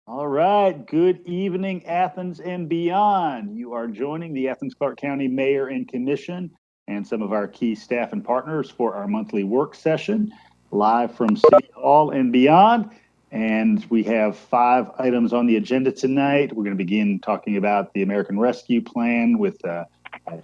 All right. Good evening, Athens and beyond. You are joining the Athens-Clarke County Mayor and Commission and some of our key staff and partners for our monthly work session live from City Hall and beyond. And we have 5 items on the agenda tonight. We're going to begin talking about the American Rescue Plan with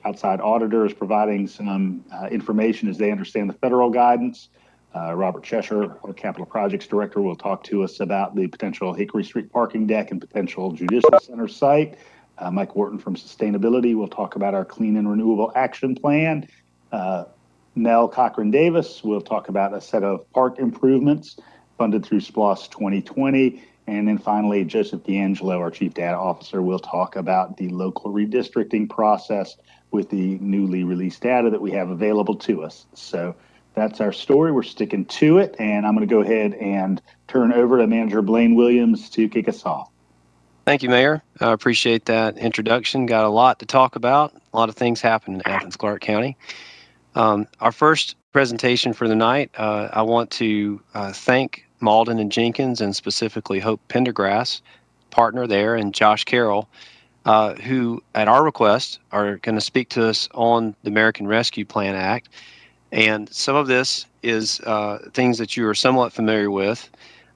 outside auditors providing some information as they understand the federal guidance. Robert Cheshire, our Capital Projects Director, will talk to us about the potential Hickory Street parking deck and potential Judicial Center site. Mike Wharton from Sustainability will talk about our Clean and Renewable Action Plan. Nell Cochran-Davis will talk about a set of park improvements funded through SPLOST 2020. And then finally, Joseph D'Angelo, our Chief Data Officer, will talk about the local redistricting process with the newly released data that we have available to us. So that's our story. We're sticking to it, and I'm going to go ahead and turn over to Manager Blaine Williams to kick us off. Thank you, Mayor. I appreciate that introduction. Got a lot to talk about. A lot of things happen in Athens-Clarke County. Our first presentation for the night, I want to thank Malden and Jenkins, and specifically Hope Pendergrass, partner there, and Josh Carroll, who, at our request, are going to speak to us on the American Rescue Plan Act. And some of this is things that you are somewhat familiar with.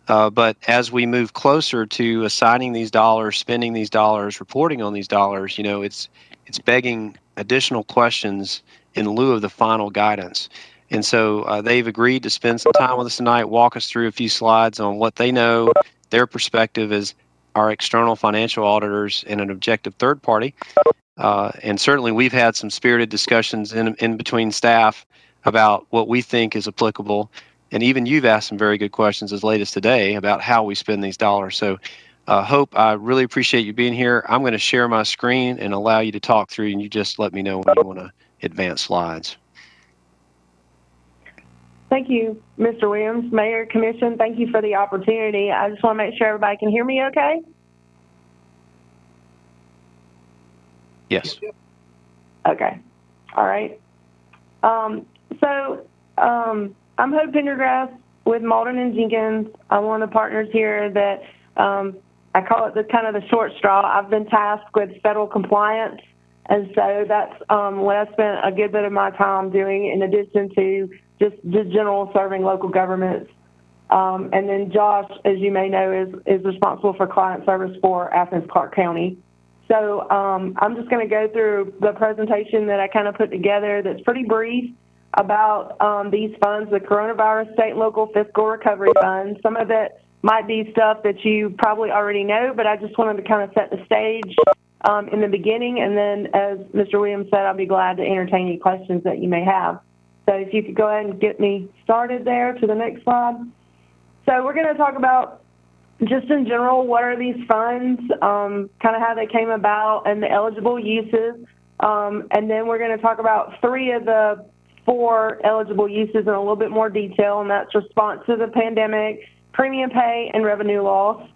But as we move closer to assigning these dollars, spending these dollars, reporting on these dollars, it's begging additional questions in lieu of the final guidance. And so they've agreed to spend some time with us tonight, walk us through a few slides on what they know, their perspective as our external financial auditors and an objective third party. And certainly we've had some spirited discussions in between staff about what we think is applicable. And even you've asked some very good questions as late as today about how we spend these dollars. So Hope, I really appreciate you being here. I'm going to share my screen and allow you to talk through, and you just let me know when you want to advance slides. Thank you, Mr. Williams. Mayor, Commission, thank you for the opportunity. I just want to make sure everybody can hear me okay? Yes. Okay. All right. I'm Hope Pendergrass with Malden and Jenkins. I'm one of the partners here that I call it the short straw. I've been tasked with federal compliance, and so that's what I spent a good bit of my time doing, in addition to just general serving local governments. And then Josh, as you may know, is responsible for client service for Athens-Clarke County. So I'm just going to go through the presentation that I kind of put together that's pretty brief about these funds, the Coronavirus State and Local Fiscal Recovery Fund. Some of it might be stuff that you probably already know, but I just wanted to kind of set the stage in the beginning. And then, as Mr. Williams said, I'll be glad to entertain any questions that you may have. So if you could go ahead and get me started there to the next slide. So we're going to talk about, just in general, what are these funds, kind of how they came about, and the eligible uses. And then we're going to talk about 3 of the 4 eligible uses in a little bit more detail, and that's response to the pandemic, premium pay, and revenue loss.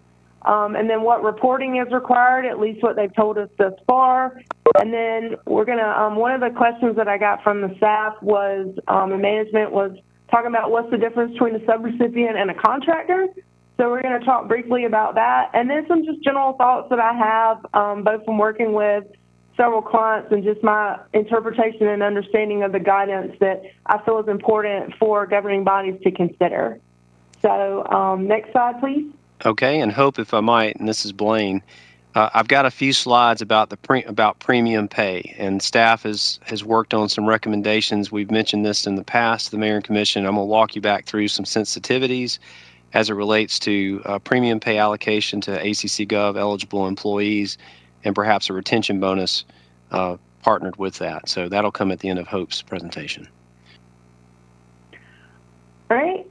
And then what reporting is required, at least what they've told us thus far. And then we're going to, one of the questions that I got from the staff was, and management was talking about what's the difference between a subrecipient and a contractor. So we're going to talk briefly about that. And then some just general thoughts that I have, both from working with several clients and just my interpretation and understanding of the guidance that I feel is important for governing bodies to consider. So next slide, please. Okay, and Hope, if I might, and this is Blaine, I've got a few slides about about premium pay, and staff has worked on some recommendations. We've mentioned this in the past, the Mayor and Commission. I'm going to walk you back through some sensitivities as it relates to premium pay allocation to ACC Gov eligible employees, and perhaps a retention bonus partnered with that. So that'll come at the end of Hope's presentation. All right.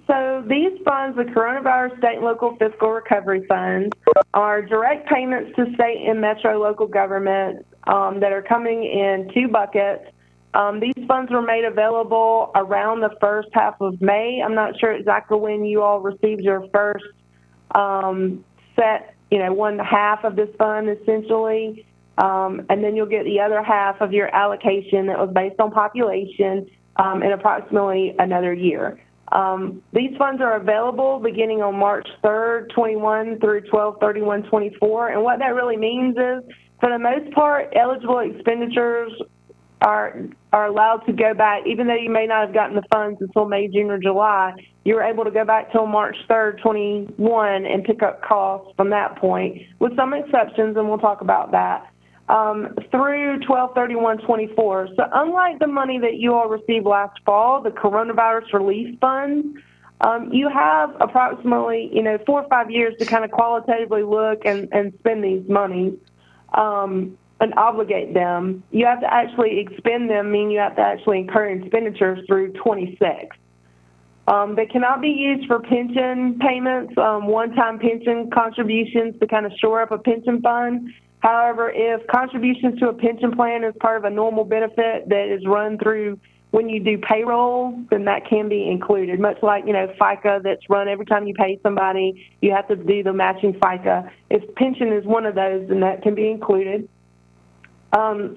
So these funds, the Coronavirus State and Local Fiscal Recovery Funds, are direct payments to state and metro local governments that are coming in 2 buckets. These funds were made available around the first half of May. I'm not sure exactly when you all received your first set, one half of this fund essentially, and then you'll get the other half of your allocation that was based on population in approximately another year. These funds are available beginning on March 3rd, 21 through 12/31/24. And what that really means is, for the most part, eligible expenditures are allowed to go back, even though you may not have gotten the funds until May, June, or July. You were able to go back till March 3rd, 21 and pick up costs from that point, with some exceptions, and we'll talk about that, through 12/31/24. So unlike the money that you all received last fall, the coronavirus relief funds, you have approximately 4 or 5 years to kind of qualitatively look and spend these monies and obligate them. You have to actually expend them, meaning you have to actually incur expenditures through 26. They cannot be used for pension payments, one-time pension contributions to kind of shore up a pension fund. However, if contributions to a pension plan is part of a normal benefit that is run through when you do payroll, then that can be included, much like, FICA that's run every time you pay somebody, you have to do the matching FICA. If pension is one of those, then that can be included.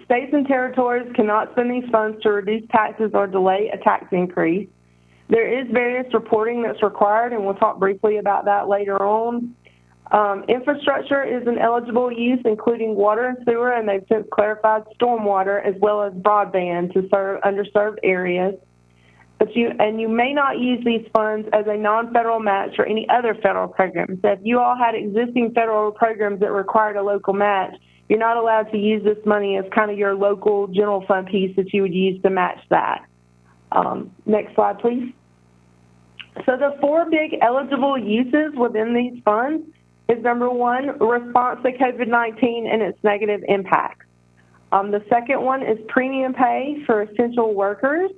States and territories cannot spend these funds to reduce taxes or delay a tax increase. There is various reporting that's required, and we'll talk briefly about that later on. Infrastructure is an eligible use, including water and sewer, and they've since clarified stormwater as well as broadband to serve underserved areas. But you may not use these funds as a non-federal match for any other federal programs. So if you all had existing federal programs that required a local match, you're not allowed to use this money as kind of your local general fund piece that you would use to match that. Next slide, please. So the 4 big eligible uses within these funds is, number one, response to COVID-19 and its negative impacts. The second one is premium pay for essential workers,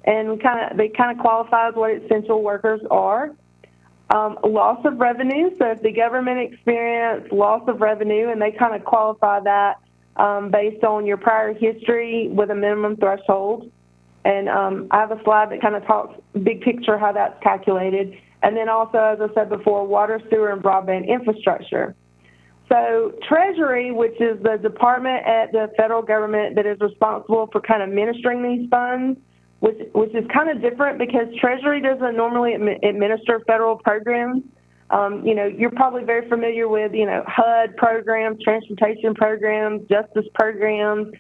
and they kind of qualifies what essential workers are. Loss of revenue, so if the government experienced loss of revenue, and they kind of qualify that based on your prior history with a minimum threshold. And I have a slide that kind of talks big picture how that's calculated. And then also, as I said before, water, sewer, and broadband infrastructure. So Treasury, which is the department at the federal government that is responsible for kind of administering these funds, which is kind of different because Treasury doesn't normally administer federal programs. You're probably very familiar with, HUD programs, transportation programs, justice programs.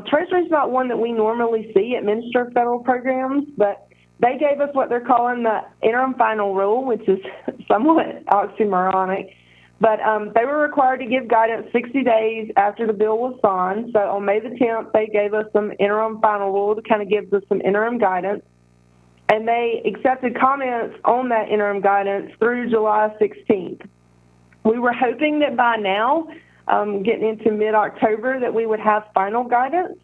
Treasury is not one that we normally see administer federal programs, but they gave us what they're calling the interim final rule, which is somewhat oxymoronic. But they were required to give guidance 60 days after the bill was signed. So on May the 10th, they gave us some interim final rule to kind of give us some interim guidance. And they accepted comments on that interim guidance through July 16th. We were hoping that by now, getting into mid-October, that we would have final guidance.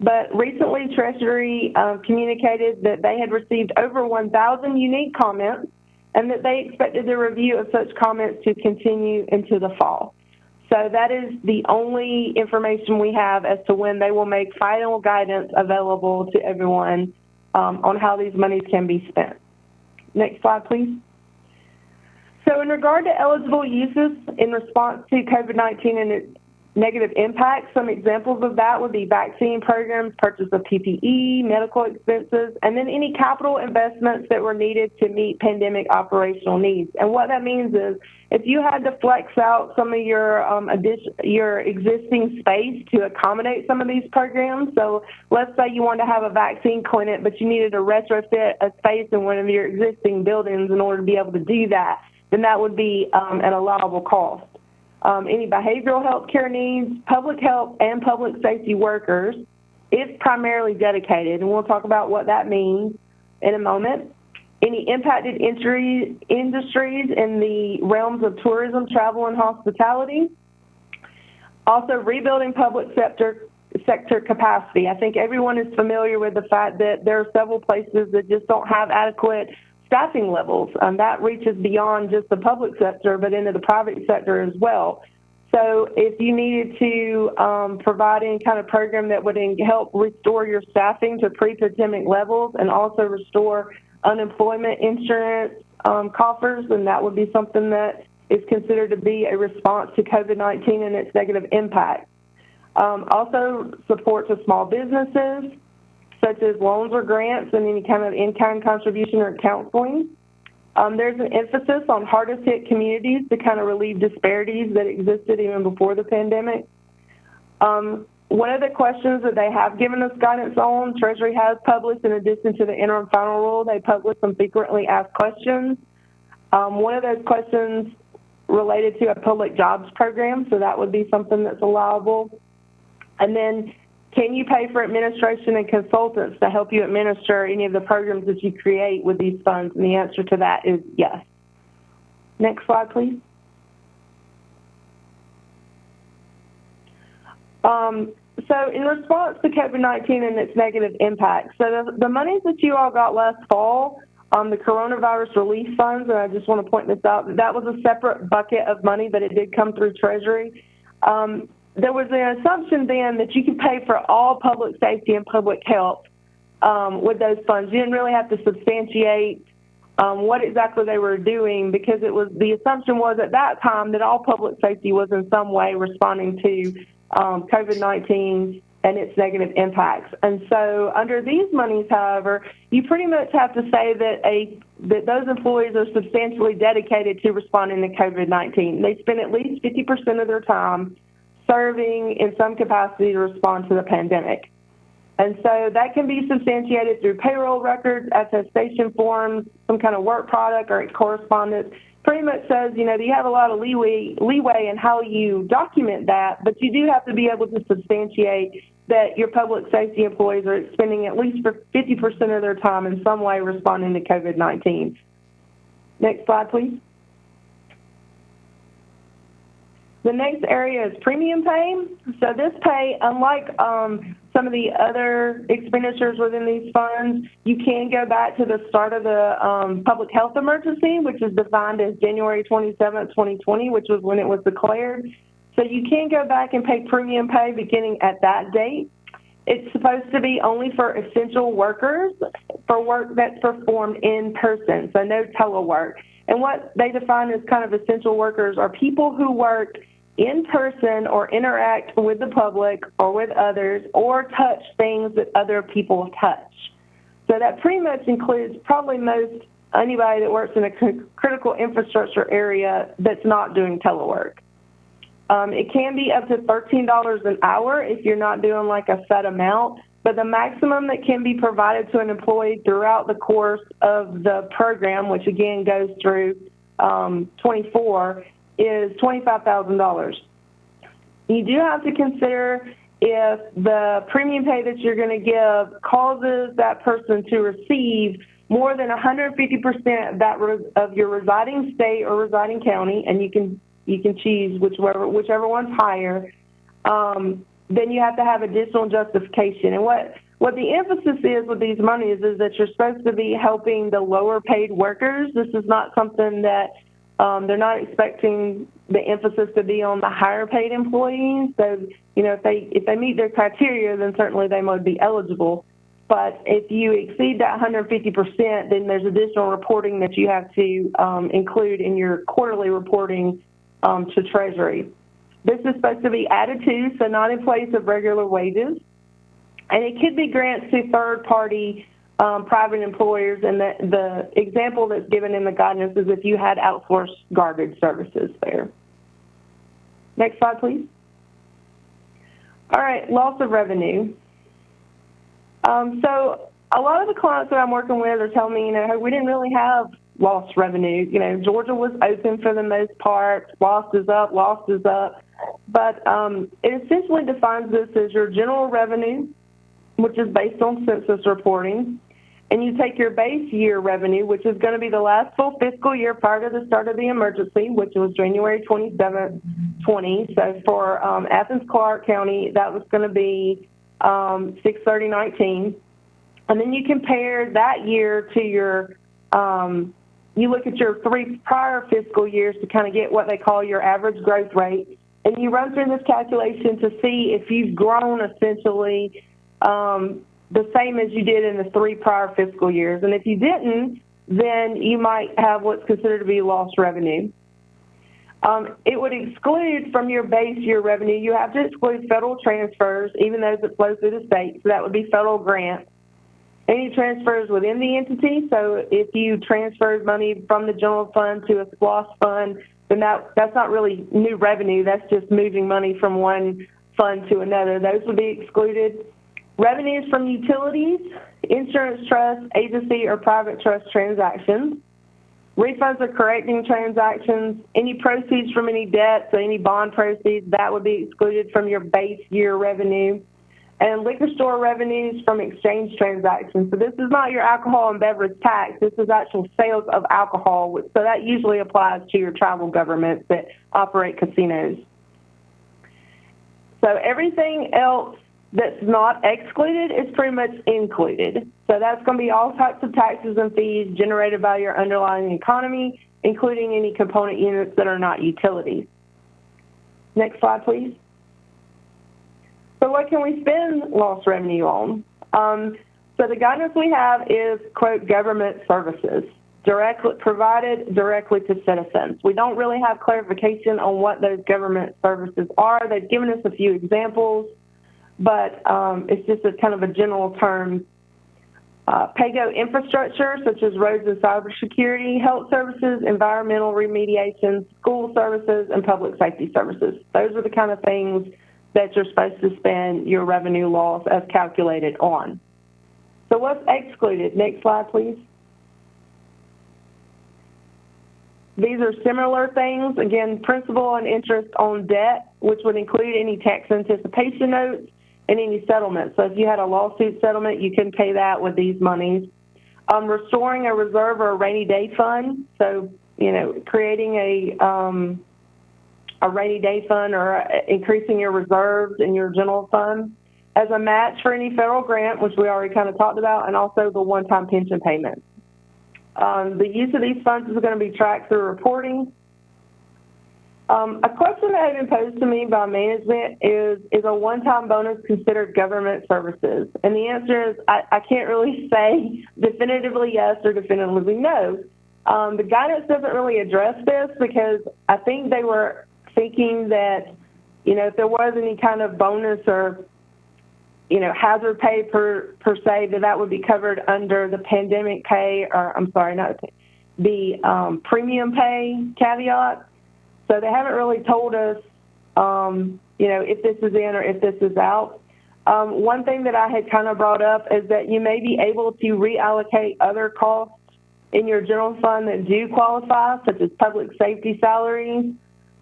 But recently, Treasury communicated that they had received over 1,000 unique comments and that they expected the review of such comments to continue into the fall. So that is the only information we have as to when they will make final guidance available to everyone on how these monies can be spent. Next slide, please. So in regard to eligible uses in response to COVID-19 and its negative impacts, some examples of that would be vaccine programs, purchase of PPE, medical expenses, and then any capital investments that were needed to meet pandemic operational needs. And what that means is if you had to flex out some of your existing space to accommodate some of these programs, so let's say you wanted to have a vaccine clinic, but you needed to retrofit a space in one of your existing buildings in order to be able to do that, then that would be an allowable cost. Any behavioral health care needs, public health and public safety workers, it's primarily dedicated, and we'll talk about what that means in a moment. Any impacted industries in the realms of tourism, travel, and hospitality. Also, rebuilding public sector capacity. I think everyone is familiar with the fact that there are several places that just don't have adequate staffing levels. That reaches beyond just the public sector, but into the private sector as well. So if you needed to provide any kind of program that would help restore your staffing to pre-pandemic levels and also restore unemployment insurance coffers, then that would be something that is considered to be a response to COVID-19 and its negative impact. Also support to small businesses. such as loans or grants and any kind of in-kind contribution or counseling. There's an emphasis on hardest hit communities to kind of relieve disparities that existed even before the pandemic. One of the questions that they have given us guidance on, Treasury has published, in addition to the interim final rule, they published some frequently asked questions. One of those questions related to a public jobs program, so that would be something that's allowable. And then, can you pay for administration and consultants to help you administer any of the programs that you create with these funds? And the answer to that is yes. Next slide, please. So in response to COVID-19 and its negative impact, so the monies that you all got last fall, the coronavirus relief funds, and I just want to point this out, that was a separate bucket of money, but it did come through Treasury. There was an assumption then that you could pay for all public safety and public health with those funds. You didn't really have to substantiate what exactly they were doing, because the assumption was at that time that all public safety was in some way responding to COVID-19 and its negative impacts. And so under these monies, however, you pretty much have to say that those employees are substantially dedicated to responding to COVID-19. They spend at least 50% of their time serving in some capacity to respond to the pandemic. And so that can be substantiated through payroll records, attestation forms, some kind of work product or correspondence. Pretty much says, you have a lot of leeway in how you document that, but you do have to be able to substantiate that your public safety employees are spending at least 50% of their time in some way responding to COVID-19. Next slide, please. The next area is premium pay. So this pay, unlike some of the other expenditures within these funds, you can go back to the start of the public health emergency, which is defined as January 27th, 2020, which was when it was declared. So you can go back and pay premium pay beginning at that date. It's supposed to be only for essential workers, for work that's performed in person, so no telework. And what they define as kind of essential workers are people who work in person or interact with the public or with others or touch things that other people touch. So that pretty much includes probably most anybody that works in a critical infrastructure area that's not doing telework. It can be up to $13 an hour if you're not doing like a set amount, but the maximum that can be provided to an employee throughout the course of the program, which again goes through 24, is $25,000. You do have to consider if the premium pay that you're going to give causes that person to receive more than 150% of your residing state or residing county, and you can choose whichever one's higher, then you have to have additional justification. And what the emphasis is with these monies is that you're supposed to be helping the lower paid workers. This is not something that they're not expecting the emphasis to be on the higher paid employees. So, if they meet their criteria, then certainly they would be eligible. But if you exceed that 150%, then there's additional reporting that you have to include in your quarterly reporting to Treasury. This is supposed to be added to, so not in place of regular wages. And it could be grants to third-party private employers, and the example that's given in the guidance is if you had outsourced garbage services there. Next slide, please. All right, loss of revenue. So a lot of the clients that I'm working with are telling me, hey, we didn't really have lost revenue. Georgia was open for the most part. Lost is up, lost is up. But it essentially defines this as your general revenue, which is based on census reporting, and you take your base year revenue, which is going to be the last full fiscal year prior to the start of the emergency, which was January 27th, 20. So for Athens-Clarke County, that was going to be 6/30/19. And then you compare that year to your, you look at your 3 prior fiscal years to kind of get what they call your average growth rate. And you run through this calculation to see if you've grown essentially the same as you did in the 3 prior fiscal years. And if you didn't, then you might have what's considered to be lost revenue. It would exclude from your base year revenue, you have to exclude federal transfers, even those that flow through the state. So that would be federal grants. Any transfers within the entity, so if you transferred money from the general fund to a SPLOST fund, then that's not really new revenue. That's just moving money from one fund to another. Those would be excluded. Revenues from utilities, insurance trust, agency, or private trust transactions. Refunds or correcting transactions, any proceeds from any debt, so any bond proceeds, that would be excluded from your base year revenue. And liquor store revenues from exchange transactions. So this is not your alcohol and beverage tax. This is actual sales of alcohol. So that usually applies to your tribal governments that operate casinos. So everything else that's not excluded is pretty much included. So that's going to be all types of taxes and fees generated by your underlying economy, including any component units that are not utilities. Next slide, please. So what can we spend lost revenue on? So the guidance we have is, quote, government services, provided directly to citizens. We don't really have clarification on what those government services are. They've given us a few examples, but it's just a kind of a general term. Pay-go infrastructure, such as roads and cybersecurity, health services, environmental remediation, school services, and public safety services. Those are the kind of things that you're supposed to spend your revenue loss as calculated on. So what's excluded? Next slide, please. These are similar things. Again, principal and interest on debt, which would include any tax anticipation notes and any settlements. So if you had a lawsuit settlement, you can pay that with these monies. Restoring a reserve or a rainy day fund. So, you know, creating a rainy day fund or increasing your reserves in your general fund as a match for any federal grant, which we already kind of talked about, and also the one-time pension payment. The use of these funds is going to be tracked through reporting. A question that had been posed to me by management is a one-time bonus considered government services? And the answer is I can't really say definitively yes or definitively no. The guidance doesn't really address this because I think they were thinking that, you know, if there was any kind of bonus or, you know, hazard pay per se, that would be covered under the pandemic pay, or I'm sorry, not the premium pay caveat. So they haven't really told us, you know, if this is in or if this is out. One thing that I had kind of brought up is that you may be able to reallocate other costs in your general fund that do qualify, such as public safety salaries,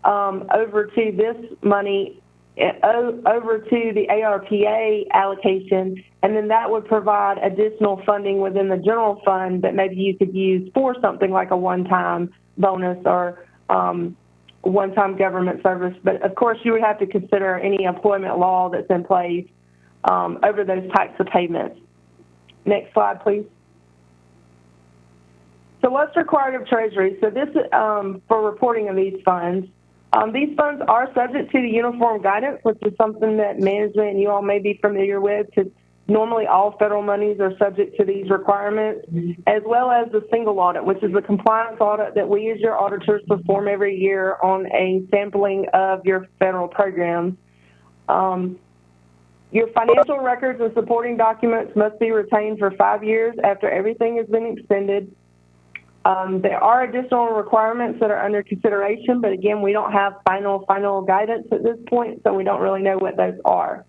over to this money, over to the ARPA allocation, and then that would provide additional funding within the general fund that maybe you could use for something like a one-time bonus or one-time government service. But of course, you would have to consider any employment law that's in place over those types of payments. Next slide, please. So what's required of Treasury? So this for reporting of these funds. These funds are subject to the uniform guidance, which is something that management and you all may be familiar with, because normally all federal monies are subject to these requirements, as well as the single audit, which is the compliance audit that we as your auditors perform every year on a sampling of your federal programs. Your financial records and supporting documents must be retained for 5 years after everything has been expended. There are additional requirements that are under consideration, but again, we don't have final guidance at this point, so we don't really know what those are.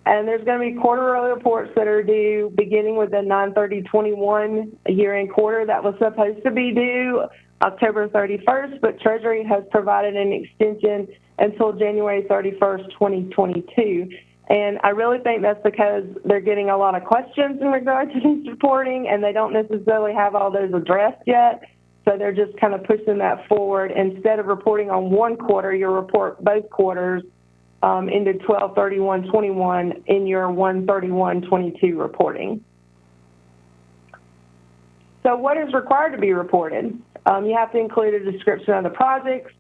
And there's going to be quarterly reports that are due beginning with the 9/30/21 year-end quarter that was supposed to be due October 31st, but Treasury has provided an extension until January 31st, 2022. And I really think that's because they're getting a lot of questions in regard to this reporting, and they don't necessarily have all those addressed yet. So they're just kind of pushing that forward. Instead of reporting on one quarter, you report both quarters into 12/31/21 in your 1/31/22 reporting. So what is required to be reported? You have to include a description of the projects,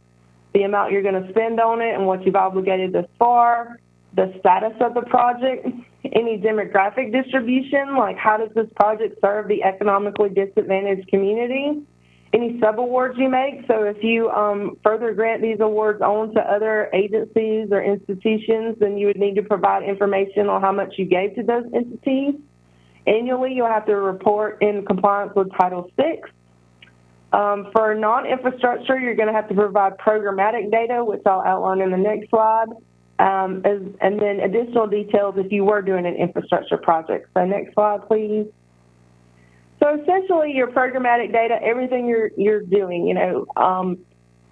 the amount you're going to spend on it and what you've obligated thus far, the status of the project, any demographic distribution, like how does this project serve the economically disadvantaged community, any subawards you make. So if you further grant these awards on to other agencies or institutions, then you would need to provide information on how much you gave to those entities, Annually, you'll have to report in compliance with Title VI. For non-infrastructure, you're going to have to provide programmatic data, which I'll outline in the next slide, and then additional details if you were doing an infrastructure project. So next slide, please. So essentially, your programmatic data, everything you're doing,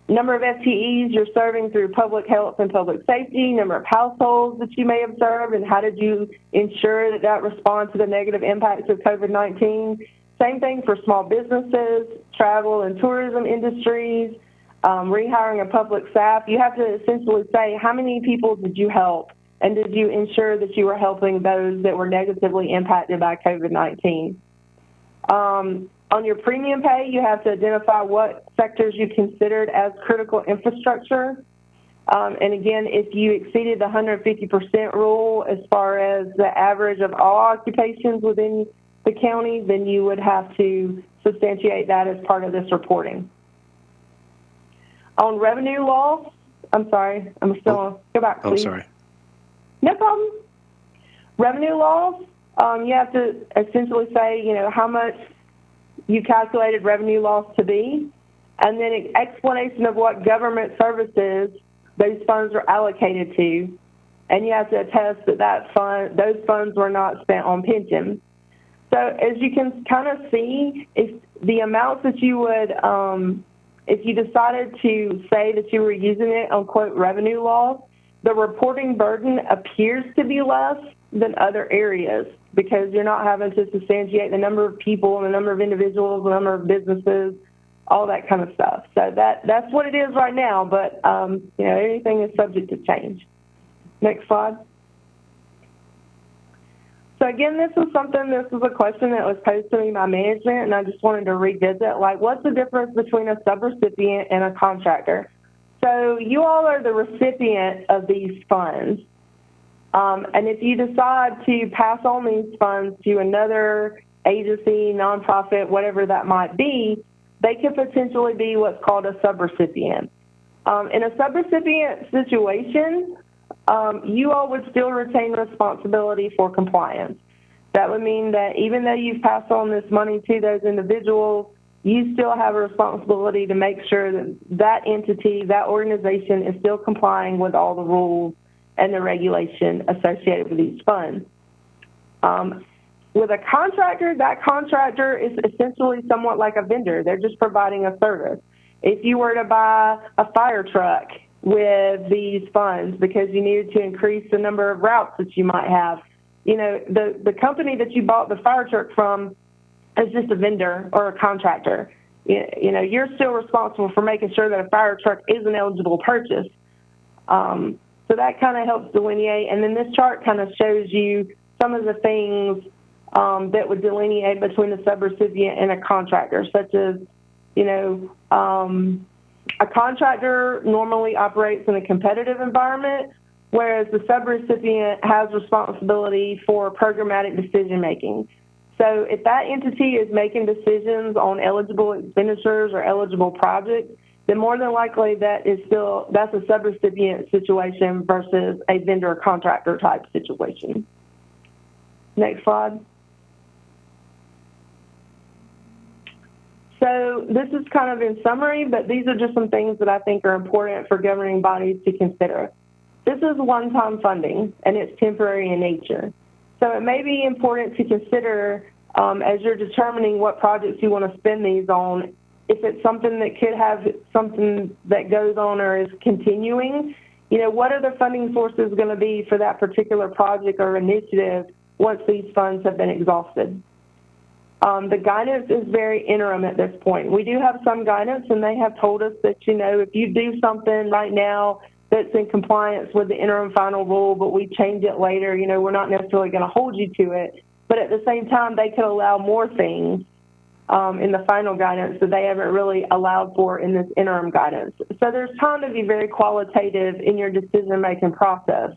number of FTEs you're serving through public health and public safety, number of households that you may have served, and how did you ensure that responds to the negative impacts of COVID-19. Same thing for small businesses, travel and tourism industries, rehiring of public staff. You have to essentially say how many people did you help, and did you ensure that you were helping those that were negatively impacted by COVID-19. On your premium pay, you have to identify what sectors you considered as critical infrastructure. And again, if you exceeded the 150% rule as far as the average of all occupations within the county, then you would have to substantiate that as part of this reporting. On revenue loss, I'm sorry, I'm still on. Go back, please. Oh, sorry. No problem. Revenue loss, you have to essentially say, how much you calculated revenue loss to be, and then an explanation of what government services those funds are allocated to, and you have to attest that those funds were not spent on pensions. So as you can kind of see, if the amounts that you would, if you decided to say that you were using it on, quote, revenue loss, the reporting burden appears to be less than other areas because you're not having to substantiate the number of people and the number of individuals, the number of businesses, all that kind of stuff. So that's what it is right now, but anything is subject to change. Next slide. So again, this is a question that was posed to me by management, and I just wanted to revisit, what's the difference between a subrecipient and a contractor? So you all are the recipient of these funds. And if you decide to pass on these funds to another agency, nonprofit, whatever that might be, they could potentially be what's called a subrecipient. In a subrecipient situation, you all would still retain responsibility for compliance. That would mean that even though you've passed on this money to those individuals, you still have a responsibility to make sure that that entity, that organization is still complying with all the rules and the regulation associated with these funds. With a contractor, that contractor is essentially somewhat like a vendor. They're just providing a service. If you were to buy a fire truck with these funds because you needed to increase the number of routes that you might have, the company that you bought the fire truck from is just a vendor or a contractor. You're still responsible for making sure that a fire truck is an eligible purchase. So that kind of helps delineate. And then this chart kind of shows you some of the things that would delineate between a subrecipient and a contractor, such as, a contractor normally operates in a competitive environment, whereas the subrecipient has responsibility for programmatic decision making. So if that entity is making decisions on eligible expenditures or eligible projects, then more than likely that's a subrecipient situation versus a vendor contractor type situation. Next slide. So this is kind of in summary, but these are just some things that I think are important for governing bodies to consider. This is one-time funding, and it's temporary in nature. So it may be important to consider as you're determining what projects you want to spend these on, if it's something that could have something that goes on or is continuing, what are the funding sources going to be for that particular project or initiative once these funds have been exhausted? The guidance is very interim at this point. We do have some guidance, and they have told us that, if you do something right now that's in compliance with the interim final rule, but we change it later, we're not necessarily going to hold you to it. But at the same time, they could allow more things in the final guidance that they haven't really allowed for in this interim guidance. So there's time to be very qualitative in your decision-making process.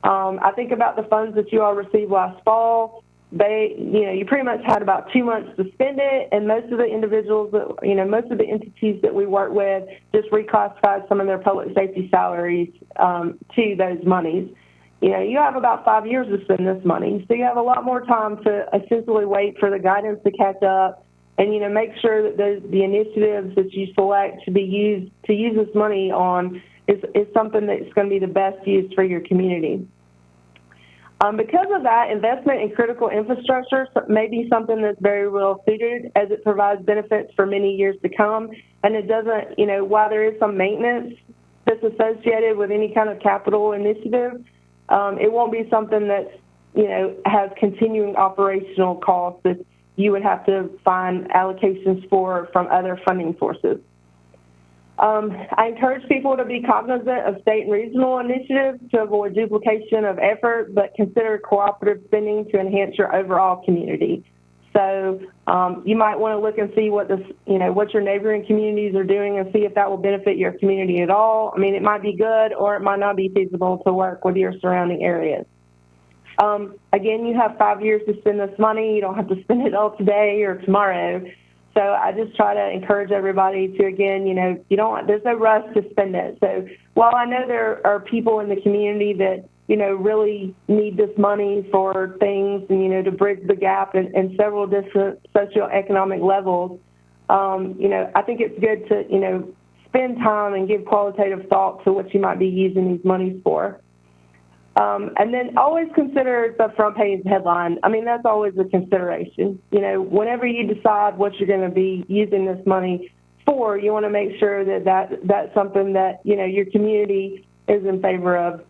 I think about the funds that you all received last fall. You pretty much had about 2 months to spend it, and most of the individuals most of the entities that we work with just reclassified some of their public safety salaries to those monies. you have about 5 years to spend this money. So you have a lot more time to essentially wait for the guidance to catch up and, make sure that the initiatives that you select to use this money on is something that's going to be the best use for your community. Because of that, investment in critical infrastructure may be something that's very well suited as it provides benefits for many years to come. And it doesn't, while there is some maintenance that's associated with any kind of capital initiative, it won't be something that's, has continuing operational costs that you would have to find allocations for from other funding sources. I encourage people to be cognizant of state and regional initiatives to avoid duplication of effort, but consider cooperative spending to enhance your overall community. So you might want to look and see what what your neighboring communities are doing and see if that will benefit your community at all. I mean, it might be good or it might not be feasible to work with your surrounding areas. Again, you have 5 years to spend this money. You don't have to spend it all today or tomorrow. So I just try to encourage everybody to, again, there's no rush to spend it. So while I know there are people in the community that, really need this money for things and, to bridge the gap in several different socioeconomic levels, I think it's good to, spend time and give qualitative thought to what you might be using these monies for. And then always consider the front page headline. I mean, that's always a consideration. Whenever you decide what you're going to be using this money for, you want to make sure that's something that, your community is in favor of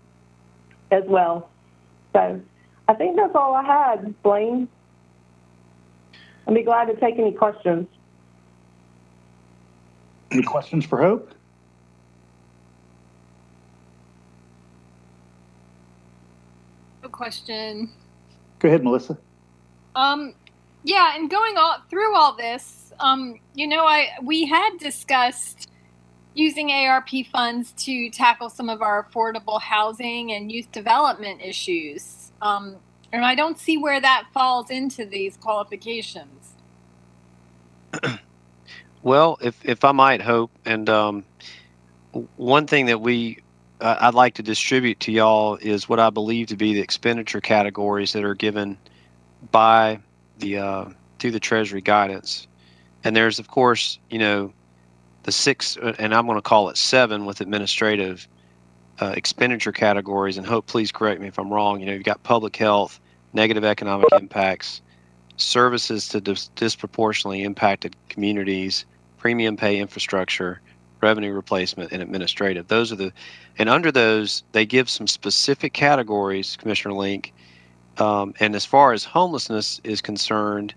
as well. So I think that's all I had, Blaine. I'd be glad to take any questions. Any questions for Hope? Question. Go ahead, Melissa. Yeah, and going through all this, we had discussed using ARP funds to tackle some of our affordable housing and youth development issues. And I don't see where that falls into these qualifications. Well, if I might, Hope, and one thing that I'd like to distribute to y'all is what I believe to be the expenditure categories that are given by through the Treasury guidance. And there's, of course, the 6, and I'm going to call it 7 with administrative expenditure categories. And Hope, please correct me if I'm wrong. You've got public health, negative economic impacts, services to disproportionately impacted communities, premium pay infrastructure, revenue replacement, and administrative. And under those, they give some specific categories, Commissioner Link. And as far as homelessness is concerned,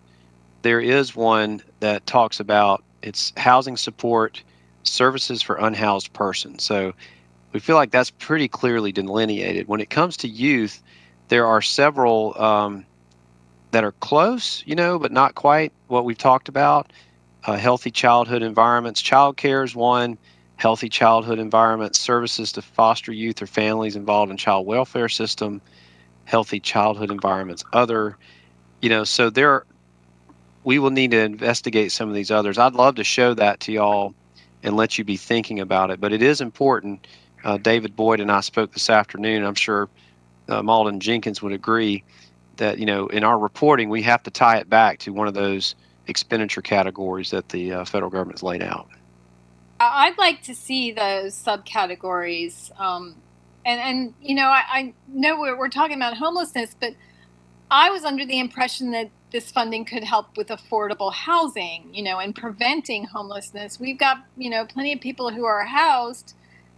there is one that talks about it's housing support, services for unhoused persons. So we feel like that's pretty clearly delineated. When it comes to youth, there are several that are close, but not quite what we've talked about. Healthy childhood environments, child care is one. Healthy childhood environments, services to foster youth or families involved in child welfare system, healthy childhood environments, other, so we will need to investigate some of these others. I'd love to show that to y'all and let you be thinking about it, but it is important. David Boyd and I spoke this afternoon. I'm sure Malden Jenkins would agree that, in our reporting, we have to tie it back to one of those expenditure categories that the federal government's laid out. I'd like to see those subcategories. I know we're talking about homelessness, but I was under the impression that this funding could help with affordable housing, and preventing homelessness. We've got, plenty of people who are housed,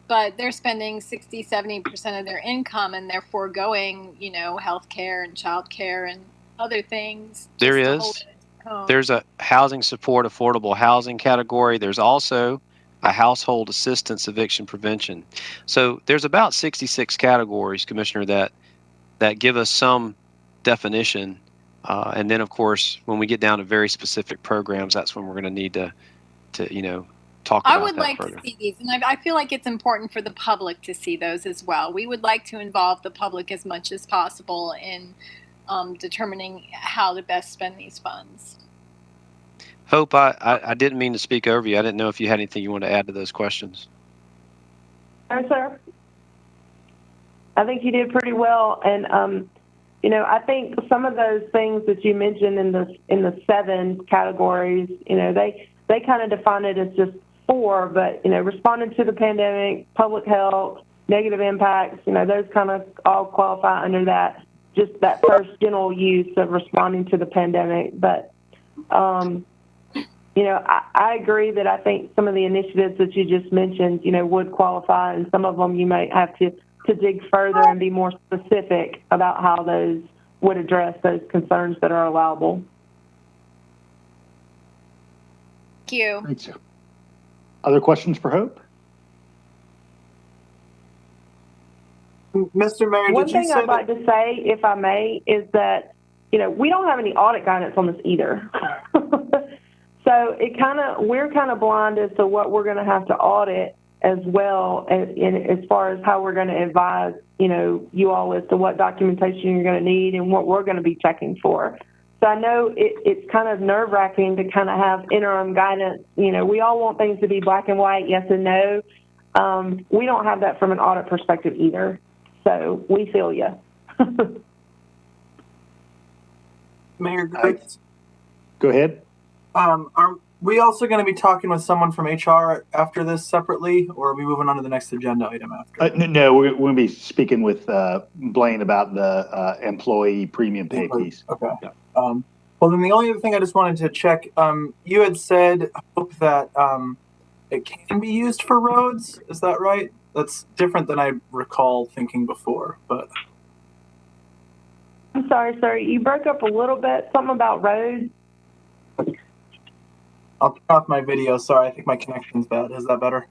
but they're spending 60-70% of their income and they're foregoing, health care and child care and other things. There's a housing support, affordable housing category. There's also a household assistance eviction prevention. So there's about 66 categories, Commissioner, that give us some definition. And then, of course, when we get down to very specific programs, that's when we're going to need to talk about that. I would like to see these, and I feel like it's important for the public to see those as well. We would like to involve the public as much as possible in determining how to best spend these funds. Hope, I didn't mean to speak over you. I didn't know if you had anything you wanted to add to those questions. No, sir. I think you did pretty well. And, you know, I think some of those things that you mentioned in the 7 categories, you know, they kind of define it as just 4, but, you know, responding to the pandemic, public health, negative impacts, you know, those kind of all qualify under that, just that first general use of responding to the pandemic. But, you know, I agree that I think some of the initiatives that you just mentioned, you know, would qualify, and some of them you might have to dig further and be more specific about how those would address those concerns that are allowable. Thank you. Thanks. Other questions for Hope? Mr. Mayor, one thing I'd like to say, if I may, is that, you know, we don't have any audit guidance on this either. So we're kind of blind as to what we're going to have to audit as well, as far as how we're going to advise, you know, you all as to what documentation you're going to need and what we're going to be checking for. So I know it's kind of nerve-wracking to kind of have interim guidance. You know, we all want things to be black and white, yes and no. We don't have that from an audit perspective either. So we feel you. Mayor, go ahead. Are we also going to be talking with someone from HR after this separately, or are we moving on to the next agenda item after? No, we're going to be speaking with Blaine about the employee premium pay piece. Okay. Yeah. Well, then the only other thing I just wanted to check, you had said, Hope, that it can be used for roads. Is that right? That's different than I recall thinking before. But I'm sorry, sir. You broke up a little bit. Something about roads. I'll turn off my video. Sorry, I think my connection's bad. Is that better?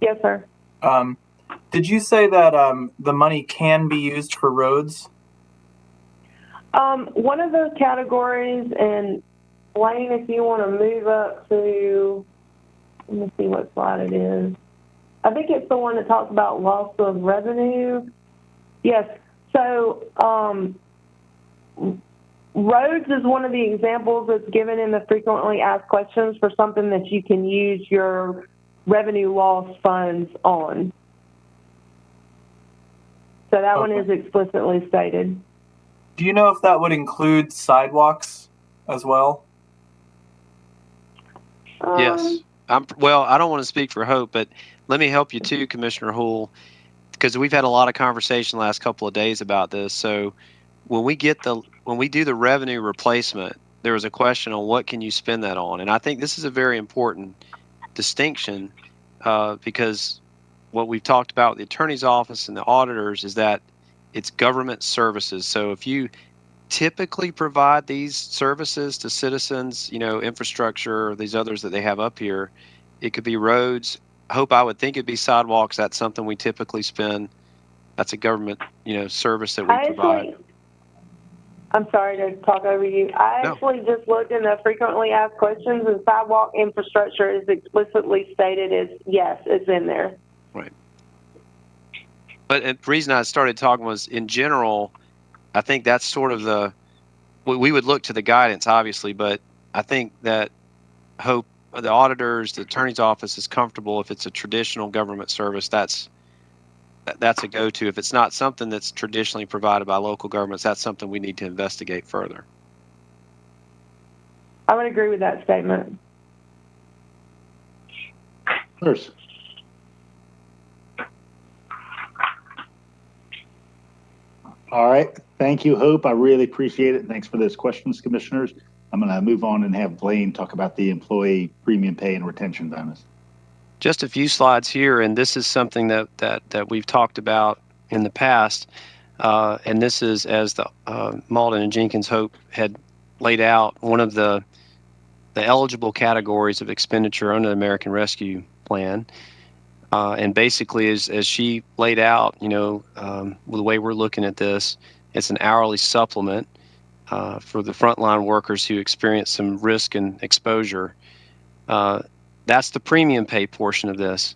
Yes, sir. Did you say that the money can be used for roads? One of those categories, and Blaine, if you want to move up to, let me see what slide it is. I think it's the one that talks about loss of revenue. Yes. So, roads is one of the examples that's given in the frequently asked questions for something that you can use your revenue loss funds on. So that one is explicitly stated. Do you know if that would include sidewalks as well? Yes. Well, I don't want to speak for Hope, but let me help you too, Commissioner Houle, because we've had a lot of conversation the last couple of days about this. So when we do the revenue replacement, there was a question on what can you spend that on, and I think this is a very important distinction because what we've talked about with the attorney's office and the auditors is that it's government services. So if you typically provide these services to citizens, you know, infrastructure, these others that they have up here, it could be roads. I would think it'd be sidewalks. That's something we typically spend. That's a government, you know, service that we provide. I'm sorry to talk over you. I actually just looked in the frequently asked questions, and sidewalk infrastructure is explicitly stated as yes, it's in there. Right. But the reason I started talking was, in general, I think that's sort of we would look to the guidance, obviously, but I think that Hope, the auditors, the attorney's office is comfortable if it's a traditional government service, that's a go-to. If it's not something that's traditionally provided by local governments, that's something we need to investigate further. I would agree with that statement. First. All right. Thank you, Hope. I really appreciate it. Thanks for those questions, commissioners. I'm going to move on and have Blaine talk about the employee premium pay and retention bonus. Just a few slides here, and this is something that we've talked about in the past, and this is, as the Malden and Jenkins Hope had laid out, one of the eligible categories of expenditure under the American Rescue Plan. And basically, as she laid out, you know, the way we're looking at this, it's an hourly supplement for the frontline workers who experience some risk and exposure. That's the premium pay portion of this.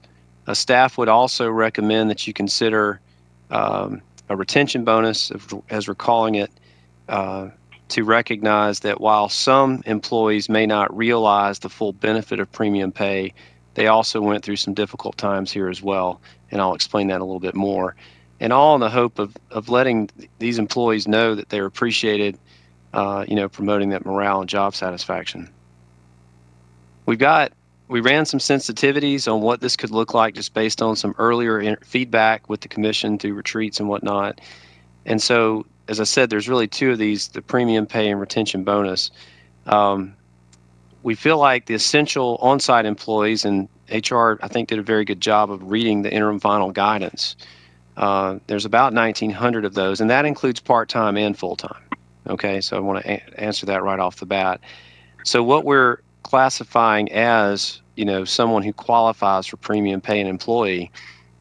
Staff would also recommend that you consider a retention bonus, as we're calling it, to recognize that while some employees may not realize the full benefit of premium pay, they also went through some difficult times here as well, and I'll explain that a little bit more. and all in the hope of letting these employees know that they're appreciated, promoting that morale and job satisfaction. We ran some sensitivities on what this could look like just based on some earlier feedback with the commission through retreats and whatnot. And so, as I said, there's really two of these, the premium pay and retention bonus. We feel like the essential on-site employees, and HR, I think, did a very good job of reading the interim final guidance. There's about 1,900 of those, and that includes part-time and full-time. Okay, so I want to answer that right off the bat. So what we're classifying as, someone who qualifies for premium pay and employee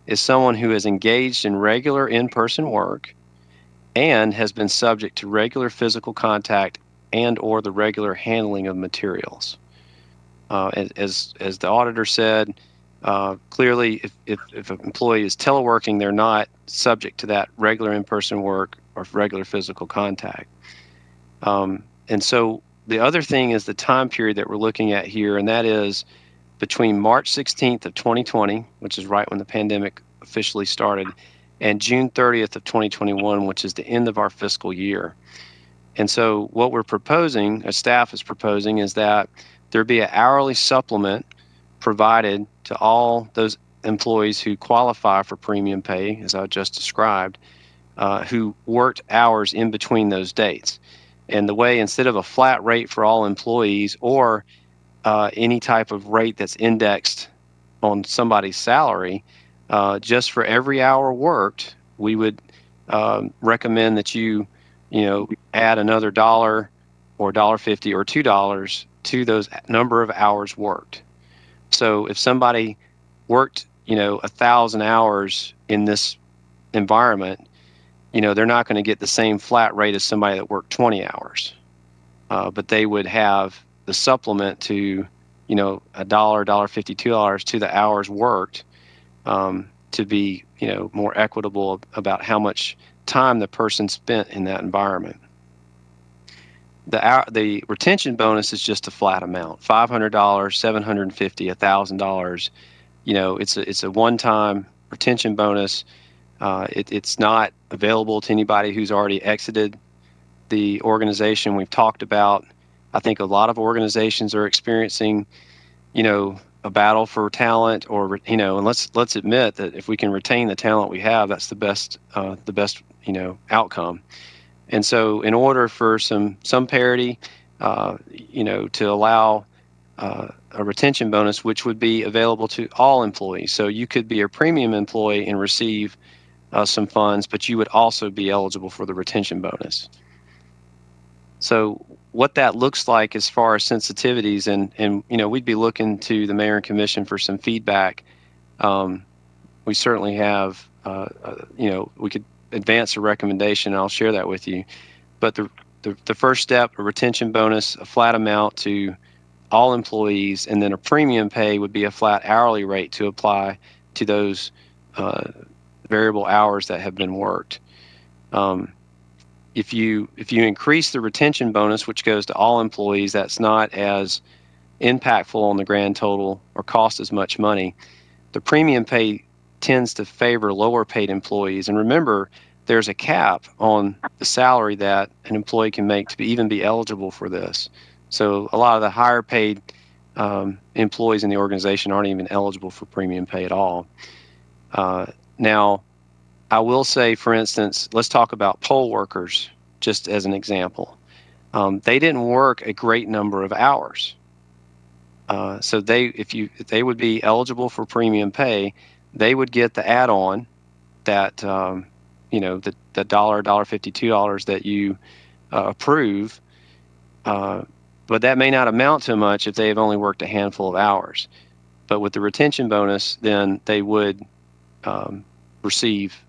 is someone who is engaged in regular in-person work and has been subject to regular physical contact and or the regular handling of materials. As the auditor said, clearly if an employee is teleworking, they're not subject to that regular in-person work or regular physical contact. And so the other thing is the time period that we're looking at here, and that is between March 16th of 2020, which is right when the pandemic officially started, and June 30th of 2021, which is the end of our fiscal year. And so what we're proposing, as staff is proposing, is that there be an hourly supplement provided to all those employees who qualify for premium pay, as I just described, who worked hours in between those dates. And the way, instead of a flat rate for all employees or any type of rate that's indexed on somebody's salary, just for every hour worked, we would recommend that you add another $1 or $1.50 or $2 to those number of hours worked. So if somebody worked 1,000 hours in this environment, they're not going to get the same flat rate as somebody that worked 20 hours, but they would have the supplement to $1, $1.50, $2 to the hours worked, to be more equitable about how much time the person spent in that environment. The retention bonus is just a flat amount: $500, $750, $1,000. It's a one-time retention bonus. It's not available to anybody who's already exited the organization. We've talked about, I think a lot of organizations are experiencing, a battle for talent, or and let's admit that if we can retain the talent we have, that's the best outcome. And so, in order for some parity, to allow a retention bonus, which would be available to all employees. So you could be a premium employee and receive some funds, but you would also be eligible for the retention bonus. So what that looks like as far as sensitivities, and we'd be looking to the mayor and commission for some feedback. We certainly have, we could advance a recommendation, and I'll share that with you. But the first step, a retention bonus, a flat amount to all employees, and then a premium pay would be a flat hourly rate to apply to those variable hours that have been worked. If you increase the retention bonus, which goes to all employees, that's not as impactful on the grand total or cost as much money. The premium pay tends to favor lower paid employees. And remember, there's a cap on the salary that an employee can make to even be eligible for this. So a lot of the higher paid employees in the organization aren't even eligible for premium pay at all. Now, I will say, for instance, let's talk about poll workers, just as an example. They didn't work a great number of hours. So if they would be eligible for premium pay, they would get the add-on that, the $1, $1.50, $2 that you approve. But that may not amount to much if they have only worked a handful of hours. But with the retention bonus, then they would receive,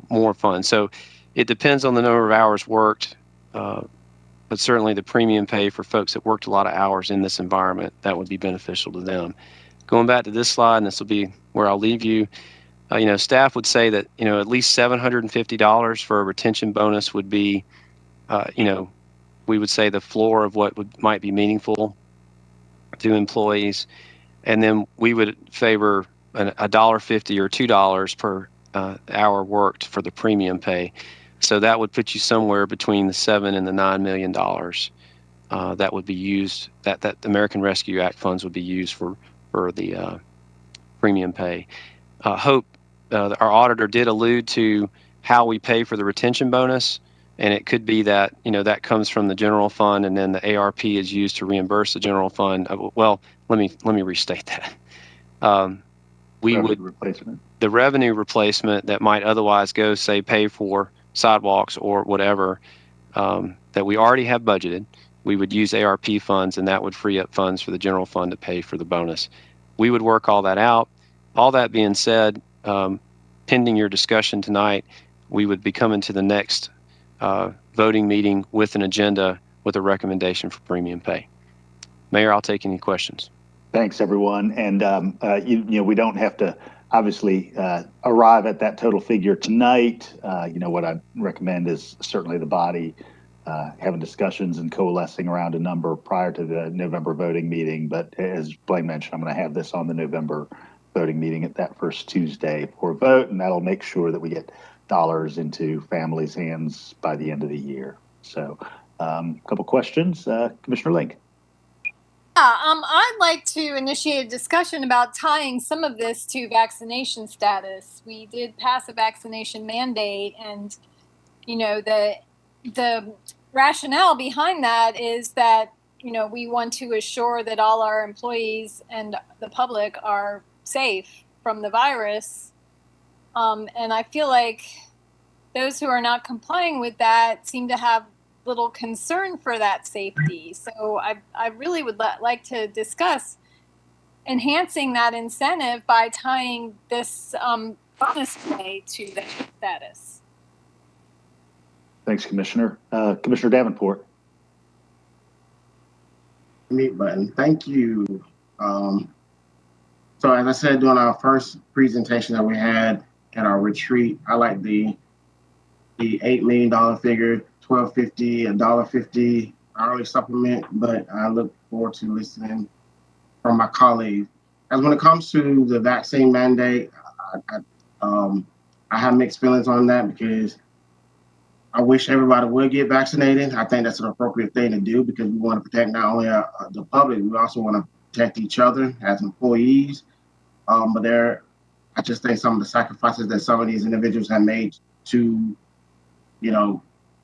more funds. So it depends on the number of hours worked, but certainly the premium pay for folks that worked a lot of hours in this environment, that would be beneficial to them. Going back to this slide, and this will be where I'll leave you, staff would say that, at least $750 for a retention bonus would be, we would say the floor of what might be meaningful to employees. And then we would favor $1.50 or $2 per hour worked for the premium pay. So that would put you somewhere between the $7 and the $9 million that would be used, that the American Rescue Act funds would be used for the premium pay. Hope, our auditor did allude to how we pay for the retention bonus, and it could be that, that comes from the general fund, and then the ARP is used to reimburse the general fund. Well, let me restate that. The revenue replacement that might otherwise go, say, pay for sidewalks or whatever, that we already have budgeted, we would use ARP funds, and that would free up funds for the general fund to pay for the bonus. We would work all that out. All that being said, pending your discussion tonight, we would be coming to the next voting meeting with an agenda with a recommendation for premium pay. Mayor, I'll take any questions. Thanks, everyone. And we don't have to obviously arrive at that total figure tonight. What I recommend is certainly the body having discussions and coalescing around a number prior to the November voting meeting. But as Blaine mentioned, I'm going to have this on the November voting meeting at that first Tuesday for a vote, and that'll make sure that we get dollars into families' hands by the end of the year. So a couple questions. Commissioner Link. I'd like to initiate a discussion about tying some of this to vaccination status. We did pass a vaccination mandate, and the rationale behind that is that we want to assure that all our employees and the public are safe from the virus. And I feel like those who are not complying with that seem to have little concern for that safety. So I really would like to discuss enhancing that incentive by tying this bonus pay to that status. Thanks, Commissioner. Commissioner Davenport. Mute button. Thank you. So as I said during our first presentation that we had at our retreat, I like the $8 million figure, $12.50, $1.50 hourly supplement, but I look forward to listening from my colleagues. As when it comes to the vaccine mandate, I have mixed feelings on that because I wish everybody would get vaccinated. I think that's an appropriate thing to do because we want to protect not only the public, we also want to protect each other as employees. But I just think some of the sacrifices that some of these individuals have made to,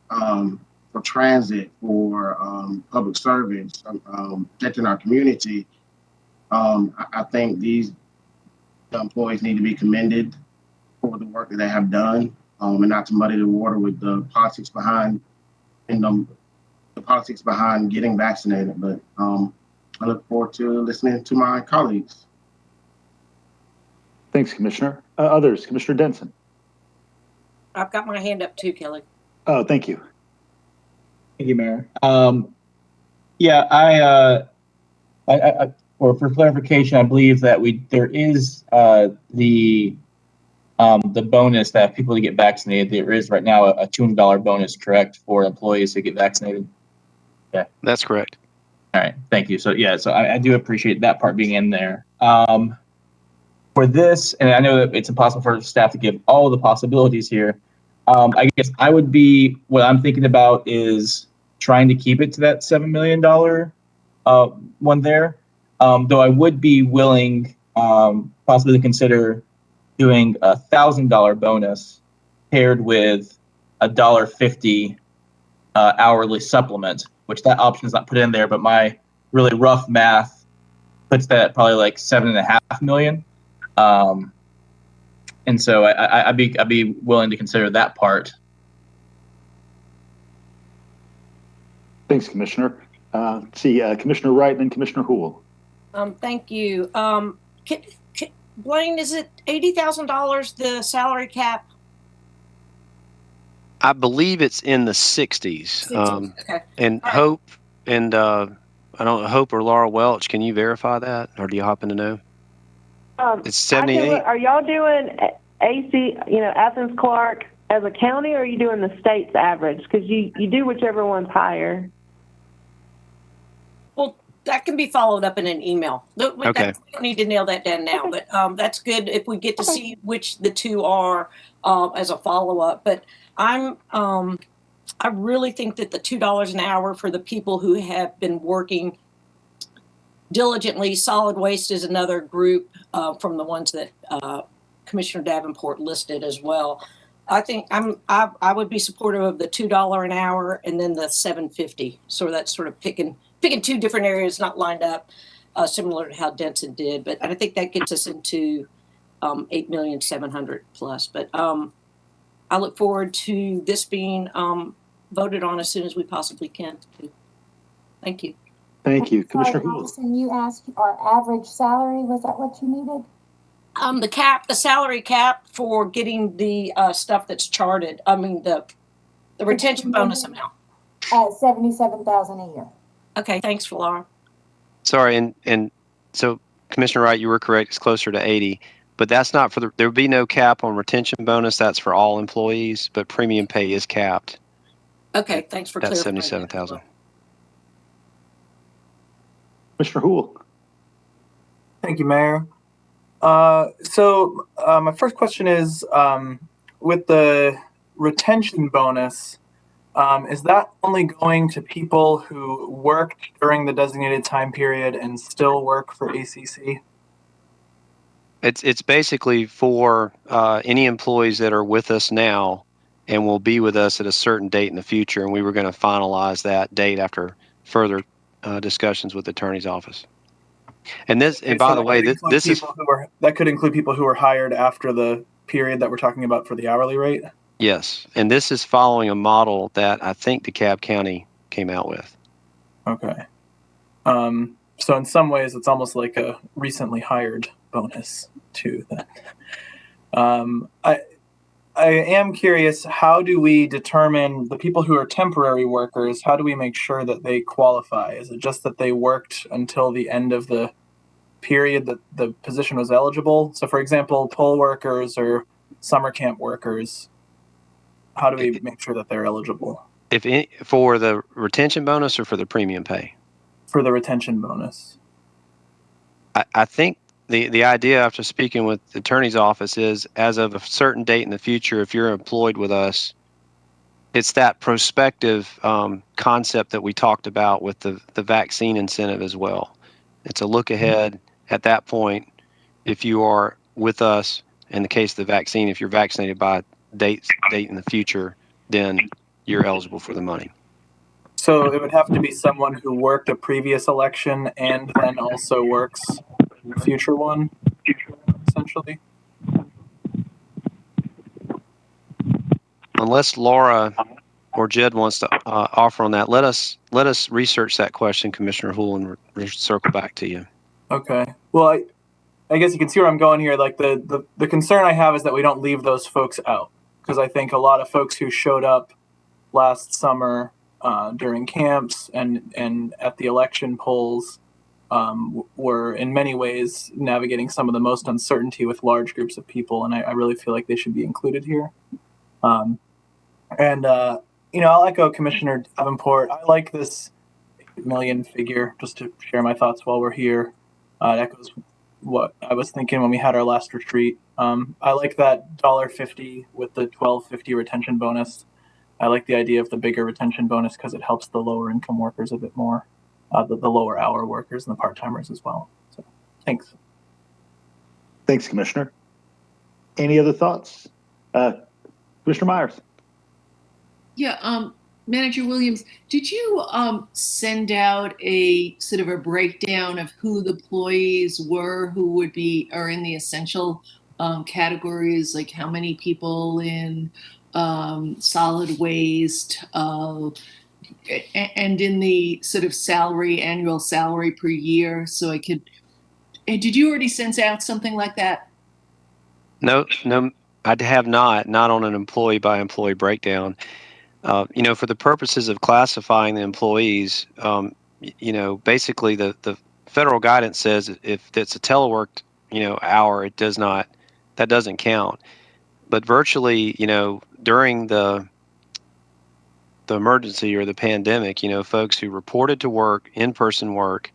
for transit, for public service, protecting our community, I think these employees need to be commended for the work that they have done, and not to muddy the water with the politics behind getting vaccinated. But I look forward to listening to my colleagues. Thanks, Commissioner. Others, Commissioner Denson. I've got my hand up too, Kelly. Oh, thank you. Thank you, Mayor. For clarification, I believe that there is the bonus that people to get vaccinated. There is right now a $200 bonus, correct, for employees to get vaccinated? Yeah, that's correct. All right, thank you. So I do appreciate that part being in there. For this, and I know that it's impossible for staff to give all the possibilities here. I guess what I'm thinking about is trying to keep it to that $7 million one there. Though I would be willing possibly to consider doing a $1,000 bonus paired with a $1.50 hourly supplement, which that option is not put in there, but my really rough math puts that at probably like $7.5 million. And so I'd be willing to consider that part. Thanks, Commissioner. Commissioner Wright and then Commissioner Houle. Thank you. Blaine, is it $80,000 the salary cap? I believe it's in the 60s. Okay. And right. Hope and I don't know, Hope or Laura Welch, can you verify that, or do you happen to know? It's 78. Are y'all doing AC, Athens-Clarke as a county, or are you doing the state's average? Because you do whichever one's higher. Well, that can be followed up in an email. Okay. We don't need to nail that down now, but that's good if we get to see which the two are as a follow-up. But I really think that the $2 an hour for the people who have been working diligently, solid waste is another group from the ones that Commissioner Davenport listed as well. I think I would be supportive of the $2 an hour and then the $7.50. So that's sort of picking two different areas not lined up, similar to how Denson did. But I think that gets us into 8,700,000 plus. But I look forward to this being voted on as soon as we possibly can. Thank you. Thank you, Commissioner Houle. Allison, you asked our average salary. Was that what you needed? The salary cap for getting the stuff that's charted. I mean the retention bonus amount. At $77,000 a year. Okay, thanks, Laura. Sorry, and so Commissioner Wright, you were correct. It's closer to 80, but that's not for there would be no cap on retention bonus. That's for all employees, but premium pay is capped. Okay, thanks for clarifying. That's 77,000. Commissioner Houle. Thank you, Mayor. So my first question is, with the retention bonus, is that only going to people who worked during the designated time period and still work for ACC? It's basically for any employees that are with us now and will be with us at a certain date in the future, and we were going to finalize that date after further discussions with the attorney's office. And this, and by the way, this is that could include people who were hired after the period that we're talking about for the hourly rate. Yes, and this is following a model that I think DeKalb County came out with. Okay. So in some ways, it's almost like a recently hired bonus too. Then, I am curious. How do we determine the people who are temporary workers? How do we make sure that they qualify? Is it just that they worked until the end of the period that the position was eligible? So, for example, poll workers or summer camp workers. How do we make sure that they're eligible? For the retention bonus or for the premium pay? For the retention bonus. I think the idea after speaking with the attorney's office is, as of a certain date in the future, if you're employed with us, it's that prospective concept that we talked about with the vaccine incentive as well. It's a look ahead at that point. If you are with us, in the case of the vaccine, if you're vaccinated by date in the future, then you're eligible for the money. So it would have to be someone who worked a previous election and then also works the future one, essentially. Unless Laura or Jed wants to offer on that, let us research that question, Commissioner Houle, and circle back to you. Okay. Well, I guess you can see where I'm going here. Like the concern I have is that we don't leave those folks out, because I think a lot of folks who showed up last summer during camps and at the election polls were in many ways navigating some of the most uncertainty with large groups of people, and I really feel like they should be included here. I'll echo Commissioner Davenport. I like this 8 million figure, just to share my thoughts while we're here. It echoes what I was thinking when we had our last retreat. I like that $1.50 with the $12.50 retention bonus. I like the idea of the bigger retention bonus because it helps the lower income workers a bit more, the lower hour workers and the part-timers as well. So, thanks. Thanks, Commissioner. Any other thoughts? Commissioner Myers. Yeah, Manager Williams, did you send out a sort of a breakdown of who the employees were who are in the essential categories, like how many people in solid waste and in the sort of annual salary per year? So I could, did you already send out something like that? No, I have not on an employee by employee breakdown. For the purposes of classifying the employees, basically the federal guidance says if it's a telework, hour, that doesn't count. But virtually, during the emergency or the pandemic, folks who reported to work, in-person work,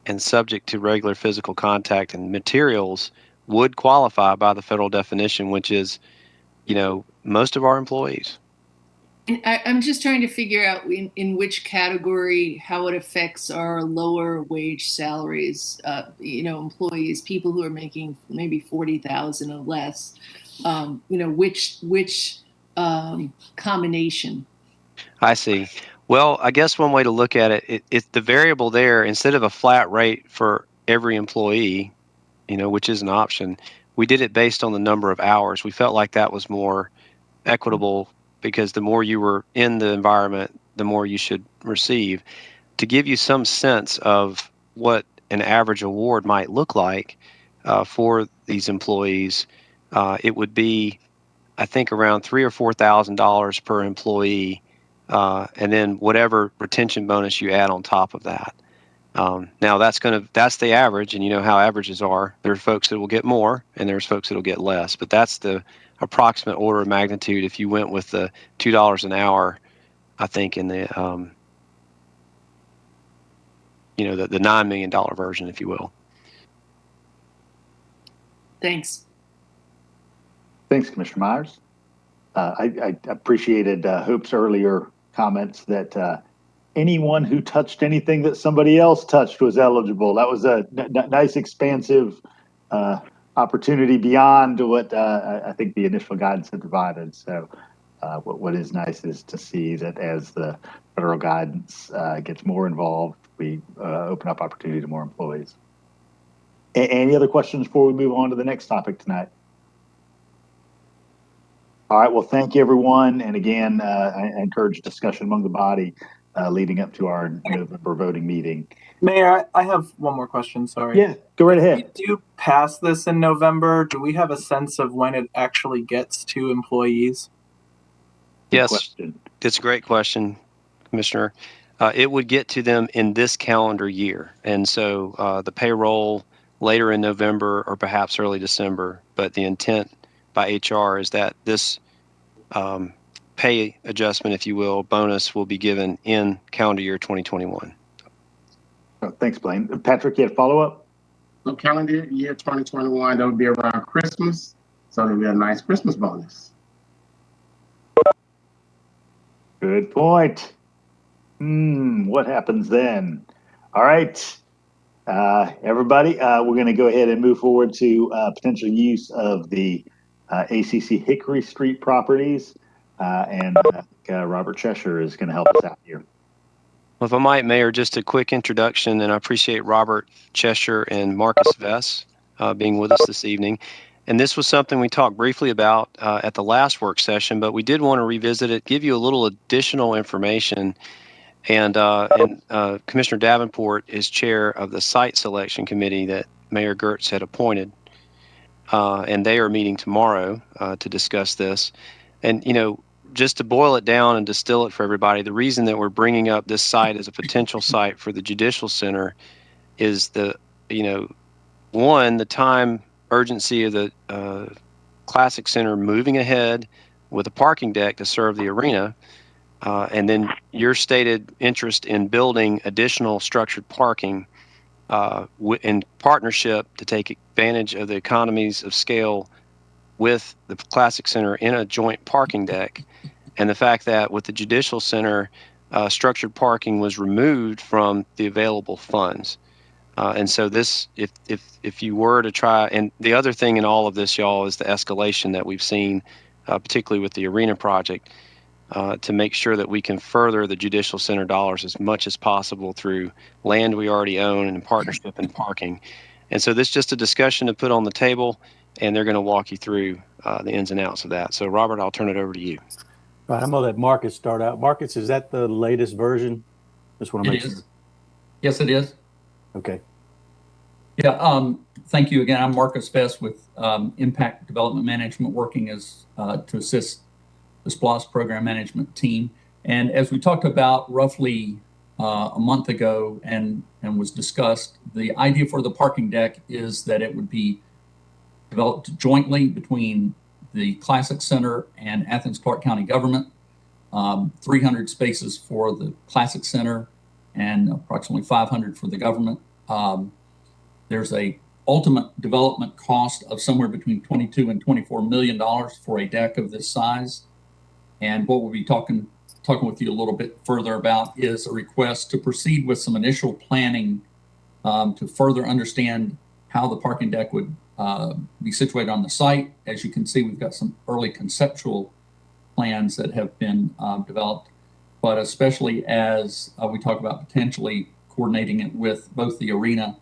and subject to regular physical contact and materials would qualify by the federal definition, which is, most of our employees. I'm just trying to figure out in which category how it affects our lower wage salaries, employees, people who are making maybe 40,000 or less, which combination. I see. Well, I guess one way to look at it's the variable there, instead of a flat rate for every employee, which is an option, we did it based on the number of hours. We felt like that was more equitable, because the more you were in the environment, the more you should receive. To give you some sense of what an average award might look like for these employees, it would be, I think, around $3,000 or $4,000 per employee, and then whatever retention bonus you add on top of that. Now that's the average, and you know how averages are. There's folks that will get more, and there's folks that will get less. But that's the approximate order of magnitude if you went with the $2 an hour. I think in the the $9 million version, if you will. Thanks. Thanks, Commissioner Myers. I appreciated Hope's earlier comments that anyone who touched anything that somebody else touched was eligible. That was a nice, expansive opportunity beyond what I think the initial guidance had provided. So what is nice is to see that as the federal guidance gets more involved, we open up opportunity to more employees. Any other questions before we move on to the next topic tonight? All right, well, thank you, everyone. And again, I encourage discussion among the body leading up to our November voting meeting. Mayor, I have one more question, sorry. Yeah, go right ahead. If we do pass this in November, do we have a sense of when it actually gets to employees? Yes, it's a great question, Commissioner. It would get to them in this calendar year. And so the payroll later in November or perhaps early December, but the intent by HR is that this pay adjustment, if you will, bonus will be given in calendar year 2021. Thanks, Blaine. Patrick, you had a follow-up? So calendar year 2021, that would be around Christmas. So it'll be a nice Christmas bonus. Good point. What happens then? All right, everybody, we're going to go ahead and move forward to potential use of the ACC Hickory Street properties, and Robert Cheshire is going to help us out here. Well, if I might, Mayor, just a quick introduction, and I appreciate Robert Cheshire and Marcus Vess being with us this evening. And this was something we talked briefly about at the last work session, but we did want to revisit it, give you a little additional information. And Commissioner Davenport is chair of the site selection committee that Mayor Gertz had appointed. And they are meeting tomorrow to discuss this. And, just to boil it down and distill it for everybody, the reason that we're bringing up this site as a potential site for the Judicial Center is the time urgency of the Classic Center moving ahead with a parking deck to serve the arena, and then your stated interest in building additional structured parking in partnership to take advantage of the economies of scale with the Classic Center in a joint parking deck, and the fact that with the Judicial Center, structured parking was removed from the available funds. And so this, if you were to try, and the other thing in all of this, y'all, is the escalation that we've seen, particularly with the arena project, to make sure that we can further the Judicial Center dollars as much as possible through land we already own and in partnership and parking. And so this is just a discussion to put on the table, and they're going to walk you through the ins and outs of that. So, Robert, I'll turn it over to you. All right, I'm going to let Marcus start out. Marcus, is that the latest version? Just want to make sure. Yes, it is. Okay. Yeah, thank you again. I'm Marcus Vess with Impact Development Management, working as to assist the SPLOS program management team. And as we talked about roughly a month ago and was discussed, the idea for the parking deck is that it would be developed jointly between the Classic Center and Athens-Clarke County government, 300 spaces for the Classic Center and approximately 500 for the government. there's a ultimate development cost of somewhere between $22 and $24 million for a deck of this size. And what we'll be talking with you a little bit further about is a request to proceed with some initial planning to further understand how the parking deck would be situated on the site. As you can see, we've got some early conceptual plans that have been developed, but especially as we talk about potentially coordinating it with both the arena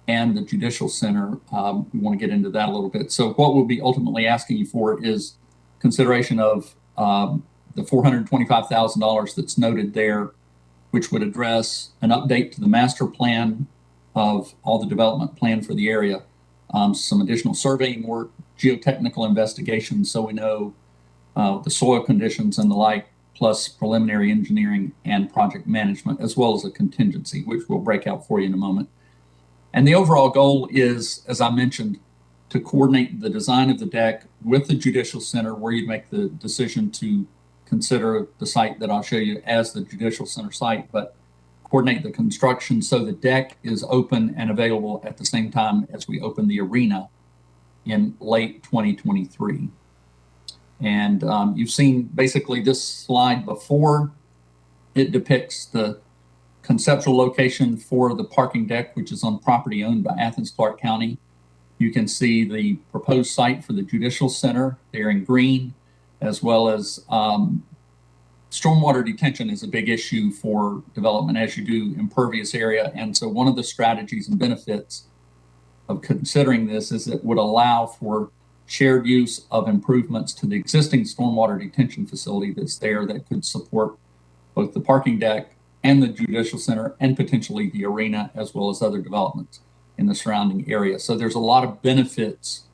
and the Judicial Center. We want to get into that a little bit. So what we'll be ultimately asking you for is consideration of the $425,000 that's noted there, which would address an update to the master plan of all the development plan for the area, some additional surveying work, geotechnical investigations, so we know the soil conditions and the like, plus preliminary engineering and project management, as well as a contingency, which we'll break out for you in a moment. And the overall goal is, as I mentioned, to coordinate the design of the deck with the Judicial Center, where you make the decision to consider the site that I'll show you as the Judicial Center site, but coordinate the construction so the deck is open and available at the same time as we open the arena in late 2023. And you've seen basically this slide before. It depicts the conceptual location for the parking deck, which is on property owned by Athens-Clarke County. You can see the proposed site for the Judicial Center there in green, as well as stormwater detention is a big issue for development, as you do impervious area. And so one of the strategies and benefits of considering this is it would allow for shared use of improvements to the existing stormwater detention facility that's there that could support both the parking deck and the Judicial Center and potentially the arena, as well as other developments in the surrounding area. So there's a lot of benefits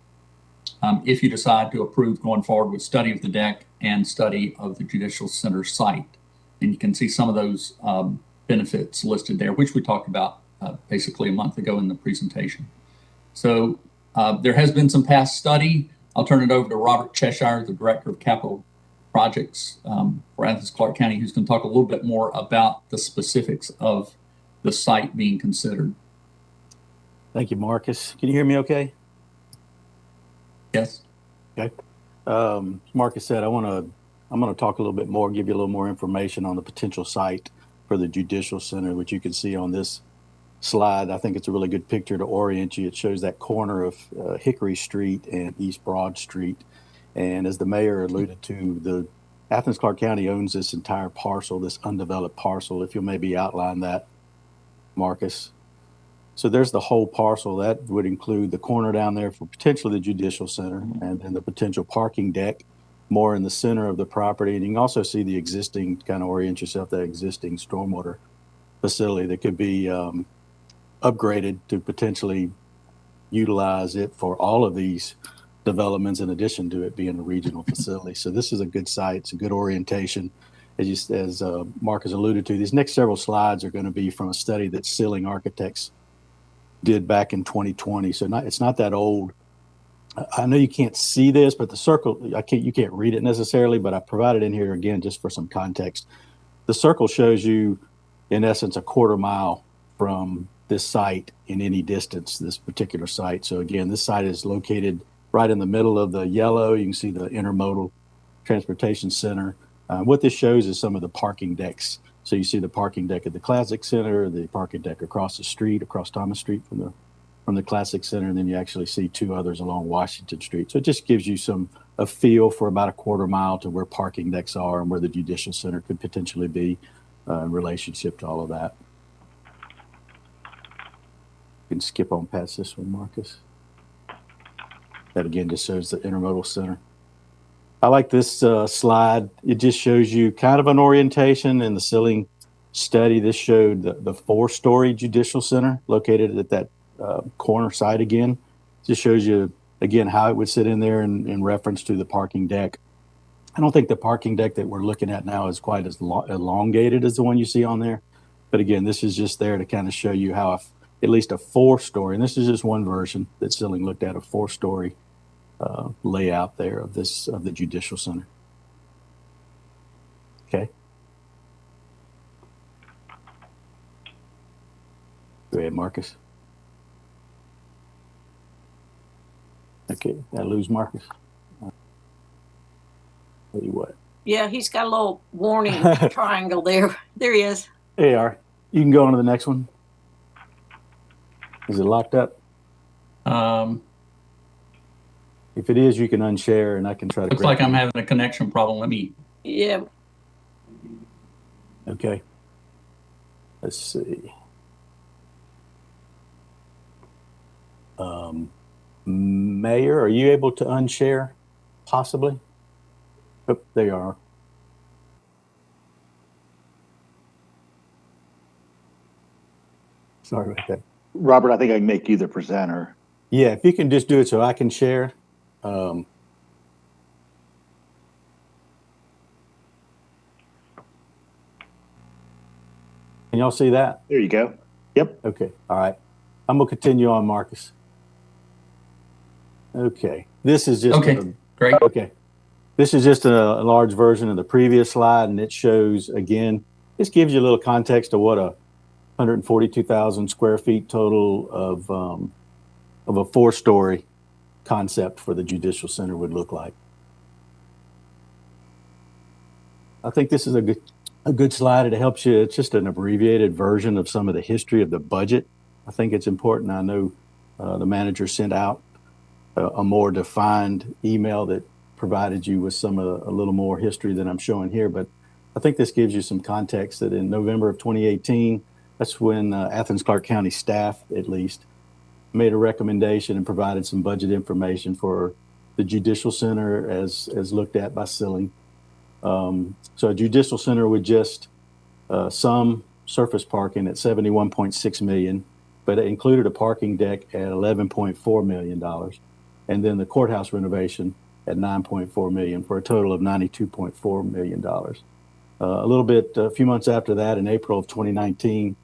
if you decide to approve going forward with study of the deck and study of the Judicial Center site. And you can see some of those benefits listed there, which we talked about basically a month ago in the presentation. So there has been some past study. I'll turn it over to Robert Cheshire, the Director of Capital Projects for Athens-Clarke County, who's going to talk a little bit more about the specifics of the site being considered. Thank you, Marcus. Can you hear me okay? Yes. Okay. Marcus said, I'm going to talk a little bit more, give you a little more information on the potential site for the Judicial Center, which you can see on this slide. I think it's a really good picture to orient you. It shows that corner of Hickory Street and East Broad Street. And as the mayor alluded to, the Athens-Clarke County owns this entire parcel, this undeveloped parcel. If you'll maybe outline that, Marcus. So there's the whole parcel. That would include the corner down there for potentially the Judicial Center, and then the potential parking deck more in the center of the property. And you can also see the existing, kind of orient yourself, that existing stormwater facility that could be upgraded to potentially utilize it for all of these developments, in addition to it being a regional facility. So this is a good site. It's a good orientation. As Marcus alluded to, these next several slides are going to be from a study that Ceiling Architects did back in 2020. So it's not that old. I know you can't see this, but the circle, you can't read it necessarily, but I provided in here again just for some context. The circle shows you, in essence, a quarter mile from this site in any distance, this particular site. So again, this site is located right in the middle of the yellow. You can see the Intermodal Transportation Center. What this shows is some of the parking decks. So you see the parking deck at the Classic Center, the parking deck across the street, across Thomas Street from the Classic Center, and then you actually see two others along Washington Street. So it just gives you a feel for about a quarter mile to where parking decks are and where the Judicial Center could potentially be in relationship to all of that. You can skip on past this one, Marcus. That again just shows the Intermodal Center. I like this slide. It just shows you kind of an orientation. In the Ceiling study, this showed the 4-story Judicial Center located at that corner site again. Just shows you, again, how it would sit in there in reference to the parking deck. I don't think the parking deck that we're looking at now is quite as elongated as the one you see on there. But again, this is just there to kind of show you how at least a 4-story, and this is just one version that Ceiling looked at, a 4-story layout there of the Judicial Center. Okay. Go ahead, Marcus. Okay, did I lose Marcus? Tell you what. Yeah, he's got a little warning triangle there. There he is. There you are. You can go on to the next one. Is it locked up? If it is, you can unshare and I can try to. Looks like I'm having a connection problem. Let me. Yeah. Okay. Let's see. Mayor, are you able to unshare? Possibly. Oh, there you are. Sorry about that. Robert, I think I can make you the presenter. Yeah, if you can just do it so I can share. Can y'all see that? There you go. Yep. Okay. All right. I'm going to continue on, Marcus. Okay. This is just great. Okay. This is just a large version of the previous slide, and it shows, again, this gives you a little context of what a 142,000 square feet total of a 4-story concept for the Judicial Center would look like. I think this is a good slide. It helps you. It's just an abbreviated version of some of the history of the budget. I think it's important. I know the manager sent out a more defined email that provided you with some of a little more history than I'm showing here, but I think this gives you some context that in November of 2018, that's when Athens-Clarke County staff, at least, made a recommendation and provided some budget information for the Judicial Center as looked at by Silly. So a Judicial Center with just some surface parking at $71.6 million, but it included a parking deck at $11.4 million, and then the courthouse renovation at $9.4 million for a total of $92.4 million. A few months after that, in April of 2019,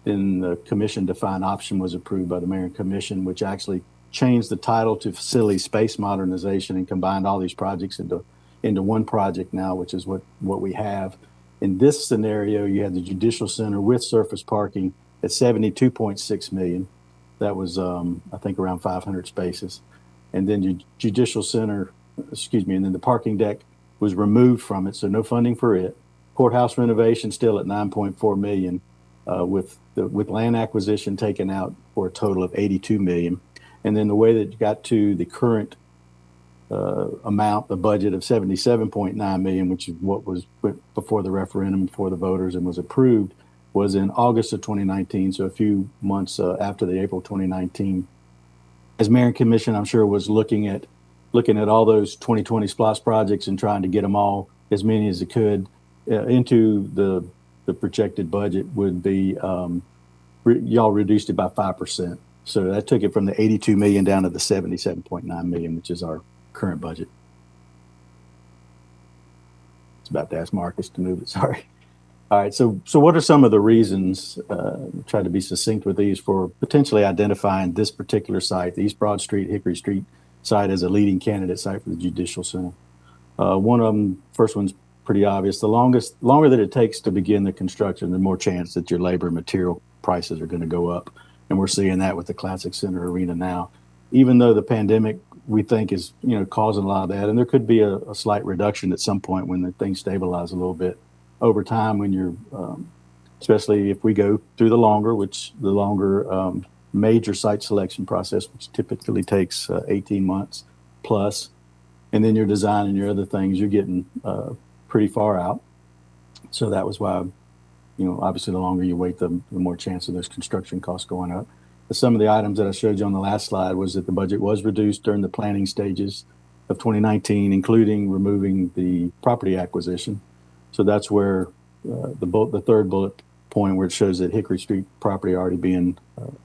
then the commission defined option was approved by the Mayor and Commission, which actually changed the title to Facility Space Modernization and combined all these projects into one project now, which is what we have. In this scenario, you had the Judicial Center with surface parking at $72.6 million. That was, I think, around 500 spaces. And then your Judicial Center, and then the parking deck was removed from it, so no funding for it. Courthouse renovation still at $9.4 million, with land acquisition taken out for a total of $82 million. And then the way that you got to the current amount, the budget of $77.9 million, which is what was before the referendum, before the voters, and was approved, was in August of 2019, so a few months after the April 2019. As Mayor and Commission, I'm sure, was looking at all those 2020 SPLOST projects and trying to get them all, as many as it could, into the projected budget would be, y'all reduced it by 5%. So that took it from the $82 million down to the $77.9 million, which is our current budget. It's about to ask Marcus to move it, sorry. All right, so what are some of the reasons, try to be succinct with these, for potentially identifying this particular site, the East Broad Street, Hickory Street site, as a leading candidate site for the Judicial Center? One of them, first one's pretty obvious. The longer that it takes to begin the construction, the more chance that your labor and material prices are going to go up. And we're seeing that with the Classic Center Arena now. Even though the pandemic, we think, is causing a lot of that, and there could be a slight reduction at some point when the things stabilize a little bit. Over time, when you're, especially if we go through the longer major site selection process, which typically takes 18 months plus, and then your design and your other things, you're getting pretty far out. So that was why, obviously the longer you wait, the more chance of those construction costs going up. But some of the items that I showed you on the last slide was that the budget was reduced during the planning stages of 2019, including removing the property acquisition. So that's where the third bullet point, where it shows that Hickory Street property already being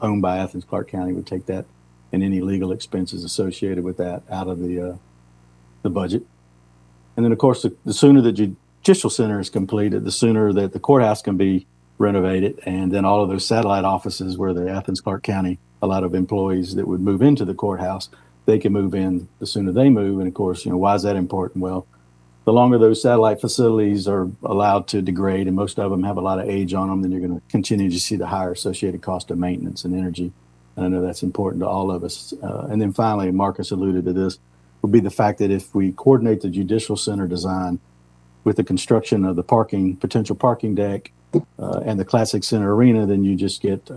owned by Athens-Clarke County, would take that and any legal expenses associated with that out of the budget. And then, of course, the sooner the Judicial Center is completed, the sooner that the courthouse can be renovated, and then all of those satellite offices where the Athens-Clarke County, a lot of employees that would move into the courthouse, they can move in the sooner they move. And of course, why is that important? Well, the longer those satellite facilities are allowed to degrade, and most of them have a lot of age on them, then you're going to continue to see the higher associated cost of maintenance and energy. And I know that's important to all of us. And then finally, Marcus alluded to this, would be the fact that if we coordinate the judicial center design with the construction of the potential parking deck and the Classic Center arena, then you just get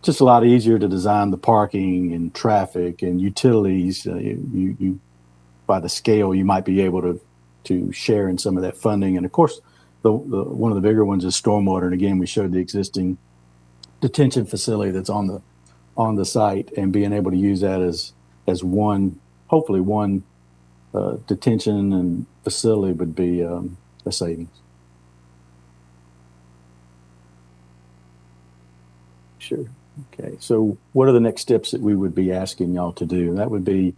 just a lot easier to design the parking and traffic and utilities. You by the scale, you might be able to share in some of that funding. And of course, one of the bigger ones is stormwater. And again, we showed the existing detention facility that's on the site, and being able to use that as one, hopefully one detention and facility would be a savings. Sure. Okay. So what are the next steps that we would be asking y'all to do? That would be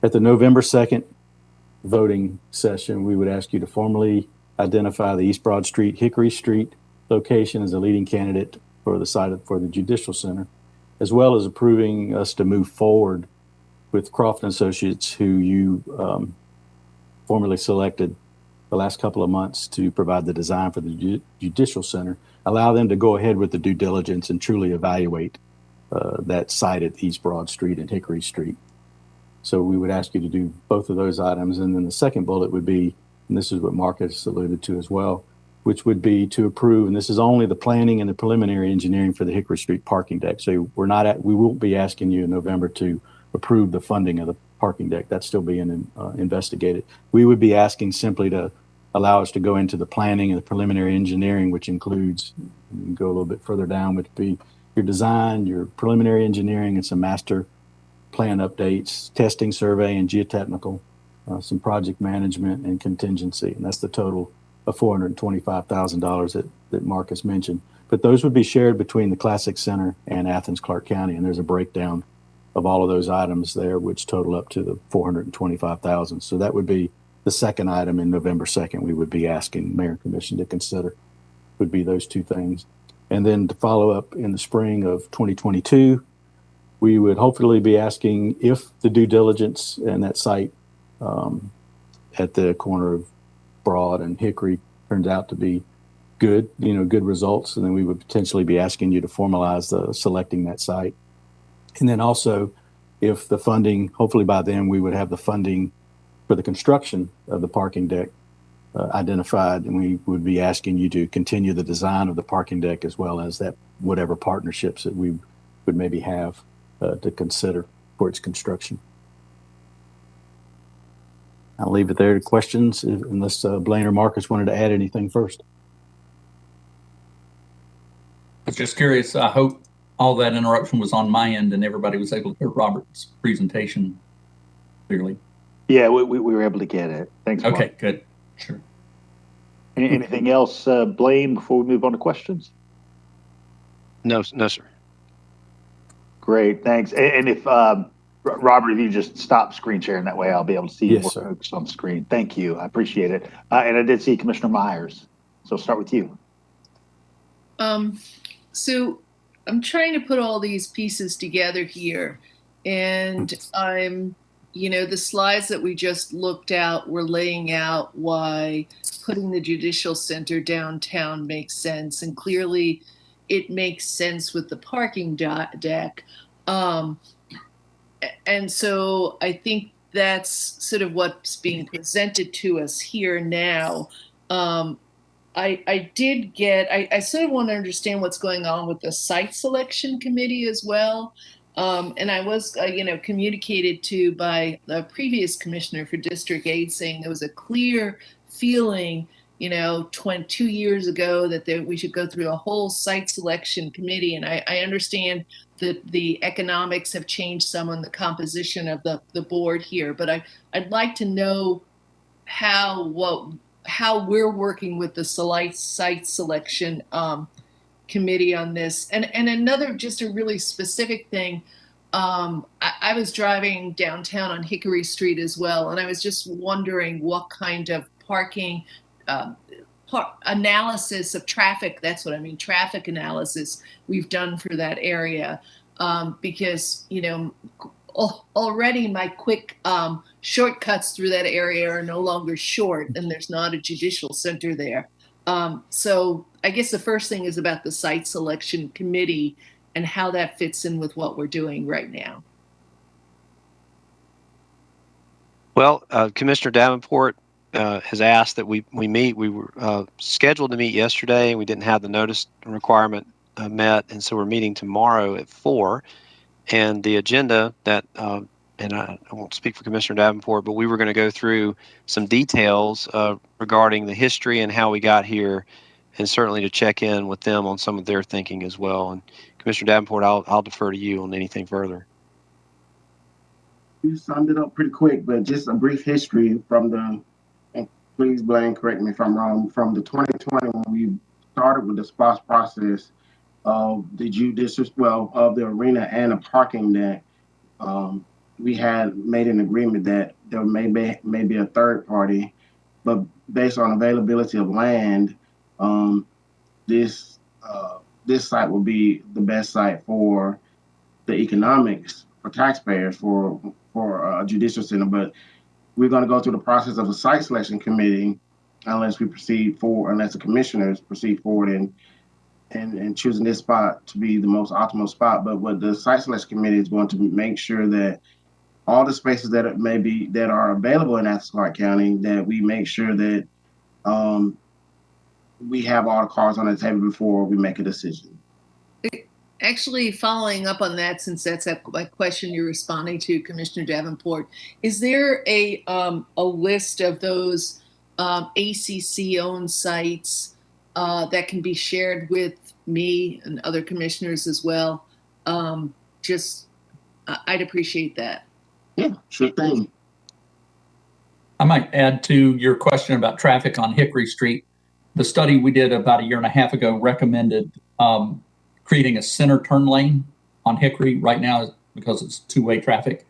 at the November 2nd voting session, we would ask you to formally identify the East Broad Street, Hickory Street location as a leading candidate for the site for the Judicial Center, as well as approving us to move forward with Crofton Associates, who you formally selected the last couple of months to provide the design for the Judicial Center. Allow them to go ahead with the due diligence and truly evaluate that site at East Broad Street and Hickory Street. So we would ask you to do both of those items. And then the second bullet would be, and this is what Marcus alluded to as well, which would be to approve, and this is only the planning and the preliminary engineering for the Hickory Street parking deck. So we won't be asking you in November to approve the funding of the parking deck. That's still being investigated. We would be asking simply to allow us to go into the planning and the preliminary engineering, which includes, you can go a little bit further down, would be your design, your preliminary engineering, and some master plan updates, testing, survey, and geotechnical, some project management and contingency. And that's the total of $425,000 that Marcus mentioned. But those would be shared between the Classic Center and Athens-Clarke County. And there's a breakdown of all of those items there, which total up to the $425,000. So that would be the second item in November 2nd we would be asking Mayor and Commission to consider, would be those two things. And then to follow up in the spring of 2022, we would hopefully be asking if the due diligence and that site at the corner of Broad and Hickory turns out to be good, good results, and then we would potentially be asking you to formalize selecting that site. And then also, if the funding, hopefully by then we would have the funding for the construction of the parking deck identified, and we would be asking you to continue the design of the parking deck as well as that whatever partnerships that we would maybe have to consider for its construction. I'll leave it there to questions unless Blaine or Marcus wanted to add anything first. I was just curious. I hope all that interruption was on my end and everybody was able to hear Robert's presentation clearly. Yeah, we were able to get it. Thanks, Mark. Okay, good. Sure. Anything else, Blaine, before we move on to questions? No, sir. Great, thanks. And if Robert, if you just stop screen sharing, that way I'll be able to see more folks on the screen. Thank you, I appreciate it. And I did see Commissioner Myers, so I'll start with you. So I'm trying to put all these pieces together here, and the slides that we just looked at were laying out why putting the Judicial Center downtown makes sense, and clearly it makes sense with the parking deck. And so I think that's sort of what's being presented to us here now. I sort of want to understand what's going on with the site selection committee as well. And I was, communicated to by the previous commissioner for District 8 saying there was a clear feeling 2 years ago that we should go through a whole site selection committee. And I understand that the economics have changed some on the composition of the board here, but I'd like to know how we're working with the site selection committee on this. And another, just a really specific thing, I was driving downtown on Hickory Street as well, and I was just wondering what kind of parking analysis of traffic, that's what I mean, traffic analysis we've done for that area. Because, already my quick shortcuts through that area are no longer short, and there's not a judicial center there. So I guess the first thing is about the site selection committee and how that fits in with what we're doing right now. Well, Commissioner Davenport has asked that we meet. We were scheduled to meet yesterday, and we didn't have the notice requirement met, and so we're meeting tomorrow at 4. And the agenda that, and I won't speak for Commissioner Davenport, but we were going to go through some details regarding the history and how we got here, and certainly to check in with them on some of their thinking as well. And Commissioner Davenport, I'll defer to you on anything further. You summed it up pretty quick, but just a brief history from the, and please, Blaine, correct me if I'm wrong, from the 2020 when we started with the SPOS process of the of the arena and the parking deck. We had made an agreement that there may be a third party, but based on availability of land, this site will be the best site for the economics for taxpayers for a judicial center. But we're going to go through the process of a site selection committee unless the commissioners proceed forward and choosing this spot to be the most optimal spot. But what the site selection committee is going to make sure that all the spaces that are available in Athens-Clarke County, that we make sure that we have all the cards on the table before we make a decision. Actually, following up on that, since that's a question you're responding to, Commissioner Davenport, is there a list of those ACC-owned sites that can be shared with me and other commissioners as well? I'd appreciate that. Yeah, sure thing. I might add to your question about traffic on Hickory Street. The study we did about 1.5 years ago recommended creating a center turn lane on Hickory. Right now, because it's two-way traffic,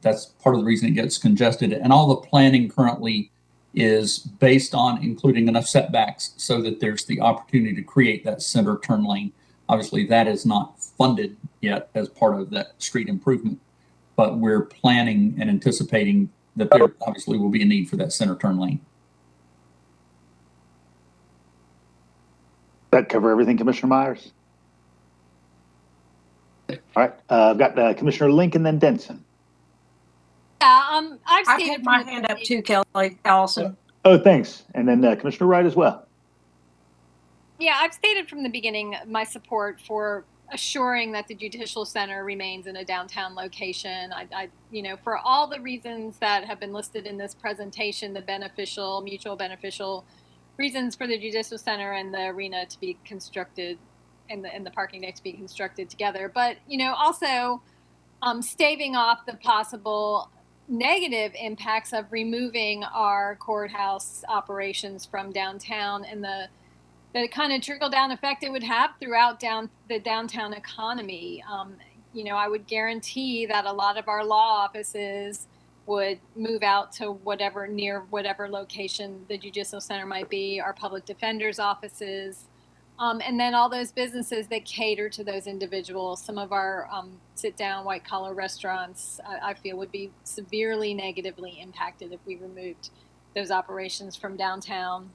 that's part of the reason it gets congested. And all the planning currently is based on including enough setbacks so that there's the opportunity to create that center turn lane. Obviously, that is not funded yet as part of that street improvement, but we're planning and anticipating that there obviously will be a need for that center turn lane. That cover everything, Commissioner Myers? All right, I've got Commissioner Lincoln, then Denson. I had my hand up too, Kelly, Allison. Oh, thanks. And then Commissioner Wright as well. Yeah, I've stated from the beginning my support for assuring that the Judicial Center remains in a downtown location. For all the reasons that have been listed in this presentation, the mutual beneficial reasons for the Judicial Center and the arena to be constructed and the parking deck to be constructed together. But, also staving off the possible negative impacts of removing our courthouse operations from downtown and the kind of trickle-down effect it would have throughout the downtown economy. I would guarantee that a lot of our law offices would move out to near whatever location the Judicial Center might be, our public defenders' offices, and then all those businesses that cater to those individuals. Some of our sit-down white-collar restaurants, I feel, would be severely negatively impacted if we removed those operations from downtown.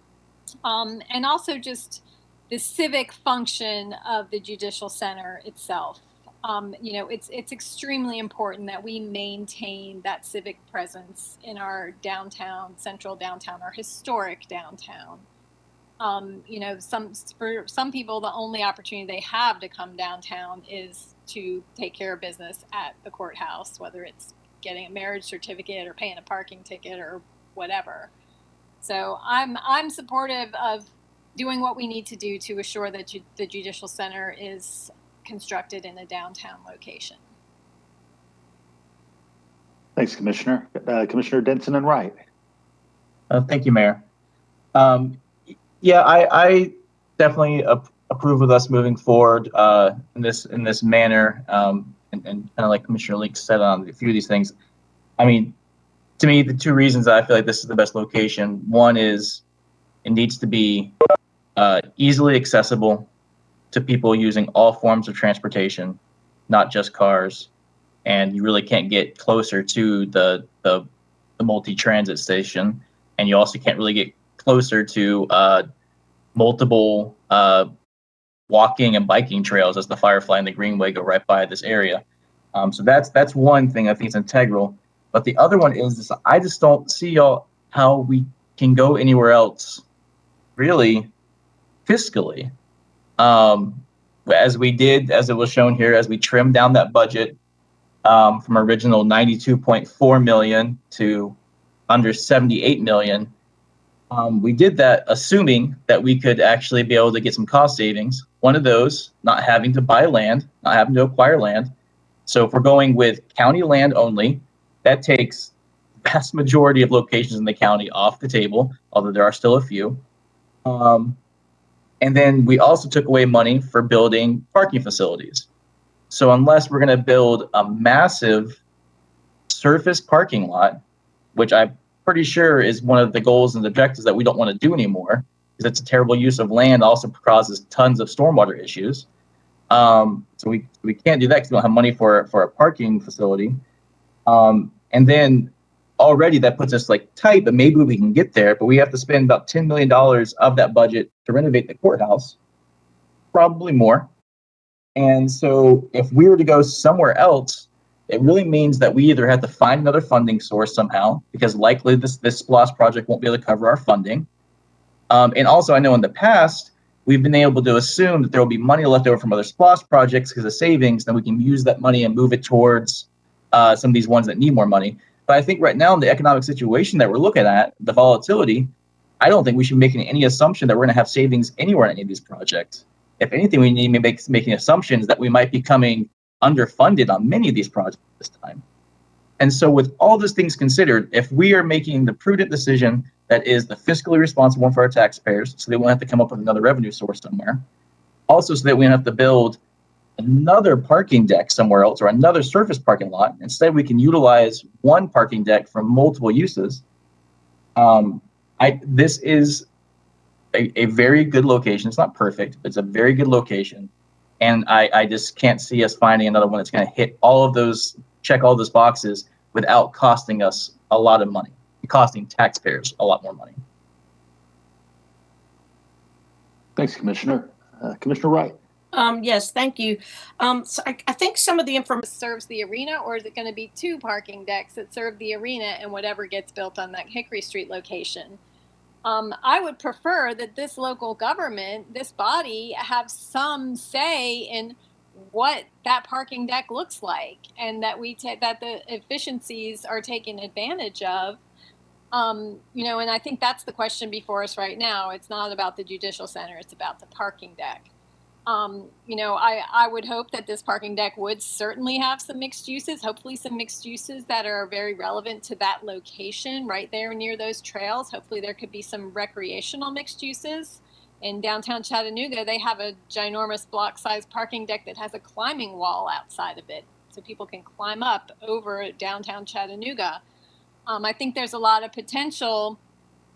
And also just the civic function of the Judicial Center itself. It's extremely important that we maintain that civic presence in our downtown, central downtown, our historic downtown. For some people, the only opportunity they have to come downtown is to take care of business at the courthouse, whether it's getting a marriage certificate or paying a parking ticket or whatever. So I'm supportive of doing what we need to do to assure that the Judicial Center is constructed in a downtown location. Thanks, Commissioner. Commissioner Denson and Wright. Thank you, Mayor. I definitely approve of us moving forward in this manner, and kind of like Commissioner Leak said on a few of these things. I mean, to me, the two reasons I feel like this is the best location. One is it needs to be easily accessible to people using all forms of transportation, not just cars. and you really can't get closer to the multi-transit station, and you also can't really get closer to multiple walking and biking trails, as the Firefly and the Greenway go right by this area. So that's one thing I think is integral. But the other one is I just don't see how we can go anywhere else, really, fiscally. As it was shown here, as we trimmed down that budget from original 92.4 million to under 78 million, we did that assuming that we could actually be able to get some cost savings. One of those, not having to buy land, not having to acquire land. So if we're going with county land only, that takes the vast majority of locations in the county off the table, although there are still a few. And then we also took away money for building parking facilities. So unless we're going to build a massive surface parking lot, which I'm pretty sure is one of the goals and objectives that we don't want to do anymore, because it's a terrible use of land, also causes tons of stormwater issues. So we can't do that because we don't have money for a parking facility. And then already that puts us like tight, but maybe we can get there. But we have to spend about $10 million of that budget to renovate the courthouse, probably more. And so if we were to go somewhere else, it really means that we either have to find another funding source somehow, because likely this SPLOST project won't be able to cover our funding. And also, I know in the past, we've been able to assume that there will be money left over from other SPLOST projects because of savings, then we can use that money and move it towards some of these ones that need more money. But I think right now in the economic situation that we're looking at, the volatility, I don't think we should be making any assumption that we're going to have savings anywhere in any of these projects. If anything, we need to be making assumptions that we might be coming underfunded on many of these projects this time. And so with all those things considered, if we are making the prudent decision that is the fiscally responsible one for our taxpayers, so they won't have to come up with another revenue source somewhere, also so that we don't have to build another parking deck somewhere else or another surface parking lot. Instead, we can utilize one parking deck for multiple uses. This is a very good location. It's not perfect, but it's a very good location. And I just can't see us finding another one that's going to hit all of those, check all those boxes without costing us a lot of money, costing taxpayers a lot more money. Thanks, Commissioner. Commissioner Wright. Yes, thank you. So I think some of the information serves the arena, or is it going to be two parking decks that serve the arena and whatever gets built on that Hickory Street location? I would prefer that this local government, this body, have some say in what that parking deck looks like, and that that the efficiencies are taken advantage of. And I think that's the question before us right now. It's not about the judicial center; it's about the parking deck. I would hope that this parking deck would certainly have some mixed uses, hopefully some mixed uses that are very relevant to that location right there near those trails. Hopefully there could be some recreational mixed uses. In downtown Chattanooga, they have a ginormous block-sized parking deck that has a climbing wall outside of it, so people can climb up over downtown Chattanooga. I think there's a lot of potential,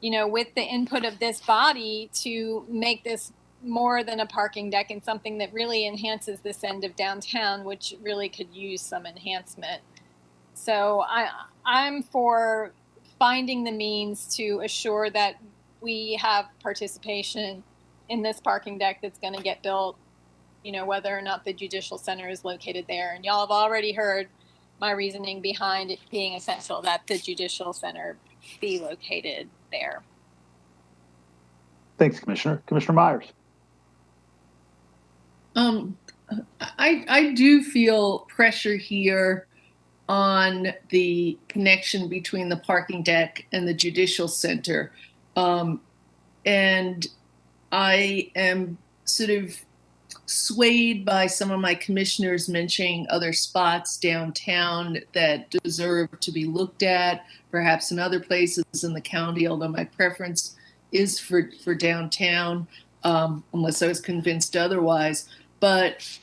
with the input of this body to make this more than a parking deck and something that really enhances this end of downtown, which really could use some enhancement. So I'm for finding the means to assure that we have participation in this parking deck that's going to get built, whether or not the judicial center is located there. And y'all have already heard my reasoning behind it being essential that the judicial center be located there. Thanks, Commissioner. Commissioner Myers. I do feel pressure here on the connection between the parking deck and the judicial center. And I am sort of swayed by some of my commissioners mentioning other spots downtown that deserve to be looked at, perhaps in other places in the county, although my preference is for downtown, unless I was convinced otherwise. But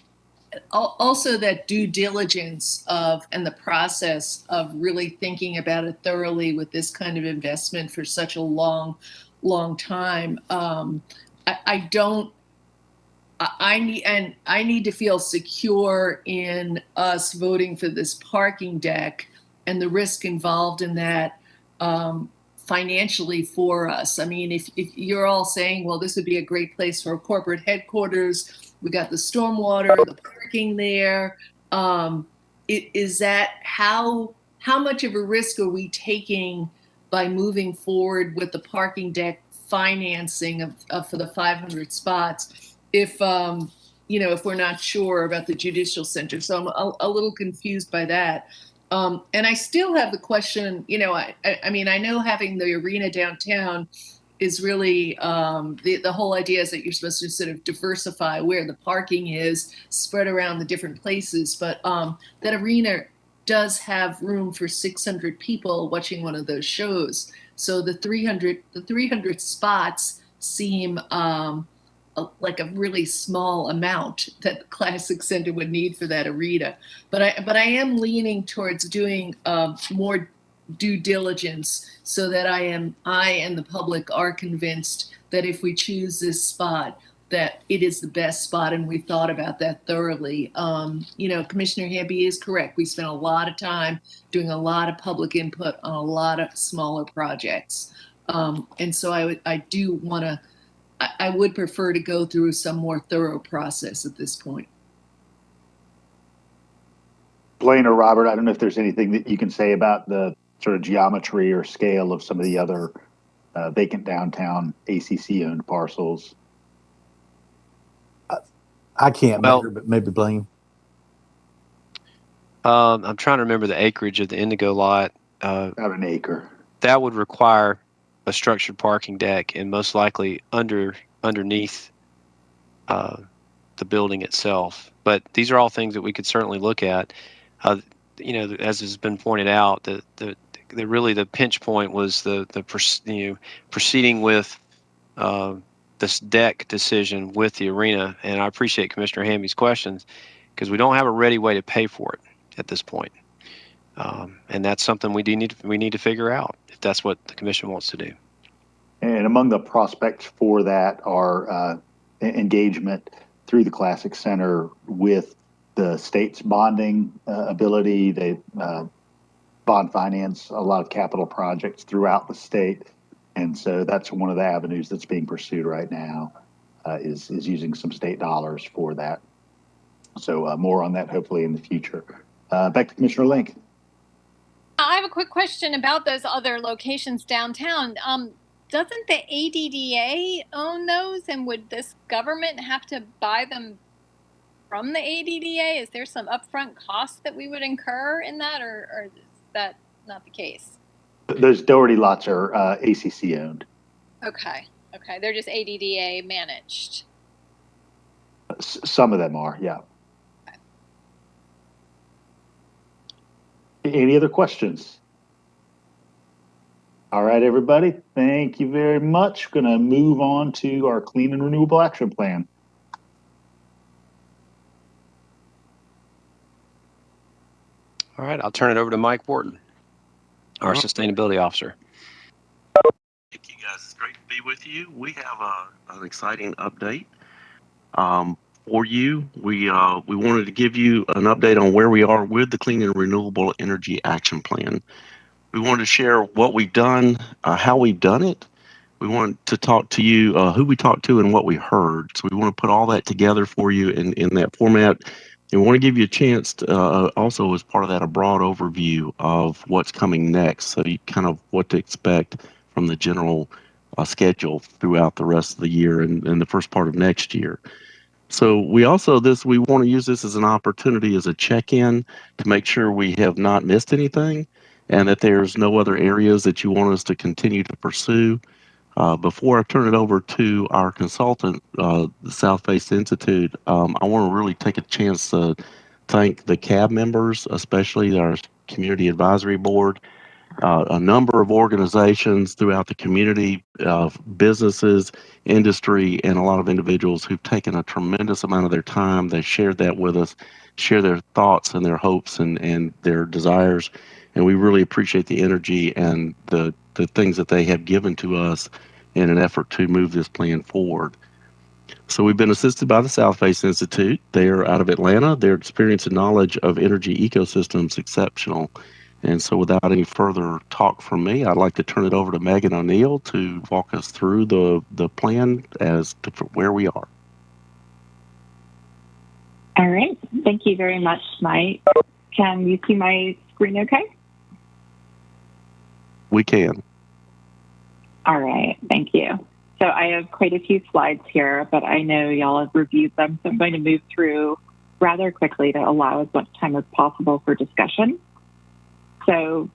also that due diligence and the process of really thinking about it thoroughly with this kind of investment for such a long time. I need to feel secure in us voting for this parking deck and the risk involved in that financially for us. I mean, if you're all saying, well, this would be a great place for a corporate headquarters, we got the stormwater, the parking there. Is that how much of a risk are we taking by moving forward with the parking deck financing of for the 500 spots if if we're not sure about the judicial center? So I'm a little confused by that. And I still have the question, I mean, I know having the arena downtown is really the whole idea is that you're supposed to sort of diversify where the parking is spread around the different places. But that arena does have room for 600 people watching one of those shows. So the 300 spots seem like a really small amount that the Classic Center would need for that arena. But I am leaning towards doing more due diligence so that I and the public are convinced that if we choose this spot, that it is the best spot, and we've thought about that thoroughly. Commissioner Hamby is correct. We spent a lot of time doing a lot of public input on a lot of smaller projects. And so I would prefer to go through some more thorough process at this point. Blaine or Robert, I don't know if there's anything that you can say about the sort of geometry or scale of some of the other vacant downtown ACC-owned parcels. I can't measure, but maybe Blaine. I'm trying to remember the acreage of the Indigo lot. About an acre. That would require a structured parking deck, and most likely underneath the building itself. But these are all things that we could certainly look at. As has been pointed out, really the pinch point was proceeding with this deck decision with the arena. And I appreciate Commissioner Hamby's questions because we don't have a ready way to pay for it at this point. And that's something we need to figure out if that's what the commission wants to do. And among the prospects for that are engagement through the Classic Center with the state's bonding ability. They bond finance a lot of capital projects throughout the state. And so that's one of the avenues that's being pursued right now is using some state dollars for that. So more on that hopefully in the future. Back to Commissioner Link. I have a quick question about those other locations downtown. Doesn't the ADDA own those, and would this government have to buy them from the ADDA? Is there some upfront cost that we would incur in that, or is that not the case? Those Doherty lots are ACC owned. Okay. They're just ADDA managed. Some of them are, yeah. Any other questions? All right, everybody. Thank you very much. Going to move on to our Clean and Renewable Action Plan. All right, I'll turn it over to Mike Wharton, our Sustainability Officer. Thank you, guys. It's great to be with you. We have an exciting update for you. We wanted to give you an update on where we are with the Clean and Renewable Energy Action Plan. We wanted to share what we've done, how we've done it. We want to talk to you who we talked to and what we heard. So we want to put all that together for you in that format. And we want to give you a chance to also, as part of that, a broad overview of what's coming next. So you kind of what to expect from the general schedule throughout the rest of the year and the first part of next year. So we want to use this as an opportunity, as a check-in to make sure we have not missed anything and that there's no other areas that you want us to continue to pursue. Before I turn it over to our consultant, the South Face Institute, I want to really take a chance to thank the CAB members, especially our Community Advisory Board, a number of organizations throughout the community, businesses, industry, and a lot of individuals who've taken a tremendous amount of their time. They shared that with us, share their thoughts and their hopes and their desires. And we really appreciate the energy and the things that they have given to us in an effort to move this plan forward. So we've been assisted by the South Face Institute. They're out of Atlanta. Their experience and knowledge of energy ecosystems exceptional. And so without any further talk from me, I'd like to turn it over to Megan O'Neill to walk us through the plan as to where we are. All right. Thank you very much, Mike. Can you see my screen okay? We can. All right. Thank you. So I have quite a few slides here, but I know y'all have reviewed them, so I'm going to move through rather quickly to allow as much time as possible for discussion. So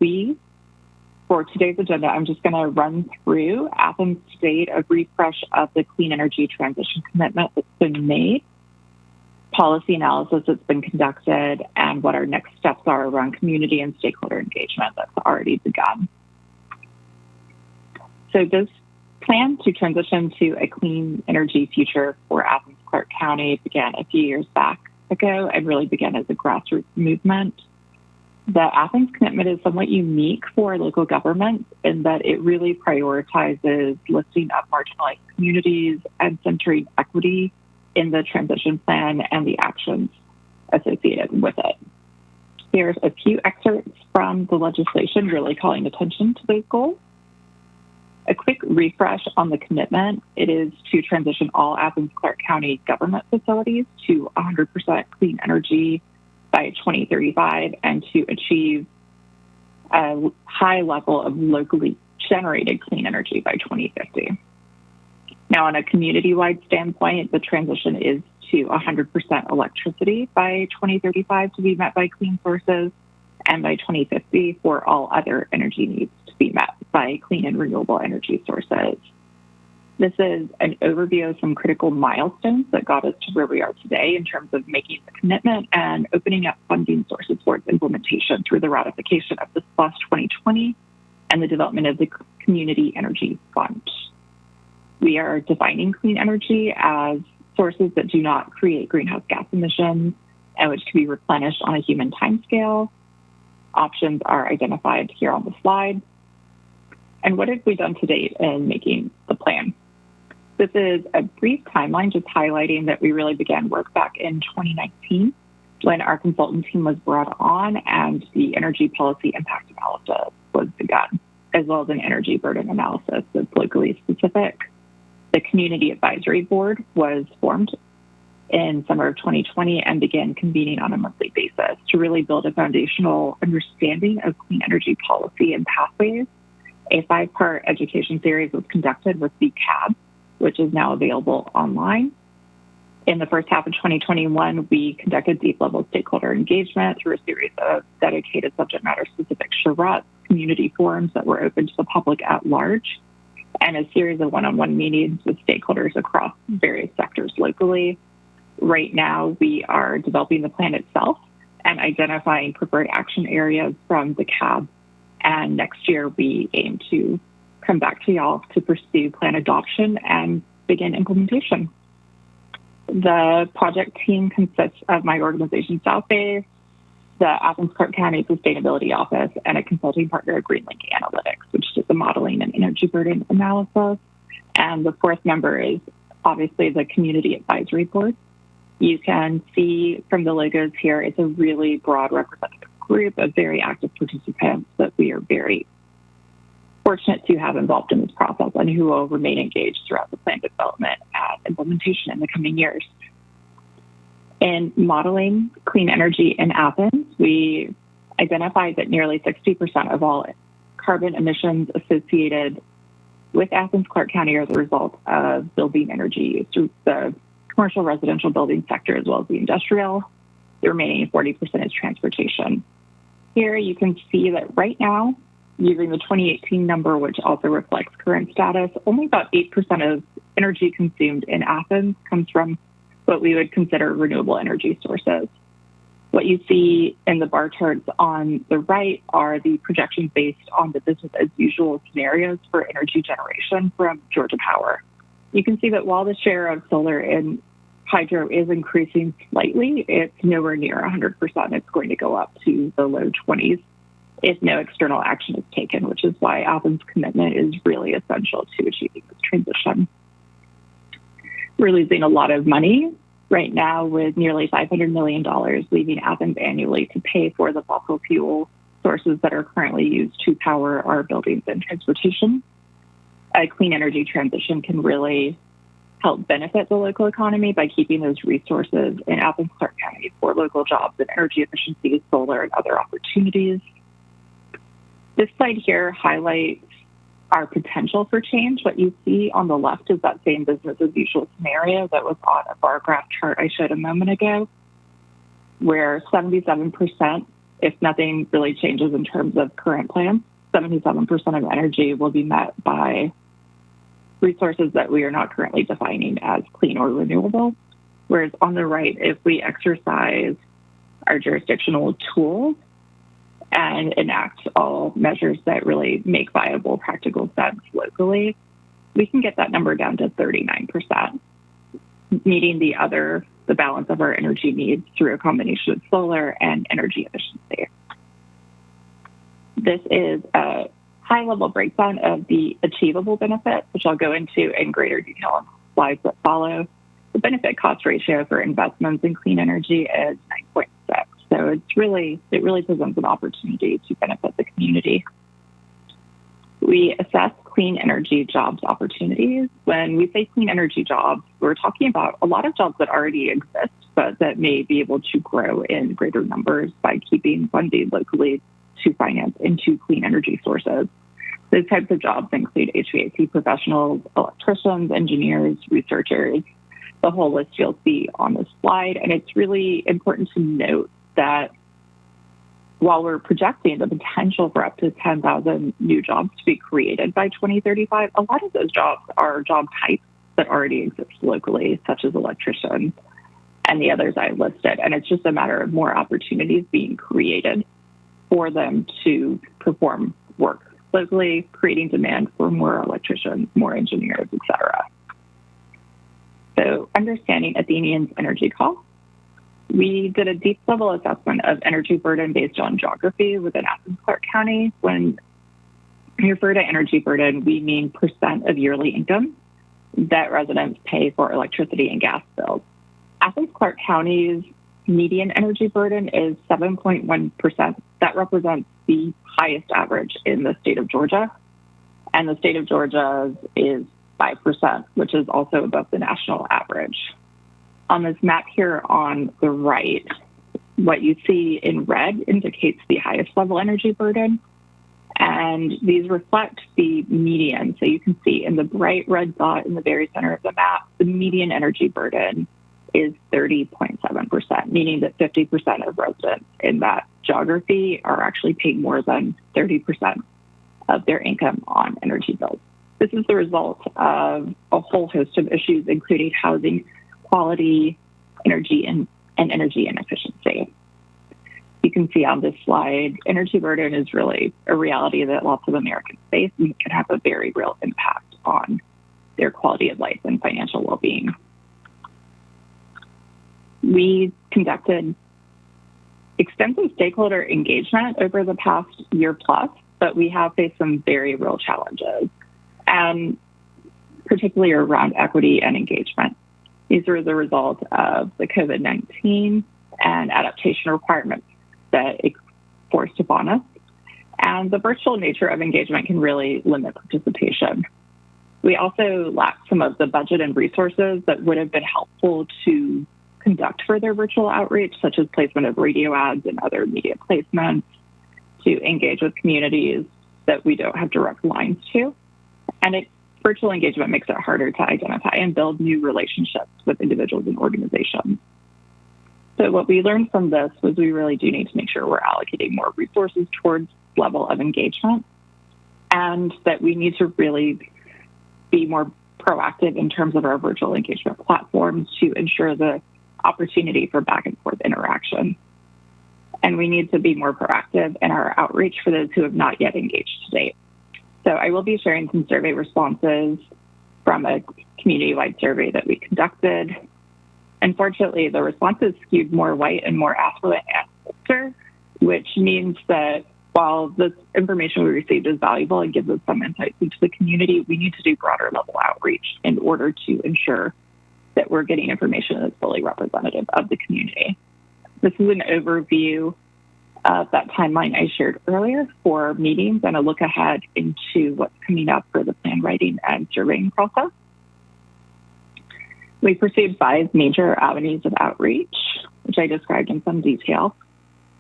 for today's agenda, I'm just going to run through Athens to date, a refresh of the clean energy transition commitment that's been made, policy analysis that's been conducted, and what our next steps are around community and stakeholder engagement that's already begun. So this plan to transition to a clean energy future for Athens-Clarke County began a few years back ago and really began as a grassroots movement. The Athens commitment is somewhat unique for local governments in that it really prioritizes lifting up marginalized communities and centering equity in the transition plan and the actions associated with it. Here's a few excerpts from the legislation really calling attention to those goals. A quick refresh on the commitment. It is to transition all Athens-Clarke County government facilities to 100% clean energy by 2035 and to achieve a high level of locally generated clean energy by 2050. Now, on a community-wide standpoint, the transition is to 100% electricity by 2035 to be met by clean sources, and by 2050 for all other energy needs to be met by clean and renewable energy sources. This is an overview of some critical milestones that got us to where we are today in terms of making the commitment and opening up funding sources for its implementation through the ratification of the SPLOST 2020 and the development of the Community Energy Fund. We are defining clean energy as sources that do not create greenhouse gas emissions and which can be replenished on a human timescale. Options are identified here on the slide. And what have we done to date in making the plan? This is a brief timeline just highlighting that we really began work back in 2019 when our consultant team was brought on and the energy policy impact analysis was begun, as well as an energy burden analysis that's locally specific. The Community Advisory Board was formed in summer of 2020 and began convening on a monthly basis to really build a foundational understanding of clean energy policy and pathways. A 5-part education series was conducted with the CAB, which is now available online. In the first half of 2021, we conducted deep-level stakeholder engagement through a series of dedicated subject matter-specific charrettes, community forums that were open to the public at large, and a series of one-on-one meetings with stakeholders across various sectors locally. Right now, we are developing the plan itself and identifying preferred action areas from the CAB. And next year, we aim to come back to y'all to pursue plan adoption and begin implementation. The project team consists of my organization, Southbase, the Athens-Clarke County Sustainability Office, and a consulting partner, GreenLink Analytics, which does the modeling and energy burden analysis. And the fourth member is obviously the Community Advisory Board. You can see from the logos here, it's a really broad representative group of very active participants that we are very fortunate to have involved in this process and who will remain engaged throughout the plan development and implementation in the coming years. In modeling clean energy in Athens, we identified that nearly 60% of all carbon emissions associated with Athens-Clarke County are the result of building energy use through the commercial residential building sector as well as the industrial. The remaining 40% is transportation. Here you can see that right now, using the 2018 number, which also reflects current status, only about 8% of energy consumed in Athens comes from what we would consider renewable energy sources. What you see in the bar charts on the right are the projections based on the business as usual scenarios for energy generation from Georgia Power. You can see that while the share of solar and hydro is increasing slightly, it's nowhere near 100%. It's going to go up to the low 20s if no external action is taken, which is why Athens' commitment is really essential to achieving this transition. We're losing a lot of money right now with nearly $500 million leaving Athens annually to pay for the fossil fuel sources that are currently used to power our buildings and transportation. A clean energy transition can really help benefit the local economy by keeping those resources in Athens-Clarke County for local jobs and energy efficiency, solar, and other opportunities. This slide here highlights our potential for change. What you see on the left is that same business as usual scenario that was on a bar graph chart I showed a moment ago, where 77%, if nothing really changes in terms of current plans, 77% of energy will be met by resources that we are not currently defining as clean or renewable. Whereas on the right, if we exercise our jurisdictional tools and enact all measures that really make viable practical sense locally, we can get that number down to 39%, meeting the balance of our energy needs through a combination of solar and energy efficiency. This is a high-level breakdown of the achievable benefits, which I'll go into in greater detail on slides that follow. The benefit cost ratio for investments in clean energy is 9.6. So it really presents an opportunity to benefit the community. We assess clean energy jobs opportunities. When we say clean energy jobs, we're talking about a lot of jobs that already exist, but that may be able to grow in greater numbers by keeping funding locally to finance into clean energy sources. Those types of jobs include HVAC professionals, electricians, engineers, researchers, the whole list you'll see on the slide. And it's really important to note that while we're projecting the potential for up to 10,000 new jobs to be created by 2035, a lot of those jobs are job types that already exist locally, such as electricians and the others I listed. And it's just a matter of more opportunities being created for them to perform work locally, creating demand for more electricians, more engineers, et cetera. So understanding Athenian's energy costs, we did a deep level assessment of energy burden based on geography within Athens-Clarke County. When we refer to energy burden, we mean percent of yearly income that residents pay for electricity and gas bills. Athens-Clarke County's median energy burden is 7.1%. That represents the highest average in the state of Georgia. And the state of Georgia is 5%, which is also above the national average. On this map here on the right, what you see in red indicates the highest level energy burden. And these reflect the median. So you can see in the bright red dot in the very center of the map, the median energy burden is 30.7%, meaning that 50% of residents in that geography are actually paying more than 30% of their income on energy bills. This is the result of a whole host of issues, including housing quality, energy, and energy inefficiency. You can see on this slide, energy burden is really a reality that lots of Americans face and can have a very real impact on their quality of life and financial well-being. We conducted extensive stakeholder engagement over the past year plus, but we have faced some very real challenges, and particularly around equity and engagement. These are the result of the COVID-19 and adaptation requirements that it forced upon us. And the virtual nature of engagement can really limit participation. We also lack some of the budget and resources that would have been helpful to conduct further virtual outreach, such as placement of radio ads and other media placements, to engage with communities that we don't have direct lines to. And virtual engagement makes it harder to identify and build new relationships with individuals and organizations. So what we learned from this was we really do need to make sure we're allocating more resources towards level of engagement, and that we need to really be more proactive in terms of our virtual engagement platforms to ensure the opportunity for back and forth interaction. And we need to be more proactive in our outreach for those who have not yet engaged to date. So I will be sharing some survey responses from a community-wide survey that we conducted. Unfortunately, the responses skewed more white and more affluent and older, which means that while this information we received is valuable and gives us some insights into the community, we need to do broader level outreach in order to ensure that we're getting information that's fully representative of the community. This is an overview of that timeline I shared earlier for meetings and a look ahead into what's coming up for the plan writing and surveying process. We pursued 5 major avenues of outreach, which I described in some detail.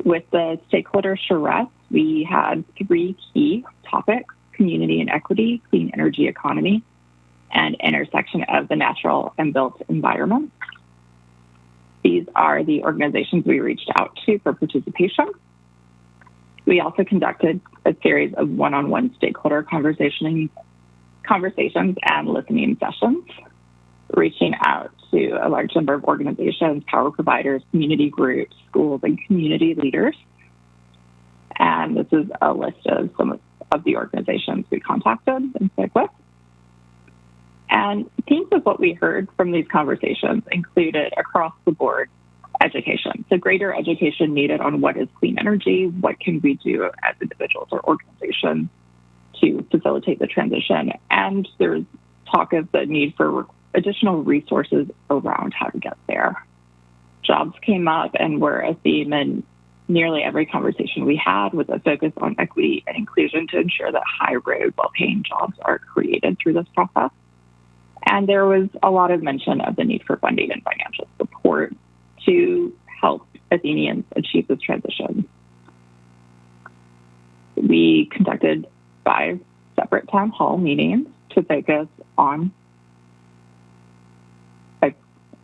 With the stakeholder charrette, we had 3 key topics: community and equity, clean energy economy, and intersection of the natural and built environment. These are the organizations we reached out to for participation. We also conducted a series of one-on-one stakeholder conversations and listening sessions, reaching out to a large number of organizations, power providers, community groups, schools, and community leaders. And this is a list of some of the organizations we contacted and spoke with. And themes of what we heard from these conversations included across the board education. So greater education needed on what is clean energy, what can we do as individuals or organizations to facilitate the transition. And there's talk of the need for additional resources around how to get there. Jobs came up and were a theme in nearly every conversation we had, with a focus on equity and inclusion to ensure that high-road, well-paying jobs are created through this process. And there was a lot of mention of the need for funding and financial support to help Athenians achieve this transition. We conducted 5 separate town hall meetings to focus on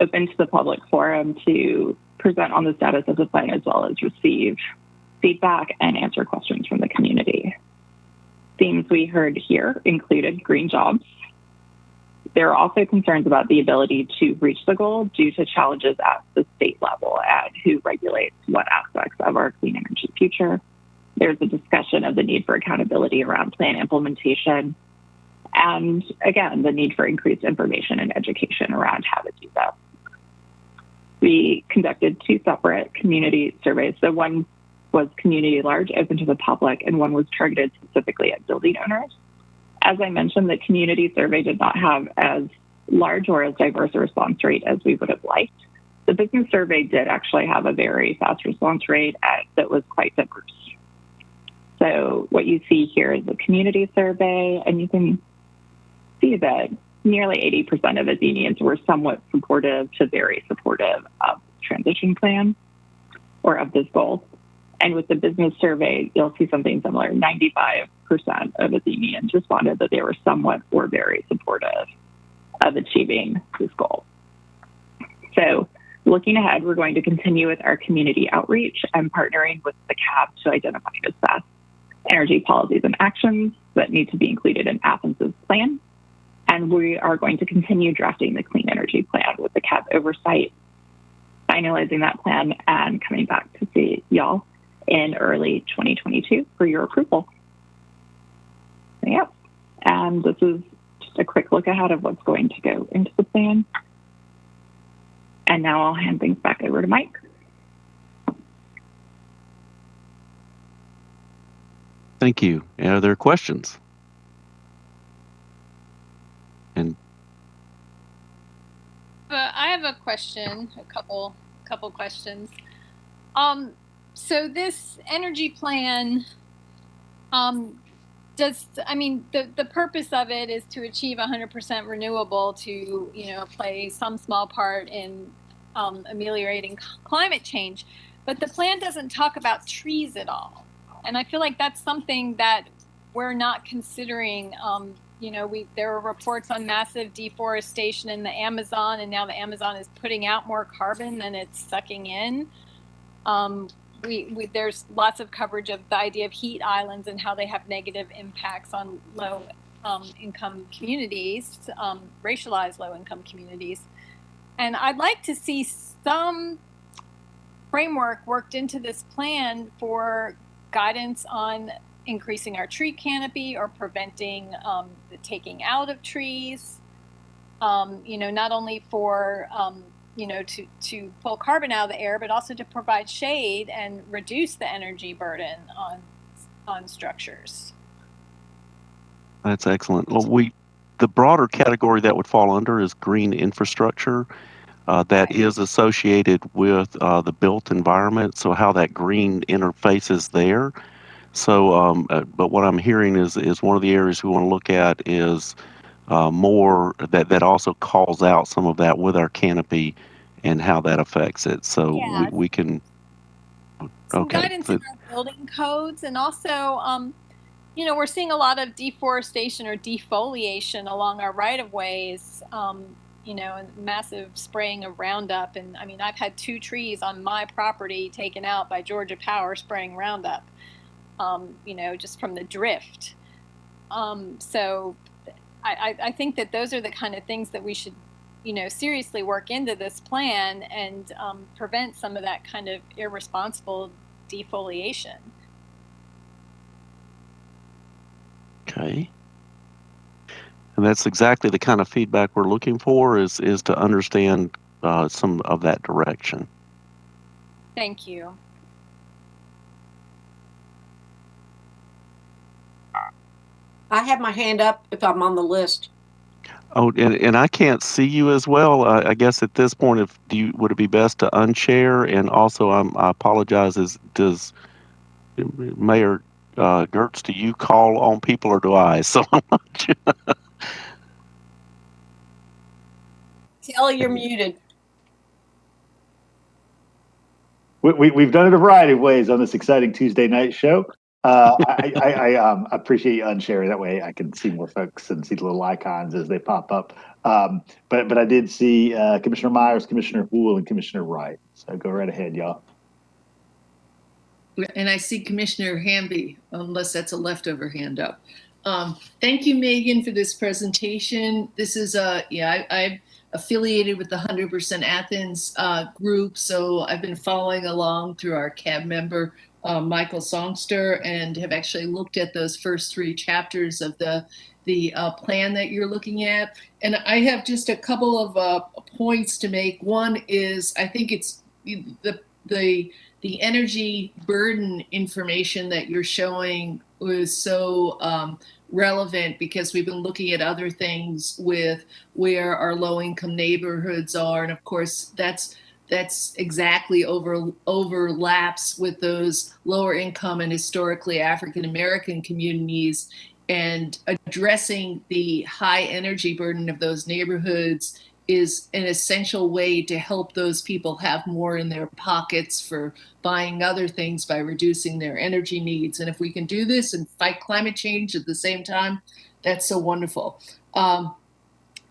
open to the public forum to present on the status of the plan, as well as receive feedback and answer questions from the community. Themes we heard here included green jobs. There are also concerns about the ability to reach the goal due to challenges at the state level and who regulates what aspects of our clean energy future. There's a discussion of the need for accountability around plan implementation, and again, the need for increased information and education around how to do that. We conducted 2 separate community surveys. So one was community large, open to the public, and one was targeted specifically at building owners. As I mentioned, the community survey did not have as large or as diverse a response rate as we would have liked. The business survey did actually have a very fast response rate that was quite diverse. So what you see here is a community survey, and you can see that nearly 80% of Athenians were somewhat supportive to very supportive of the transition plan or of this goal. And with the business survey, you'll see something similar. 95% of Athenians responded that they were somewhat or very supportive of achieving this goal. So looking ahead, we're going to continue with our community outreach and partnering with the CAB to identify and assess energy policies and actions that need to be included in Athens' plan. And we are going to continue drafting the clean energy plan with the CAB oversight, finalizing that plan, and coming back to see y'all in early 2022 for your approval. So, yeah, and this is just a quick look ahead of what's going to go into the plan. And now I'll hand things back over to Mike. Thank you. Are there questions? And I have a question, a couple questions. So this energy plan, the purpose of it is to achieve 100% renewable to, play some small part in ameliorating climate change, but the plan doesn't talk about trees at all. And I feel like that's something that we're not considering. There are reports on massive deforestation in the Amazon, and now the Amazon is putting out more carbon than it's sucking in. There's lots of coverage of the idea of heat islands and how they have negative impacts on low income communities, racialized low income communities. And I'd like to see some framework worked into this plan for guidance on increasing our tree canopy or preventing the taking out of trees, not only for, to pull carbon out of the air, but also to provide shade and reduce the energy burden on structures. that's excellent. Well, we the broader category that would fall under is green infrastructure. That is associated with the built environment, so how that green interfaces there. So, but what I'm hearing is one of the areas we want to look at is more that also calls out some of that with our canopy and how that affects it. So Yeah. we can. Some Okay. guidance in our building codes, and also, we're seeing a lot of deforestation or defoliation along our right-of-ways, and massive spraying of Roundup. And I mean, I've had 2 trees on my property taken out by Georgia Power spraying Roundup, just from the drift. So I think that those are the kind of things that we should, seriously work into this plan and prevent some of that kind of irresponsible defoliation. Okay. And that's exactly the kind of feedback we're looking for is to understand some of that direction. Thank you. I have my hand up if I'm on the list. Oh, and I can't see you as well. I guess at this point, would it be best to unchair? And also, I apologize. Does Mayor Gertz, do you call on people or do I? So Kelly, you're muted. We've done it a variety of ways on this exciting Tuesday night show. I appreciate you unsharing. That way I can see more folks and see the little icons as they pop up. But I did see Commissioner Myers, Commissioner Houle, and Commissioner Wright. So go right ahead, y'all. And I see Commissioner Hamby, unless that's a leftover hand up. Thank you, Megan, for this presentation. This is I'm affiliated with the 100% Athens group, so I've been following along through our CAB member, Michael Songster, and have actually looked at those first 3 chapters of the plan that you're looking at. And I have just a couple of points to make. One is I think it's the energy burden information that you're showing was so relevant, because we've been looking at other things with where our low-income neighborhoods are, and of course that's exactly overlaps with those lower income and historically African American communities, and addressing the high energy burden of those neighborhoods is an essential way to help those people have more in their pockets for buying other things by reducing their energy needs. And if we can do this and fight climate change at the same time, that's so wonderful.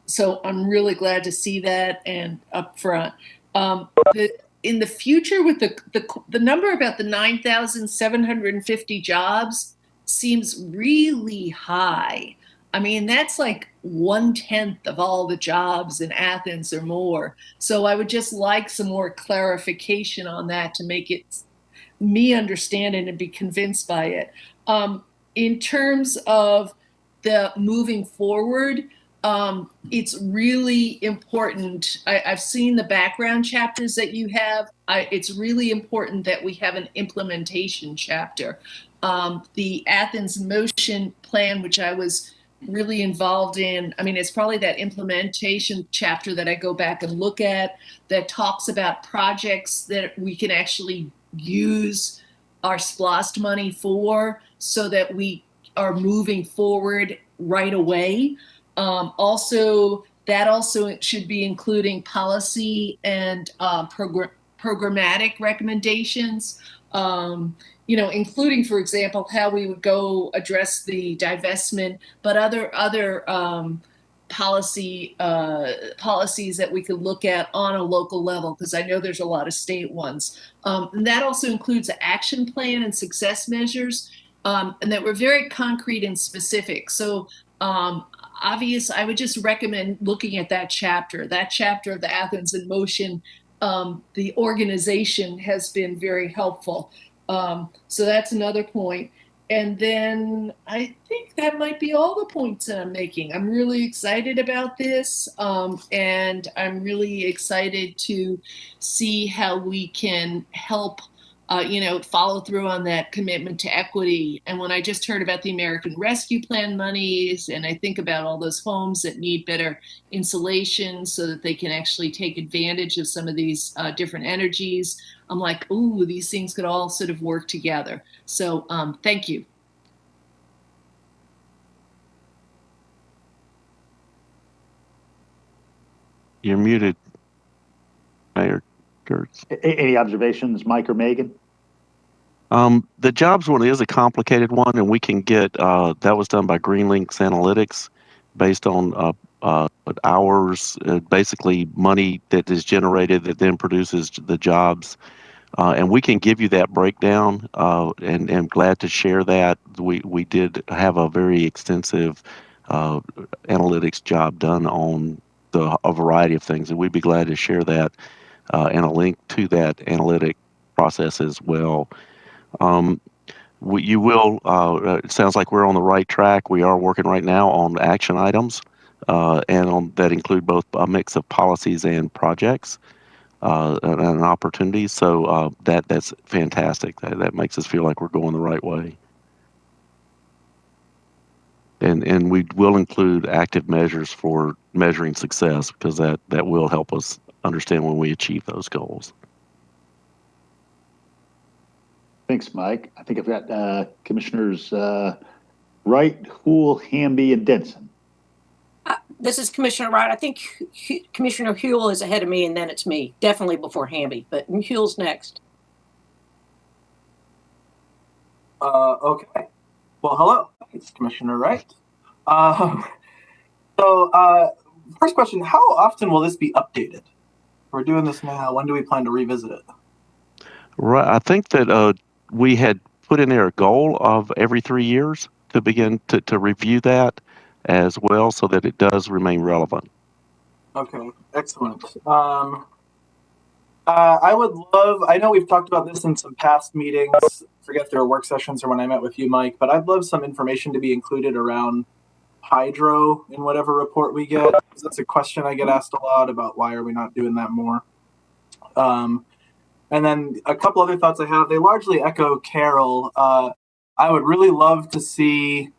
So I'm really glad to see that and up front. In the future, with the number about the 9,750 jobs seems really high. I mean, that's like 1/10 of all the jobs in Athens or more. So I would just like some more clarification on that to make me understand it and be convinced by it. In terms of the moving forward, it's really important. I've seen the background chapters that you have. It's really important that we have an implementation chapter. The Athens Motion Plan, which I was really involved in, I mean, it's probably that implementation chapter that I go back and look at that talks about projects that we can actually use our SPLOST money for, so that we are moving forward right away. Also should be including policy and programmatic recommendations, including, for example, how we would go address the divestment, but other policies that we could look at on a local level, because I know there's a lot of state ones. And that also includes an action plan and success measures, and that were very concrete and specific. So I would just recommend looking at that chapter of the Athens in Motion. The organization has been very helpful. So that's another point. And then I think that might be all the points that I'm making. I'm really excited about this, and I'm really excited to see how we can help follow through on that commitment to equity. And when I just heard about the American Rescue Plan monies, and I think about all those homes that need better insulation so that they can actually take advantage of some of these different energies, I'm like, ooh, these things could all sort of work together. So thank you. You're muted, Mayor Kurtz. Any observations, Mike or Megan? The jobs one is a complicated one, and we can get that was done by GreenLinks Analytics based on hours, basically money that is generated that then produces the jobs. And we can give you that breakdown, and I'm glad to share that. We did have a very extensive analytics job done on a variety of things, and we'd be glad to share that and a link to that analytic process as well. You will, it sounds like we're on the right track. We are working right now on action items, and that include both a mix of policies and projects and opportunities. So that's fantastic. That makes us feel like we're going the right way. And we will include active measures for measuring success, because that will help us understand when we achieve those goals. Thanks, Mike. I think I've got Commissioners Wright, Houle, Hamby, and Denson. This is Commissioner Wright. I think Commissioner Huell is ahead of me, and then it's me. Definitely before Hamby, but Huell's next. Okay. Well, hello. It's Commissioner Wright. First question, how often will this be updated? We're doing this now. When do we plan to revisit it? Right. I think that we had put in there a goal of every 3 years to begin to review that as well, so that it does remain relevant. Okay, excellent. I would love, I know we've talked about this in some past meetings, I forget if there were work sessions or when I met with you, Mike, but I'd love some information to be included around hydro in whatever report we get. That's a question I get asked a lot about, why are we not doing that more? And then a couple other thoughts I have, they largely echo Carol. I would really love to see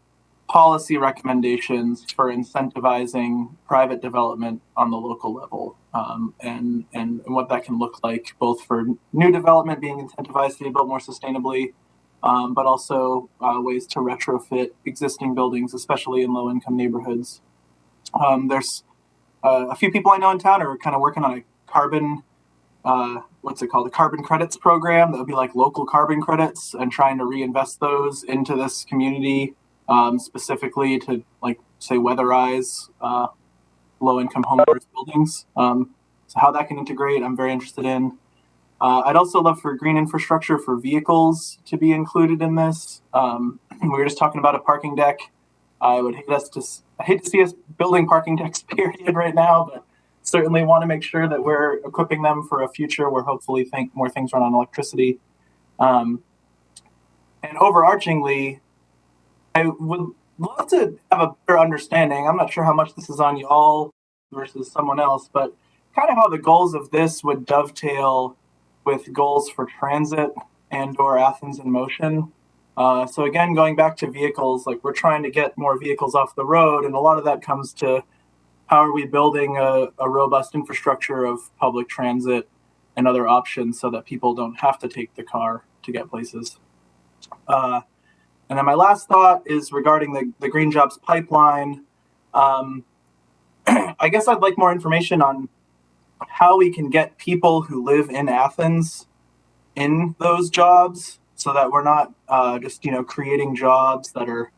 policy recommendations for incentivizing private development on the local level, and what that can look like, both for new development being incentivized to be built more sustainably, but also ways to retrofit existing buildings, especially in low-income neighborhoods. There's a few people I know in town are kind of working on a carbon, what's it called, the carbon credits program that would be like local carbon credits, and trying to reinvest those into this community, specifically to, like, say, weatherize low-income homeowners' buildings. So how that can integrate, I'm very interested in. I'd also love for green infrastructure for vehicles to be included in this. We were just talking about a parking deck. I hate to see us building parking decks, period, right now, but certainly want to make sure that we're equipping them for a future where hopefully more things run on electricity. And overarchingly, I would love to have a better understanding. I'm not sure how much this is on y'all versus someone else, but kind of how the goals of this would dovetail with goals for transit and/or Athens in Motion. So again, going back to vehicles, like, we're trying to get more vehicles off the road, and a lot of that comes to how are we building a robust infrastructure of public transit and other options so that people don't have to take the car to get places. And then my last thought is regarding the Green Jobs pipeline. I guess I'd like more information on how we can get people who live in Athens in those jobs, so that we're not just creating jobs that are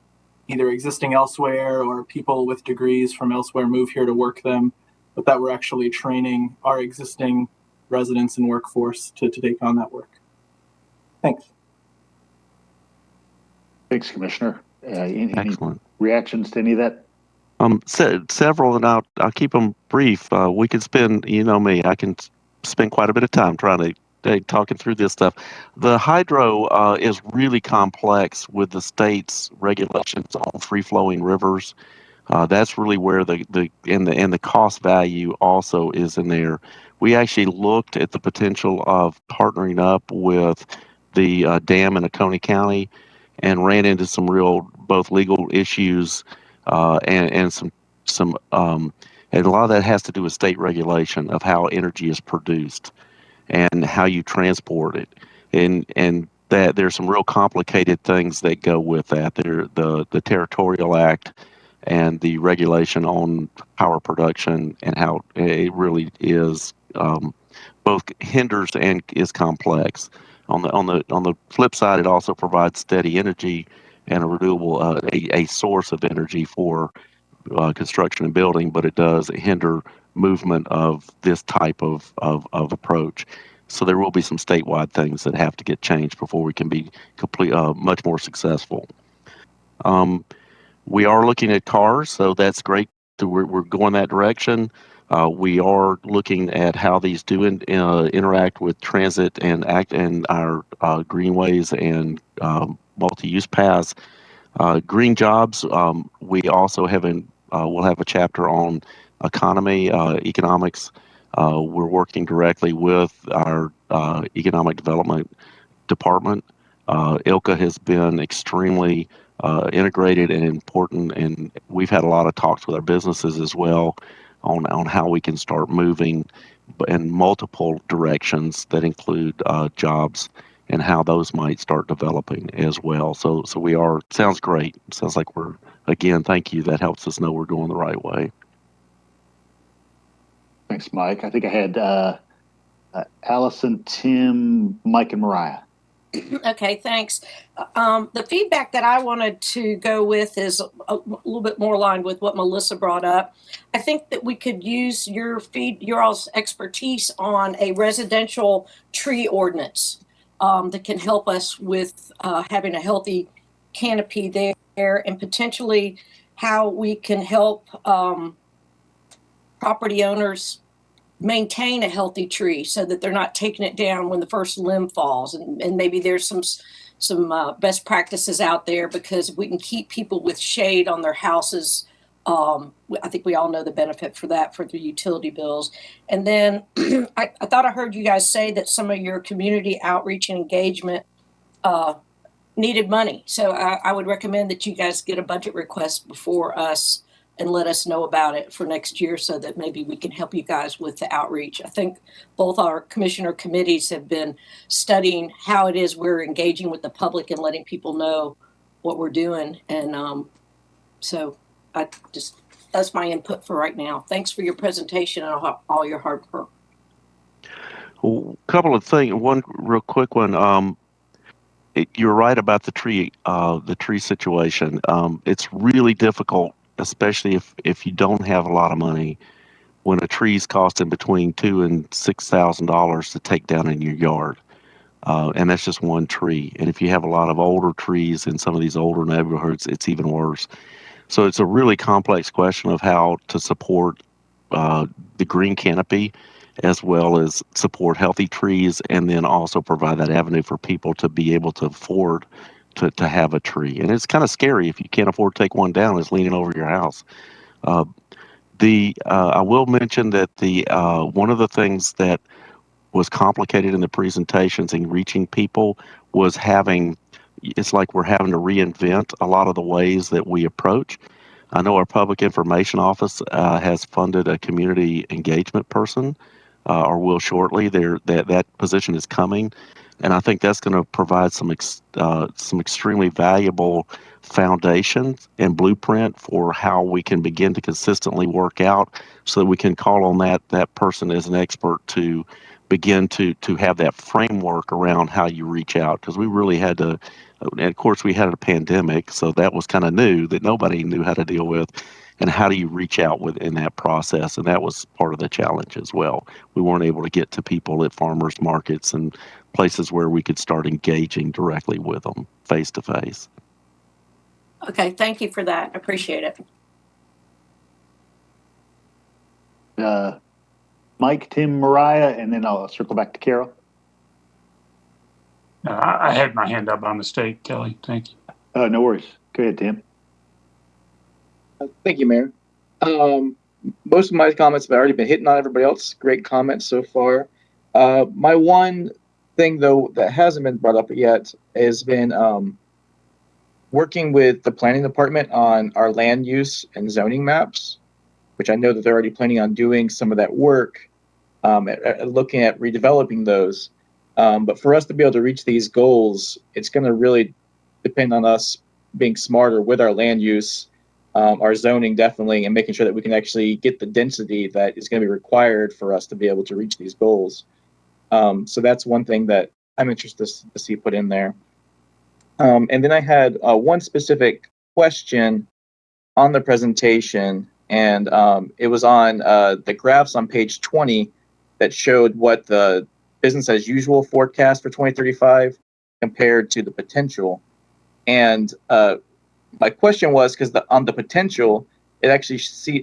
either existing elsewhere or people with degrees from elsewhere move here to work them, but that we're actually training our existing residents and workforce to take on that work. Thanks. Thanks, Commissioner. Any Excellent reactions to any of that? Several, and I'll keep them brief. We could spend, me, I can spend quite a bit of time trying to talking through this stuff. The hydro is really complex with the state's regulations on free-flowing rivers. That's really where the cost value also is in there. We actually looked at the potential of partnering up with the dam in Oconee County, and ran into some real both legal issues and and a lot of that has to do with state regulation of how energy is produced and how you transport it, and that there's some real complicated things that go with that. The Territorial Act and the regulation on power production and how it really is both hinders and is complex. On the flip side, it also provides steady energy and a renewable a source of energy for construction and building, but it does hinder movement of this type of approach. So there will be some statewide things that have to get changed before we can be much more successful. We are looking at cars, so that's great. We're going that direction. We are looking at how these do interact with transit and our greenways and multi-use paths. Green jobs. We also we'll have a chapter on economics. We're working directly with our economic development department. ILCA has been extremely integrated and important, and we've had a lot of talks with our businesses as well on how we can start moving in multiple directions that include jobs and how those might start developing as well. So we are. Sounds great. Sounds like we're, again, thank you. That helps us know we're going the right way. Thanks, Mike. I think I had Allison, Tim, Mike, and Mariah. Okay, thanks. The feedback that I wanted to go with is a little bit more aligned with what Melissa brought up. I think that we could use your all's expertise on a residential tree ordinance that can help us with having a healthy canopy there, and potentially how we can help property owners maintain a healthy tree so that they're not taking it down when the first limb falls. And maybe there's some best practices out there, because if we can keep people with shade on their houses, I think we all know the benefit for that for the utility bills. And then I thought I heard you guys say that some of your community outreach and engagement needed money. So I would recommend that you guys get a budget request before us and let us know about it for next year, so that maybe we can help you guys with the outreach. I think both our commissioner committees have been studying how it is we're engaging with the public and letting people know what we're doing. And so that's my input for right now. Thanks for your presentation and all your hard work. A couple of things. One real quick one. You're right about the tree situation. It's really difficult, especially if you don't have a lot of money, when a tree's costing between $2,000 and $6,000 to take down in your yard. And that's just one tree. And if you have a lot of older trees in some of these older neighborhoods, it's even worse. So it's a really complex question of how to support the green canopy, as well as support healthy trees, and then also provide that avenue for people to be able to afford to have a tree. And it's kind of scary if you can't afford to take one down, it's leaning over your house. I will mention that one of the things that was complicated in the presentations and reaching people was it's like we're having to reinvent a lot of the ways that we approach. I know our public information office has funded a community engagement person, or will shortly. That position is coming, and I think that's going to provide some extremely valuable foundation and blueprint for how we can begin to consistently work out, so that we can call on that person as an expert to begin to have that framework around how you reach out. Because we really had to, and of course we had a pandemic, so that was kind of new, that nobody knew how to deal with. And how do you reach out within that process? And that was part of the challenge as well. We weren't able to get to people at farmers markets and places where we could start engaging directly with them face to face. Okay, thank you for that. I appreciate it. Mike, Tim, Mariah, and then I'll circle back to Carol. I had my hand up by mistake, Kelly. Thank you. No worries. Go ahead, Tim. Thank you, Mayor. Most of my comments have already been hitting on everybody else. Great comments so far. My one thing, though, that hasn't been brought up yet has been working with the planning department on our land use and zoning maps, which I know that they're already planning on doing some of that work, looking at redeveloping those. But for us to be able to reach these goals, it's going to really depend on us being smarter with our land use, our zoning definitely, and making sure that we can actually get the density that is going to be required for us to be able to reach these goals. So that's one thing that I'm interested to see put in there. And then I had one specific question on the presentation, and it was on the graphs on page 20 that showed what the business as usual forecast for 2035 compared to the potential. And my question was, because on the potential, it actually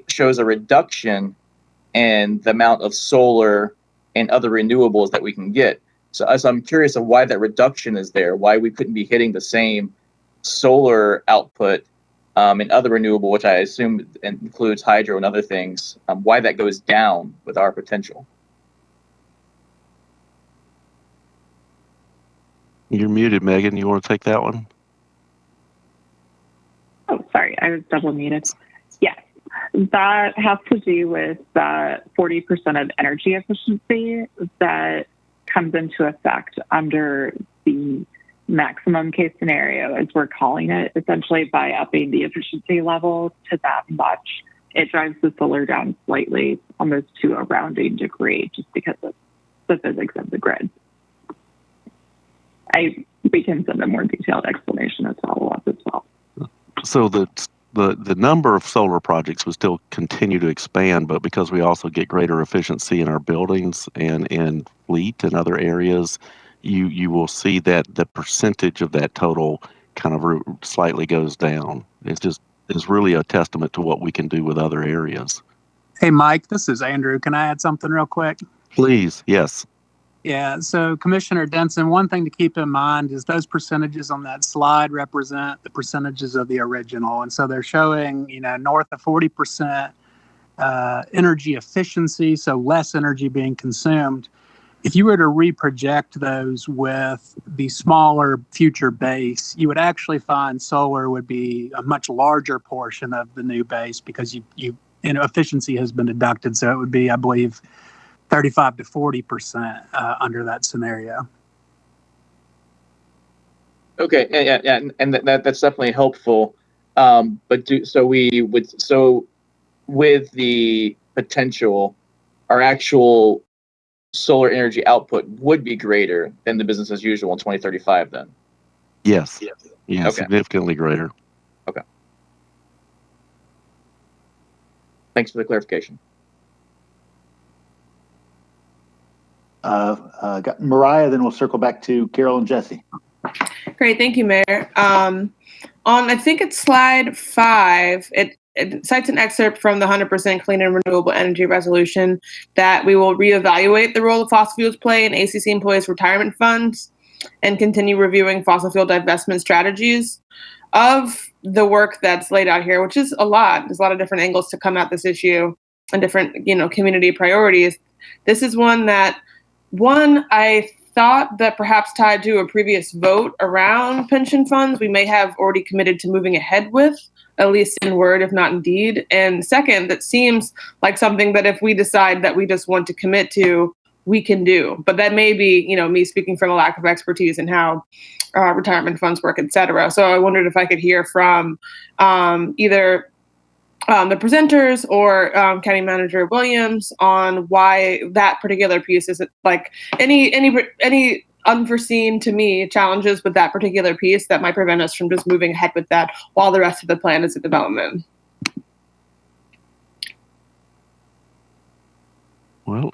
shows a reduction in the amount of solar and other renewables that we can get. So I'm curious of why that reduction is there, why we couldn't be hitting the same solar output and other renewable, which I assume includes hydro and other things, why that goes down with our potential. You're muted, Megan. You want to take that one? Oh, sorry, I was double muted. Yes, that has to do with that 40% of energy efficiency that comes into effect under the maximum case scenario, as we're calling it, essentially by upping the efficiency level to that much. It drives the solar down slightly, almost to a rounding degree, just because of the physics of the grid. We can send a more detailed explanation as follow-up as well. So the number of solar projects will still continue to expand, but because we also get greater efficiency in our buildings and in fleet and other areas, you will see that the percentage of that total kind of slightly goes down. It's really a testament to what we can do with other areas. Hey, Mike, this is Andrew. Can I add something real quick? Please, yes. Yeah, so Commissioner Denson, one thing to keep in mind is those percentages on that slide represent the percentages of the original. And so they're showing, north of 40% energy efficiency, so less energy being consumed. If you were to reproject those with the smaller future base, you would actually find solar would be a much larger portion of the new base because efficiency has been deducted. So it would be, I believe, 35 to 40% under that scenario. Okay, yeah, and that's definitely helpful. With the potential, our actual solar energy output would be greater than the business as usual in 2035 then? Yes. Yeah, okay. Significantly greater. Okay. Thanks for the clarification. Got Mariah, then we'll circle back to Carol and Jesse. Great, thank you, Mayor. On, I think it's slide 5, it cites an excerpt from the 100% clean and renewable energy resolution that we will reevaluate the role of fossil fuels play in ACC employees' retirement funds and continue reviewing fossil fuel divestment strategies. Of the work that's laid out here, which is a lot, there's a lot of different angles to come at this issue and different, community priorities. This is one I thought that perhaps tied to a previous vote around pension funds, we may have already committed to moving ahead with, at least in word, if not in deed. And second, that seems like something that if we decide that we just want to commit to, we can do. But that may be, me speaking from a lack of expertise in how retirement funds work, et cetera. So I wondered if I could hear from either the presenters or County Manager Williams on why that particular piece is like any unforeseen, to me, challenges with that particular piece that might prevent us from just moving ahead with that while the rest of the plan is in development. Well,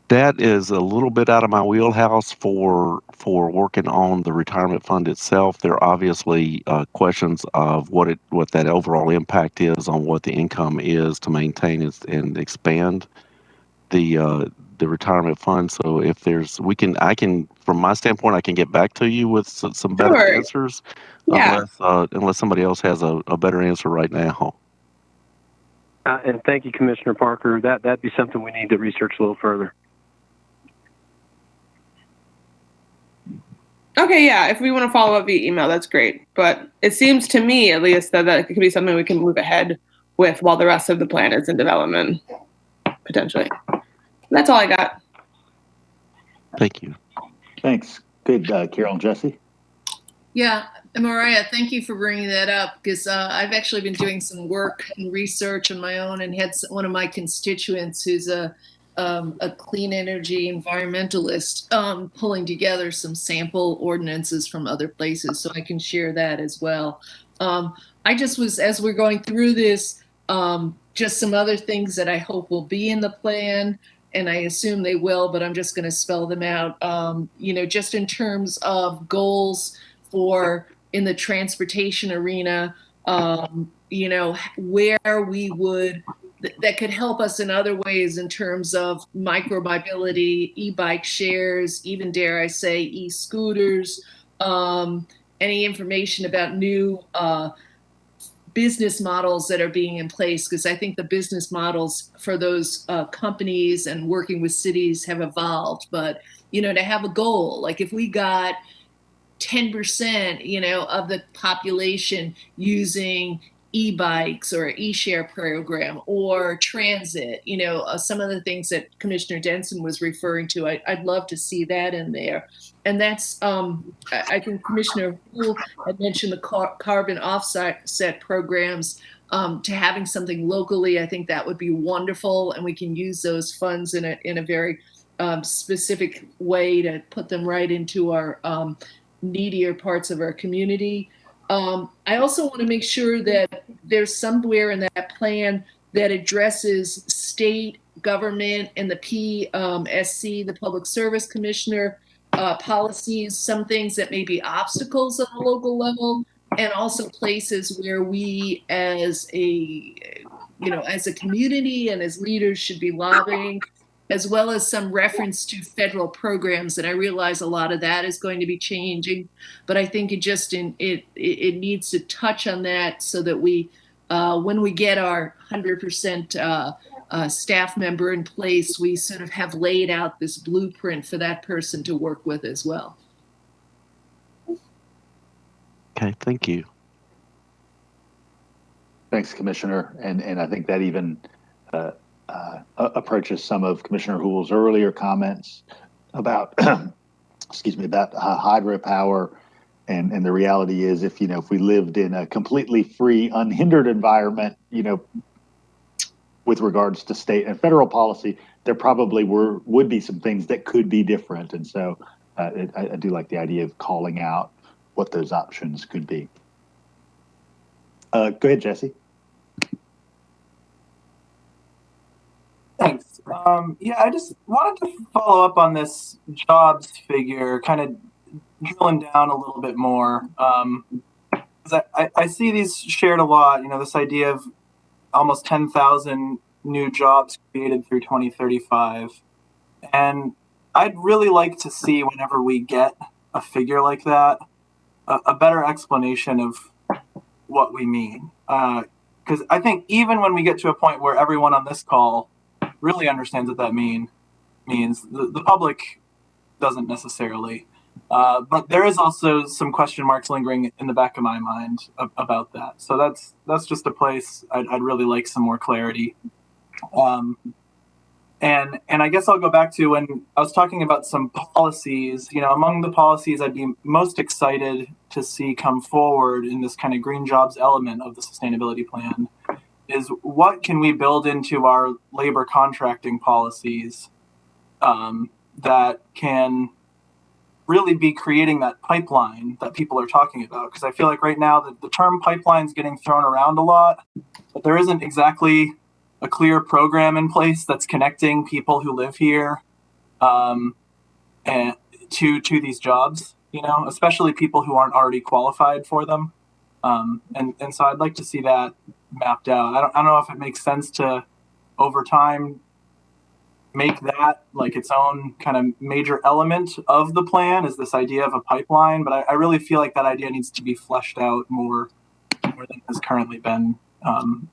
that is a little bit out of my wheelhouse for working on the retirement fund itself. There are obviously questions of what that overall impact is on what the income is to maintain and expand the retirement fund. So if I can from my standpoint, I can get back to you with some better answers. Yeah. Unless somebody else has a better answer right now. And thank you, Commissioner Parker. That'd be something we need to research a little further. Okay, yeah, if we want to follow up via email, that's great. But it seems to me, at least, that it could be something we can move ahead with while the rest of the plan is in development, potentially. That's all I got. Thank you. Thanks. Good, Carol and Jesse. Yeah, Mariah, thank you for bringing that up, because I've actually been doing some work and research on my own, and had one of my constituents who's a clean energy environmentalist pulling together some sample ordinances from other places, so I can share that as well. I just was, as we're going through this, just some other things that I hope will be in the plan, and I assume they will, but I'm just going to spell them out. Just in terms of goals for in the transportation arena, where we would, that could help us in other ways in terms of micro mobility, e-bike shares, even dare I say e-scooters, any information about new business models that are being in place, because I think the business models for those companies and working with cities have evolved. But, to have a goal, like if we got 10%, of the population using e-bikes or e-share program or transit, some of the things that Commissioner Denson was referring to, I'd love to see that in there. And that's, I think Commissioner Poole had mentioned the carbon offset programs. To having something locally, I think that would be wonderful, and we can use those funds in a very specific way to put them right into our needier parts of our community. I also want to make sure that there's somewhere in that plan that addresses state government and the PSC, the Public Service Commissioner, policies, some things that may be obstacles on a local level, and also places where we as a community and as leaders should be lobbying, as well as some reference to federal programs. And I realize a lot of that is going to be changing, but I think it needs to touch on that so that we, when we get our 100% staff member in place, we sort of have laid out this blueprint for that person to work with as well. Okay, thank you. Thanks, Commissioner. And I think that even approaches some of Commissioner Hoole's earlier comments about, about hydropower. And the reality is, if we lived in a completely free, unhindered environment, with regards to state and federal policy, there probably would be some things that could be different. And so I do like the idea of calling out what those options could be. Go ahead, Jesse. Thanks. I just wanted to follow up on this jobs figure, kind of drilling down a little bit more. I see these shared a lot, this idea of almost 10,000 new jobs created through 2035. And I'd really like to see, whenever we get a figure like that, a better explanation of what we mean. Because I think even when we get to a point where everyone on this call really understands what that means, the public doesn't necessarily. But there is also some question marks lingering in the back of my mind about that. So that's just a place I'd really like some more clarity. And I guess I'll go back to when I was talking about some policies. Among the policies I'd be most excited to see come forward in this kind of green jobs element of the sustainability plan is what can we build into our labor contracting policies that can really be creating that pipeline that people are talking about. Because I feel like right now the term pipeline is getting thrown around a lot, but there isn't exactly a clear program in place that's connecting people who live here and to these jobs, especially people who aren't already qualified for them. And so I'd like to see that mapped out. I don't know if it makes sense to, over time, make that like its own kind of major element of the plan, is this idea of a pipeline. But I really feel like that idea needs to be fleshed out more than has currently been done.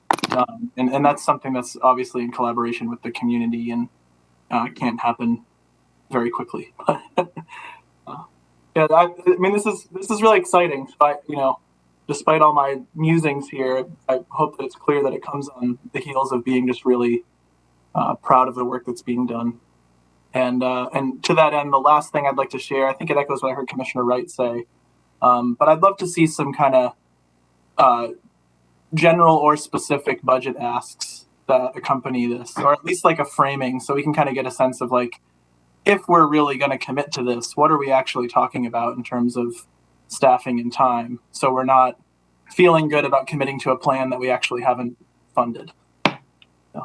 And that's something that's obviously in collaboration with the community and can't happen very quickly. Yeah, I mean, this is really exciting. Despite all my musings here, I hope that it's clear that it comes on the heels of being just really proud of the work that's being done. And to that end, the last thing I'd like to share, I think it echoes what I heard Commissioner Wright say, but I'd love to see some kind of general or specific budget asks that accompany this, or at least like a framing, so we can kind of get a sense of like, if we're really going to commit to this, what are we actually talking about in terms of staffing and time? So we're not feeling good about committing to a plan that we actually haven't funded. Yeah.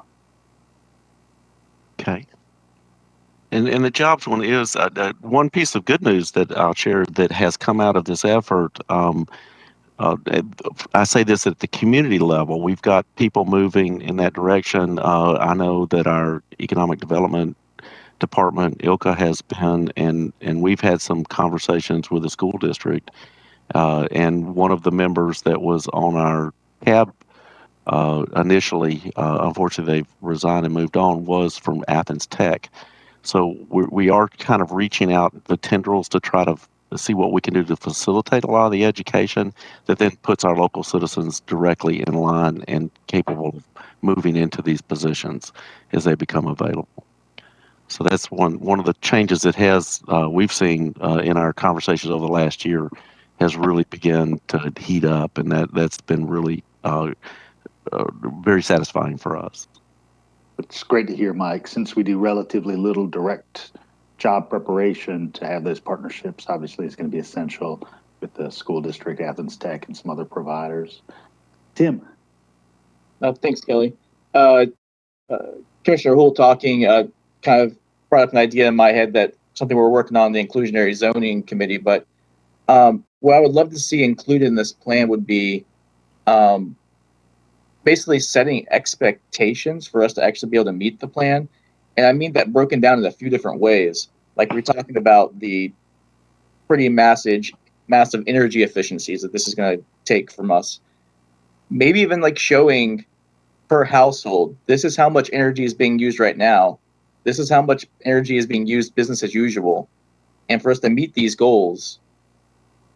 Okay. And the jobs one is one piece of good news that I'll share that has come out of this effort. I say this at the community level. We've got people moving in that direction. I know that our economic development department, ILCA, has been, and we've had some conversations with the school district. And one of the members that was on our cab initially, unfortunately, they've resigned and moved on, was from Athens-Tech. So we are kind of reaching out the tendrils to try to see what we can do to facilitate a lot of the education that then puts our local citizens directly in line and capable of moving into these positions as they become available. So that's one of the changes that has we've seen in our conversations over the last year has really begun to heat up, and that's been really very satisfying for us. It's great to hear, Mike, since we do relatively little direct job preparation, to have those partnerships obviously is going to be essential with the school district, Athens-Tech, and some other providers. Tim. Thanks, Kelly. Commissioner Houle talking kind of brought up an idea in my head that something we're working on in the inclusionary zoning committee, but what I would love to see included in this plan would be basically setting expectations for us to actually be able to meet the plan. And I mean that broken down in a few different ways. Like we're talking about the pretty massive energy efficiencies that this is going to take from us. Maybe even like showing per household, this is how much energy is being used right now. This is how much energy is being used business as usual. And for us to meet these goals,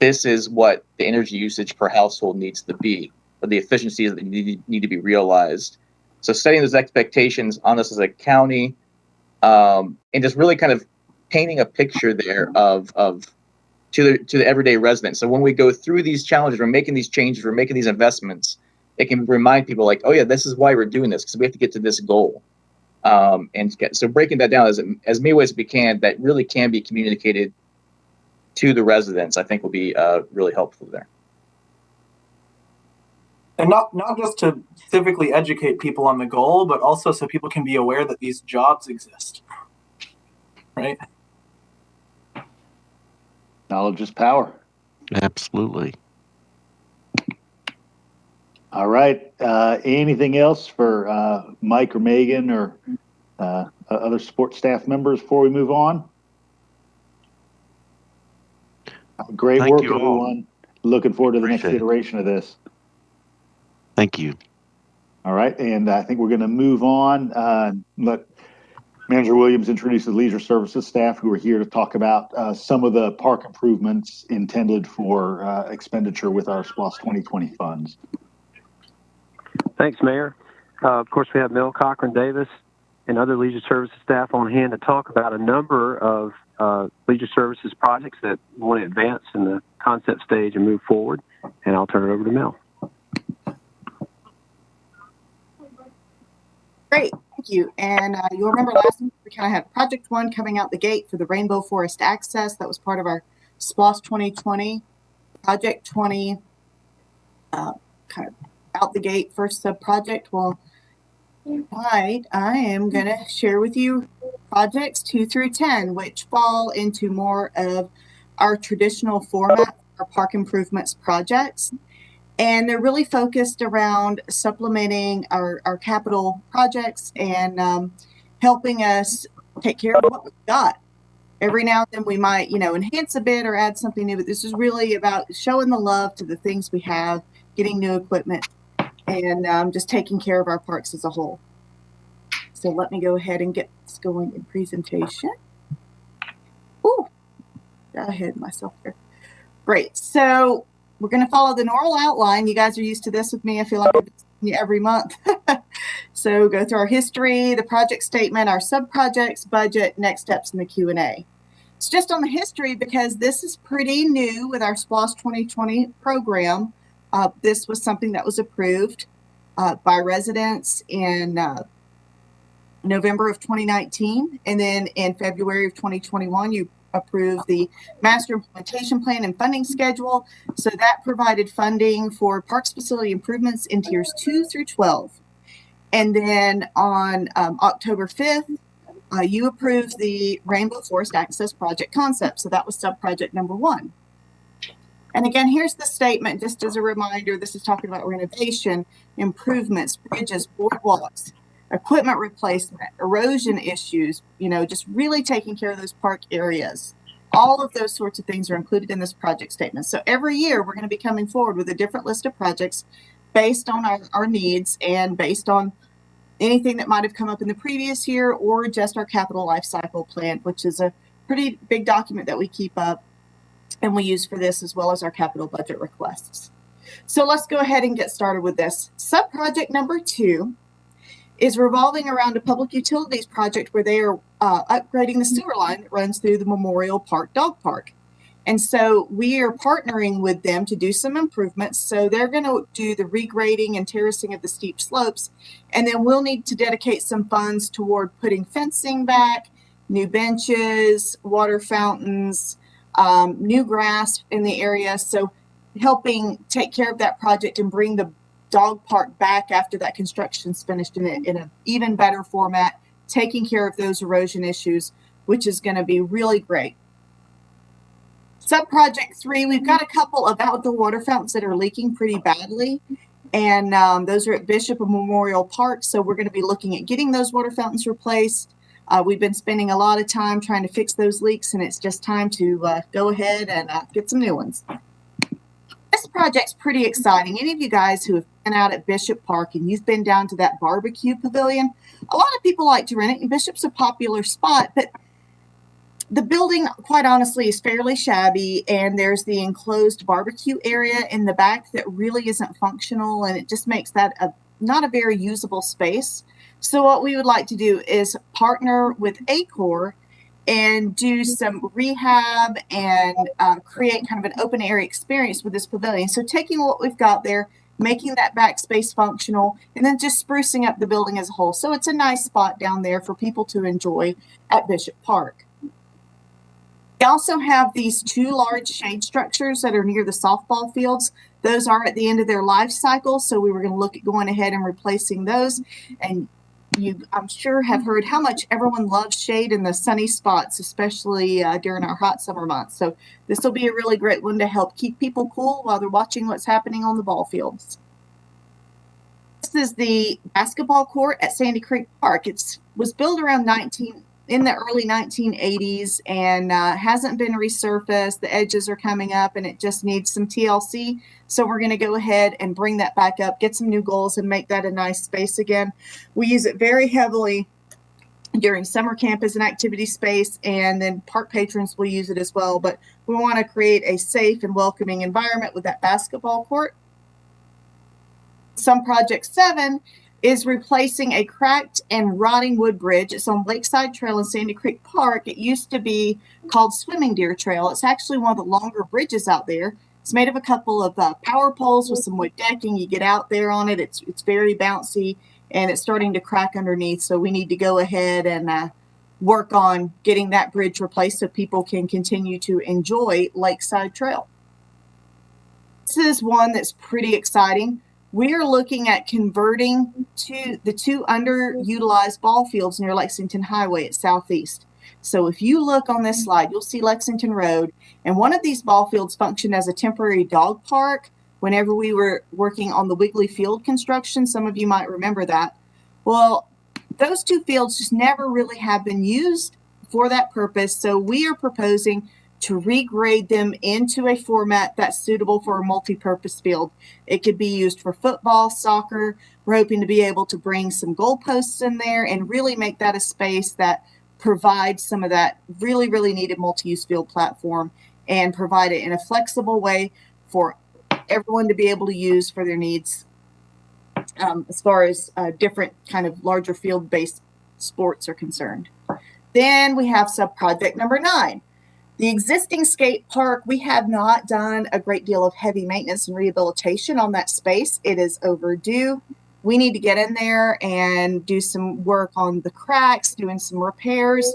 this is what the energy usage per household needs to be, or the efficiencies that need to be realized. So setting those expectations on us as a county, and just really kind of painting a picture there of to the everyday resident. So when we go through these challenges, we're making these changes, we're making these investments, it can remind people like, oh yeah, this is why we're doing this, because we have to get to this goal. So breaking that down as many ways as we can, that really can be communicated to the residents, I think will be really helpful there. And not just to specifically educate people on the goal, but also so people can be aware that these jobs exist, right? Knowledge is power. Absolutely. All right. Anything else for Mike or Megan or other support staff members before we move on? Great work, everyone. Looking forward to the next iteration of this. Thank you. All right. And I think we're going to move on. Let Manager Williams introduce the leisure services staff who are here to talk about some of the park improvements intended for expenditure with our SPLOST 2020 funds. Thanks, Mayor. Of course, we have Mel Cochran Davis and other leisure services staff on hand to talk about a number of leisure services projects that we want to advance in the concept stage and move forward. And I'll turn it over to Mel. Great, thank you. And you'll remember last week we kind of had Project 1 coming out the gate for the Rainbow Forest Access. That was part of our SPLOST 2020. Project 20 kind of out the gate first sub-project. Well, tonight I am going to share with you projects 2 through 10, which fall into more of our traditional format for park improvements projects. And they're really focused around supplementing our capital projects and helping us take care of what we've got. Every now and then we might, enhance a bit or add something new, but this is really about showing the love to the things we have, getting new equipment, and just taking care of our parks as a whole. So let me go ahead and get this going in presentation. Ooh, got ahead of myself here. Great. So we're going to follow the normal outline. You guys are used to this with me. I feel like every month. So go through our history, the project statement, our sub-projects, budget, next steps, and the Q&A. It's just on the history because this is pretty new with our SPLOST 2020 program. This was something that was approved by residents in November of 2019, and then in February of 2021, you approved the Master Implementation Plan and Funding Schedule. So that provided funding for parks facility improvements in tiers 2 through 12. And then on October 5th, you approved the Rainbow Forest Access Project concept. So that was sub-project number 1. And again, here's the statement, just as a reminder, this is talking about renovation, improvements, bridges, boardwalks, equipment replacement, erosion issues, just really taking care of those park areas. All of those sorts of things are included in this project statement. So every year we're going to be coming forward with a different list of projects based on our needs and based on anything that might have come up in the previous year or just our capital life cycle plan, which is a pretty big document that we keep up and we use for this as well as our capital budget requests. So let's go ahead and get started with this. Sub-project number 2 is revolving around a public utilities project where they are upgrading the sewer line that runs through the Memorial Park Dog Park. And so we are partnering with them to do some improvements. So they're going to do the regrading and terracing of the steep slopes. And then we'll need to dedicate some funds toward putting fencing back, new benches, water fountains, new grass in the area. So helping take care of that project and bring the dog park back after that construction's finished in an even better format, taking care of those erosion issues, which is going to be really great. Sub-project 3, we've got a couple of outdoor water fountains that are leaking pretty badly, and those are at Bishop and Memorial Park, so we're going to be looking at getting those water fountains replaced. We've been spending a lot of time trying to fix those leaks, and it's just time to go ahead and get some new ones. This project's pretty exciting. Any of you guys who have been out at Bishop Park and you've been down to that barbecue pavilion, a lot of people like to rent it, and Bishop's a popular spot, but the building, quite honestly, is fairly shabby, and there's the enclosed barbecue area in the back that really isn't functional, and it just makes that not a very usable space. So what we would like to do is partner with ACOR and do some rehab and create kind of an open area experience with this pavilion. So taking what we've got there, making that back space functional, and then just sprucing up the building as a whole. So it's a nice spot down there for people to enjoy at Bishop Park. We also have these 2 large shade structures that are near the softball fields. Those are at the end of their life cycle, so we were going to look at going ahead and replacing those. And you, I'm sure, have heard how much everyone loves shade in the sunny spots, especially during our hot summer months. So this will be a really great one to help keep people cool while they're watching what's happening on the ball fields. This is the basketball court at Sandy Creek Park. It was built around in the early 1980s and hasn't been resurfaced. The edges are coming up and it just needs some TLC. So we're going to go ahead and bring that back up, get some new goals, and make that a nice space again. We use it very heavily during summer camp as an activity space, and then park patrons will use it as well. But we want to create a safe and welcoming environment with that basketball court. Project 7 is replacing a cracked and rotting wood bridge. It's on Lakeside Trail in Sandy Creek Park. It used to be called Swimming Deer Trail. It's actually one of the longer bridges out there. It's made of a couple of power poles with some wood decking. You get out there on it. It's very bouncy, and it's starting to crack underneath. So we need to go ahead and work on getting that bridge replaced so people can continue to enjoy Lakeside Trail. This is one that's pretty exciting. We're looking at converting the 2 underutilized ball fields near Lexington Highway at Southeast. So if you look on this slide, you'll see Lexington Road, and one of these ball fields functioned as a temporary dog park whenever we were working on the Wiggly Field construction. Some of you might remember that. Well, those 2 fields just never really have been used for that purpose, so we are proposing to regrade them into a format that's suitable for a multi-purpose field. It could be used for football, soccer. We're hoping to be able to bring some goalposts in there and really make that a space that provides some of that really, really needed multi-use field platform and provide it in a flexible way for everyone to be able to use for their needs, as far as different kind of larger field-based sports are concerned. Then we have sub-project number 9. The existing skate park, we have not done a great deal of heavy maintenance and rehabilitation on that space. It is overdue. We need to get in there and do some work on the cracks, doing some repairs,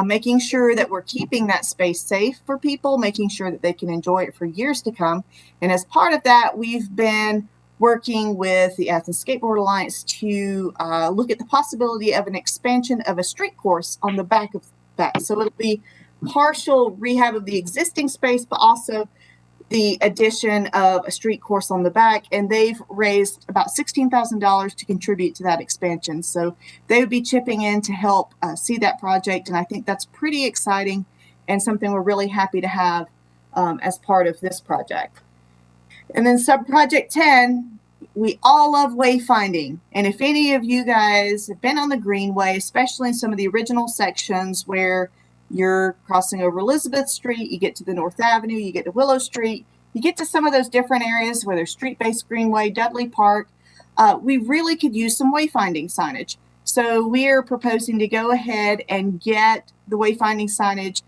making sure that we're keeping that space safe for people, making sure that they can enjoy it for years to come. And as part of that, we've been working with the Athens Skateboard Alliance to look at the possibility of an expansion of a street course on the back of that. So it'll be partial rehab of the existing space, but also the addition of a street course on the back. And they've raised about $16,000 to contribute to that expansion. So they would be chipping in to help see that project. And I think that's pretty exciting and something we're really happy to have as part of this project. And then sub-project 10, we all love wayfinding. And if any of you guys have been on the Greenway, especially in some of the original sections where you're crossing over Elizabeth Street, you get to the North Avenue, you get to Willow Street, you get to some of those different areas where there's street-based Greenway, Dudley Park, we really could use some wayfinding signage. So we are proposing to go ahead and get the wayfinding signage,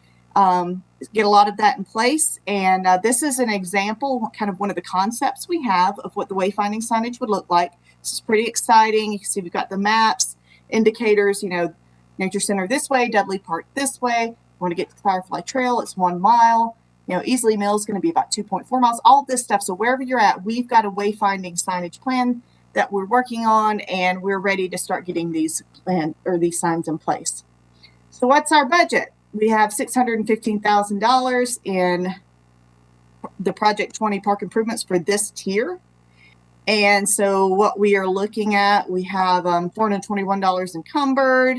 get a lot of that in place. And this is an example, kind of one of the concepts we have of what the wayfinding signage would look like. This is pretty exciting. You can see we've got the maps, indicators, you know, Nature Center this way, Dudley Park this way. Want to get to the Firefly Trail, it's 1 mile. You know, Easley Mill is going to be about 2.4 miles, all of this stuff. So wherever you're at, we've got a wayfinding signage plan that we're working on, and we're ready to start getting these these signs in place. So what's our budget? We have $615,000 in the Project 20 park improvements for this tier. And so what we are looking at, we have $421 encumbered.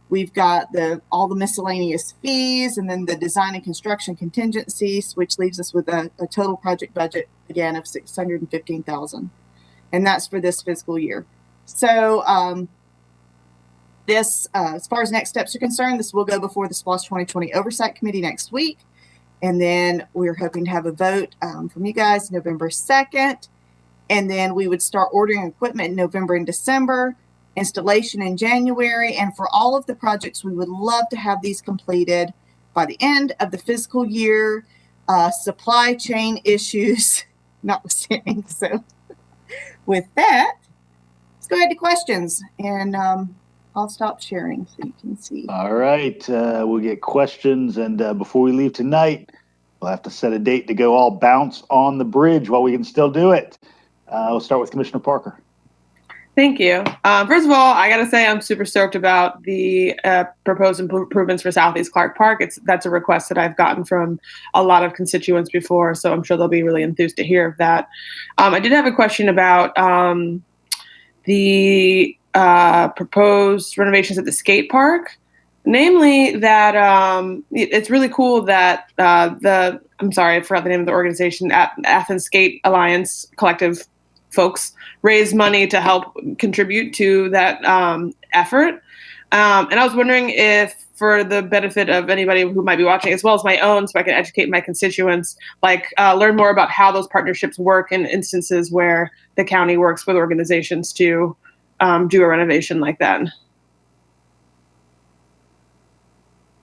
We've got all the miscellaneous fees, and then the design and construction contingencies, which leaves us with a total project budget, again, of $615,000. And that's for this fiscal year. So this, as far as next steps are concerned, this will go before the SPLOST 2020 Oversight Committee next week. And then we're hoping to have a vote from you guys November 2nd. And then we would start ordering equipment in November and December, installation in January. And for all of the projects, we would love to have these completed by the end of the fiscal year. Supply chain issues notwithstanding. So with that, let's go ahead to questions. And I'll stop sharing so you can see. All right. We'll get questions. And before we leave tonight, we'll have to set a date to go all bounce on the bridge while we can still do it. We'll start with Commissioner Parker. Thank you. First of all, I got to say I'm super stoked about the proposed improvements for Athens-Clarke Park. That's a request that I've gotten from a lot of constituents before, so I'm sure they'll be really enthused to hear of that. I did have a question about the proposed renovations at the skate park, namely that it's really cool that I'm sorry, I forgot the name of the organization, Athens Skate Alliance Collective folks raise money to help contribute to that effort. And I was wondering if, for the benefit of anybody who might be watching, as well as my own, so I can educate my constituents, learn more about how those partnerships work in instances where the county works with organizations to do a renovation like that.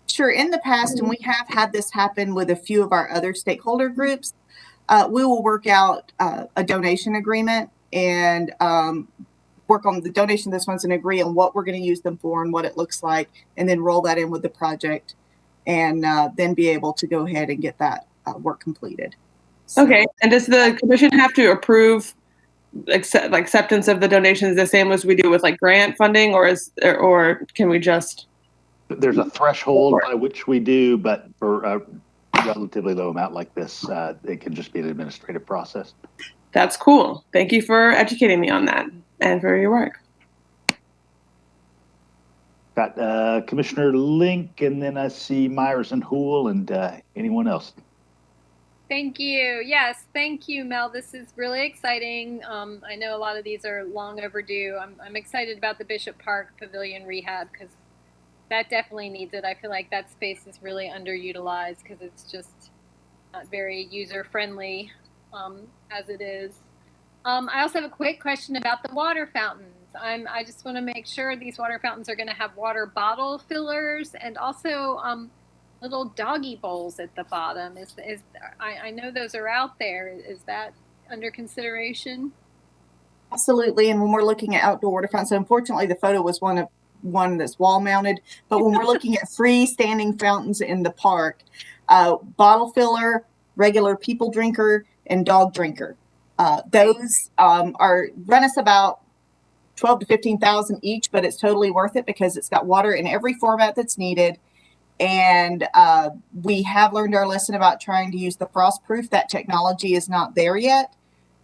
Sure. In the past, and we have had this happen with a few of our other stakeholder groups, we will work out a donation agreement and work on the donation this one's and agree on what we're going to use them for and what it looks like, and then roll that in with the project, and then be able to go ahead and get that work completed. So, okay. And does the commission have to approve acceptance of the donations the same as we do with grant funding, or can we just? There's a threshold by which we do, but for a relatively low amount like this, it can just be an administrative process. That's cool. Thank you for educating me on that and for your work. Got Commissioner Link, and then I see Myers and Houle, and anyone else. Thank you. Yes, thank you, Mel. This is really exciting. I know a lot of these are long overdue. I'm excited about the Bishop Park Pavilion rehab because that definitely needs it. I feel like that space is really underutilized because it's just not very user-friendly as it is. I also have a quick question about the water fountains. I just want to make sure these water fountains are going to have water bottle fillers and also little doggy bowls at the bottom. I know those are out there. Is that under consideration? Absolutely. And when we're looking at outdoor water fountains, so unfortunately the photo was one that's wall mounted, but when we're looking at freestanding fountains in the park, bottle filler, regular people drinker, and dog drinker. Those run us about 12 to 15,000 each, but it's totally worth it because it's got water in every format that's needed. And we have learned our lesson about trying to use the frost proof. That technology is not there yet,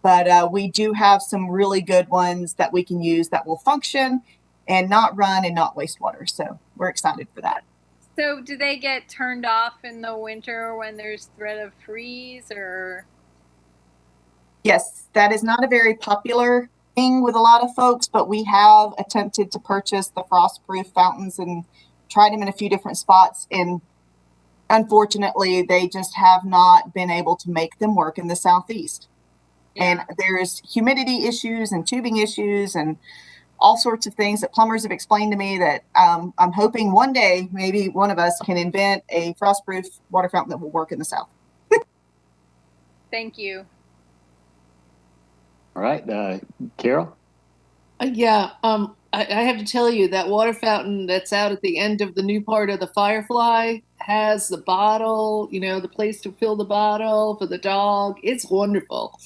but we do have some really good ones that we can use that will function and not run and not waste water. So we're excited for that. So do they get turned off in the winter when there's threat of freeze or? Yes, that is not a very popular thing with a lot of folks, but we have attempted to purchase the frost-proof fountains and tried them in a few different spots. And unfortunately, they just have not been able to make them work in the Southeast. Yeah. And there's humidity issues and tubing issues and all sorts of things that plumbers have explained to me that I'm hoping one day maybe one of us can invent a frost-proof water fountain that will work in the South. Thank you. All right, Carol? Yeah, I have to tell you that water fountain that's out at the end of the new part of the Firefly has the bottle, the place to fill the bottle for the dog. It's wonderful.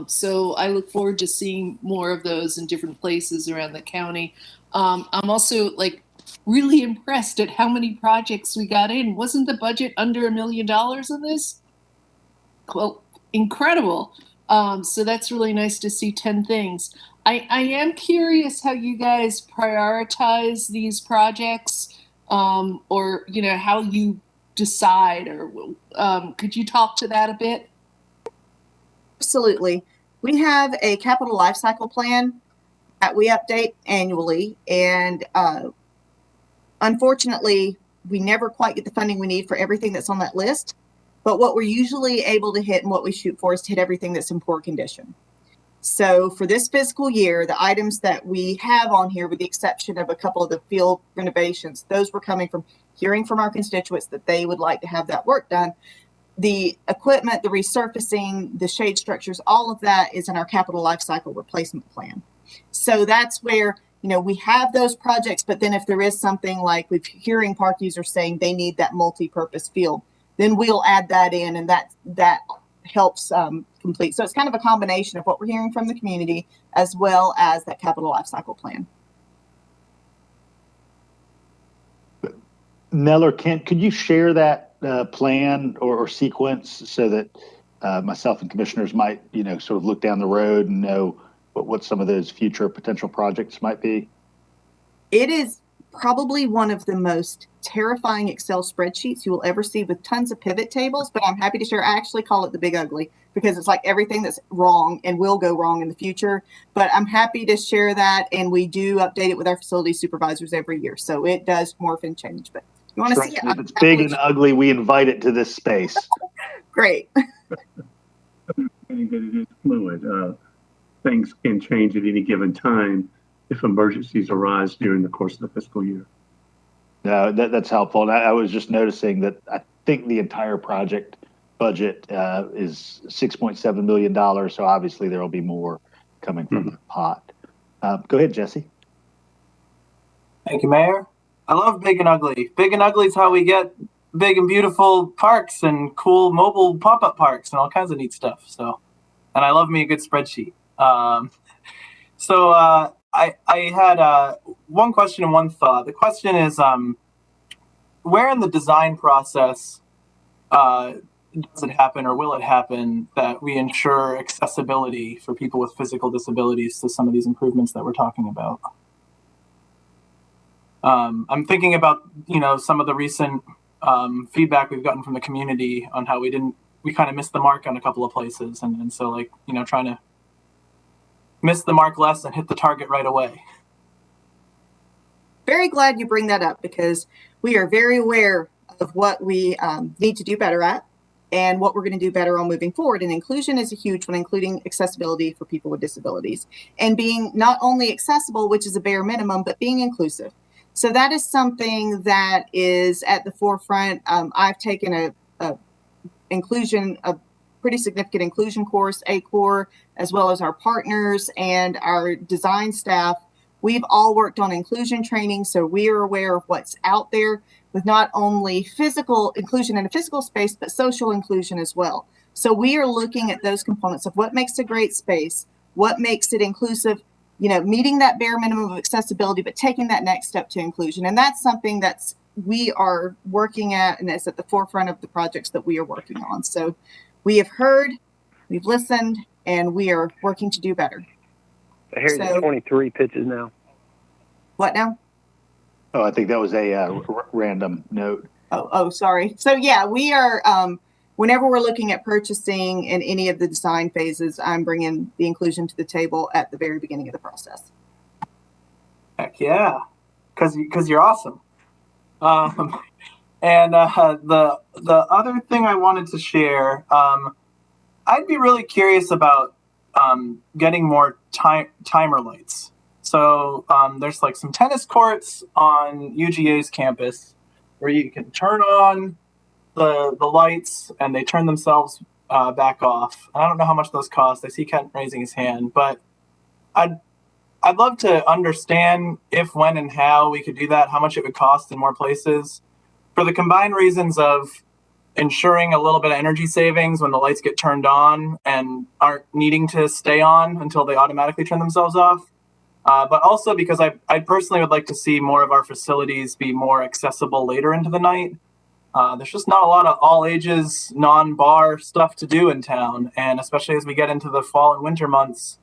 So I look forward to seeing more of those in different places around the county. I'm also really impressed at how many projects we got in. Wasn't the budget under $1 million on this? Well, incredible. So that's really nice to see 10 things. I am curious how you guys prioritize these projects, or how you decide, or could you talk to that a bit? Absolutely. We have a capital life cycle plan that we update annually, and unfortunately, we never quite get the funding we need for everything that's on that list. But what we're usually able to hit and what we shoot for is to hit everything that's in poor condition. So for this fiscal year, the items that we have on here, with the exception of a couple of the field renovations, those were coming from hearing from our constituents that they would like to have that work done. The equipment, the resurfacing, the shade structures, all of that is in our capital life cycle replacement plan. So that's where, we have those projects, but then if there is something like we're hearing park users saying they need that multi-purpose field, then we'll add that in, and that helps complete. So it's kind of a combination of what we're hearing from the community as well as that capital life cycle plan. Mel or Kent, could you share that plan or sequence so that myself and commissioners might, sort of look down the road and know what some of those future potential projects might be? It is probably one of the most terrifying Excel spreadsheets you will ever see, with tons of pivot tables, but I'm happy to share. I actually call it the Big Ugly because it's like everything that's wrong and will go wrong in the future. But I'm happy to share that, and we do update it with our facility supervisors every year. So it does morph and change. But you want to see it? If it's big and ugly, we invite it to this space. Great. That it is fluid. Things can change at any given time if emergencies arise during the course of the fiscal year. No, that's helpful. And I was just noticing that I think the entire project budget is $6.7 million. So obviously there will be more coming from the pot. Go ahead, Jesse. Thank you, Mayor. I love Big and Ugly. Big and Ugly is how we get big and beautiful parks and cool mobile pop-up parks and all kinds of neat stuff. So, and I love me a good spreadsheet. I had one question and one thought. The question is, where in the design process does it happen, or will it happen, that we ensure accessibility for people with physical disabilities to some of these improvements that we're talking about? I'm thinking about, some of the recent feedback we've gotten from the community on how we kind of missed the mark on a couple of places. And so trying to miss the mark less and hit the target right away. Very glad you bring that up, because we are very aware of what we need to do better at. and what we're going to do better on moving forward. And inclusion is a huge one, including accessibility for people with disabilities, and being not only accessible, which is a bare minimum, but being inclusive. So that is something that is at the forefront. I've taken a pretty significant inclusion course, ACOR, as well as our partners and our design staff. We've all worked on inclusion training, so we are aware of what's out there with not only physical inclusion in a physical space, but social inclusion as well. So we are looking at those components of what makes a great space, what makes it inclusive, meeting that bare minimum of accessibility, but taking that next step to inclusion. And that's something we are working at, and it's at the forefront of the projects that we are working on. So we have heard, we've listened, and we are working to do better. Here's 23 pitches now. What now? Oh, I think that was a random note. Oh, sorry. So yeah, we are, whenever we're looking at purchasing in any of the design phases, I'm bringing the inclusion to the table at the very beginning of the process. Heck yeah, because you're awesome. And the other thing I wanted to share, I'd be really curious about getting more timer lights. So there's like some tennis courts on UGA's campus where you can turn on the lights and they turn themselves back off. I don't know how much those cost. I see Kent raising his hand, but I'd love to understand if, when, and how we could do that, how much it would cost in more places, for the combined reasons of ensuring a little bit of energy savings when the lights get turned on and aren't needing to stay on until they automatically turn themselves off. But also because I personally would like to see more of our facilities be more accessible later into the night. There's just not a lot of all ages, non-bar stuff to do in town. And especially as we get into the fall and winter months,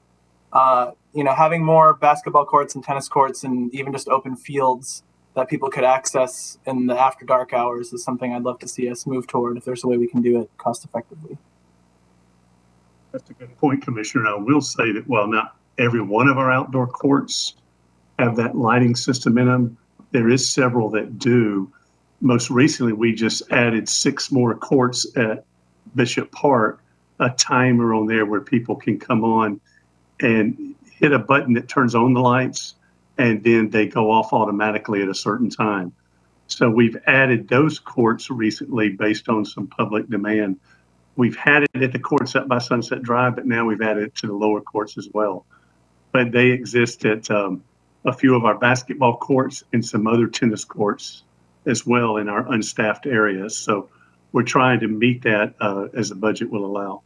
having more basketball courts and tennis courts and even just open fields that people could access in the after dark hours is something I'd love to see us move toward if there's a way we can do it cost effectively. That's a good point, Commissioner. I will say that while not every one of our outdoor courts have that lighting system in them, there is several that do. Most recently, we just added 6 more courts at Bishop Park, a timer on there where people can come on and hit a button that turns on the lights, and then they go off automatically at a certain time. So we've added those courts recently based on some public demand. We've had it at the courts up by Sunset Drive, but now we've added it to the lower courts as well. But they exist at a few of our basketball courts and some other tennis courts as well in our unstaffed areas. So we're trying to meet that as the budget will allow.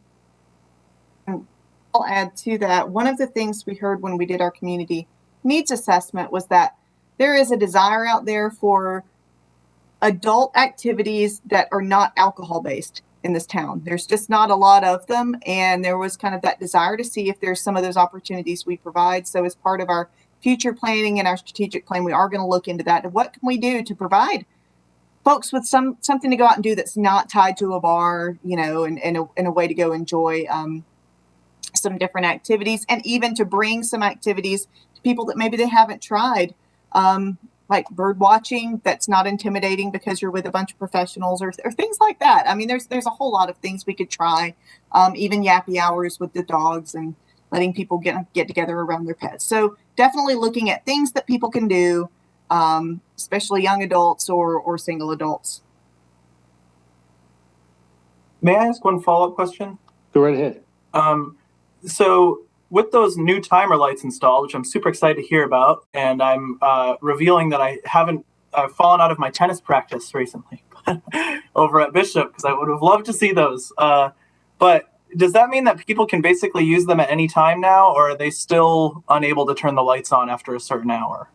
I'll add to that. One of the things we heard when we did our community needs assessment was that there is a desire out there for adult activities that are not alcohol based in this town. There's just not a lot of them, and there was kind of that desire to see if there's some of those opportunities we provide. So as part of our future planning and our strategic plan, we are going to look into that. And what can we do to provide folks with something to go out and do that's not tied to a bar, and a way to go enjoy some different activities, and even to bring some activities to people that maybe they haven't tried, like bird watching that's not intimidating because you're with a bunch of professionals or things like that. I mean, there's a whole lot of things we could try, even yappy hours with the dogs and letting people get together around their pets. So definitely looking at things that people can do, especially young adults or single adults. May I ask one follow-up question? Go right ahead. So with those new timer lights installed, which I'm super excited to hear about, and I'm revealing that I've fallen out of my tennis practice recently over at Bishop because I would have loved to see those. But does that mean that people can basically use them at any time now, or are they still unable to turn the lights on after a certain hour?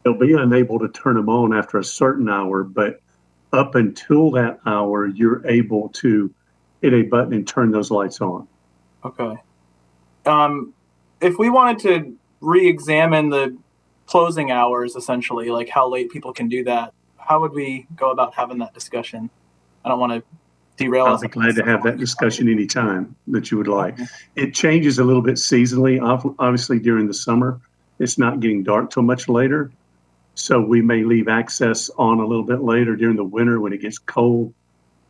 They'll be unable to turn them on after a certain hour, but up until that hour, you're able to hit a button and turn those lights on. Okay. If we wanted to re-examine the closing hours, essentially, like how late people can do that, how would we go about having that discussion? I don't want to derail us. I'll be glad to have that discussion anytime that you would like. It changes a little bit seasonally. Obviously, during the summer, it's not getting dark till much later. So we may leave access on a little bit later during the winter when it gets cold.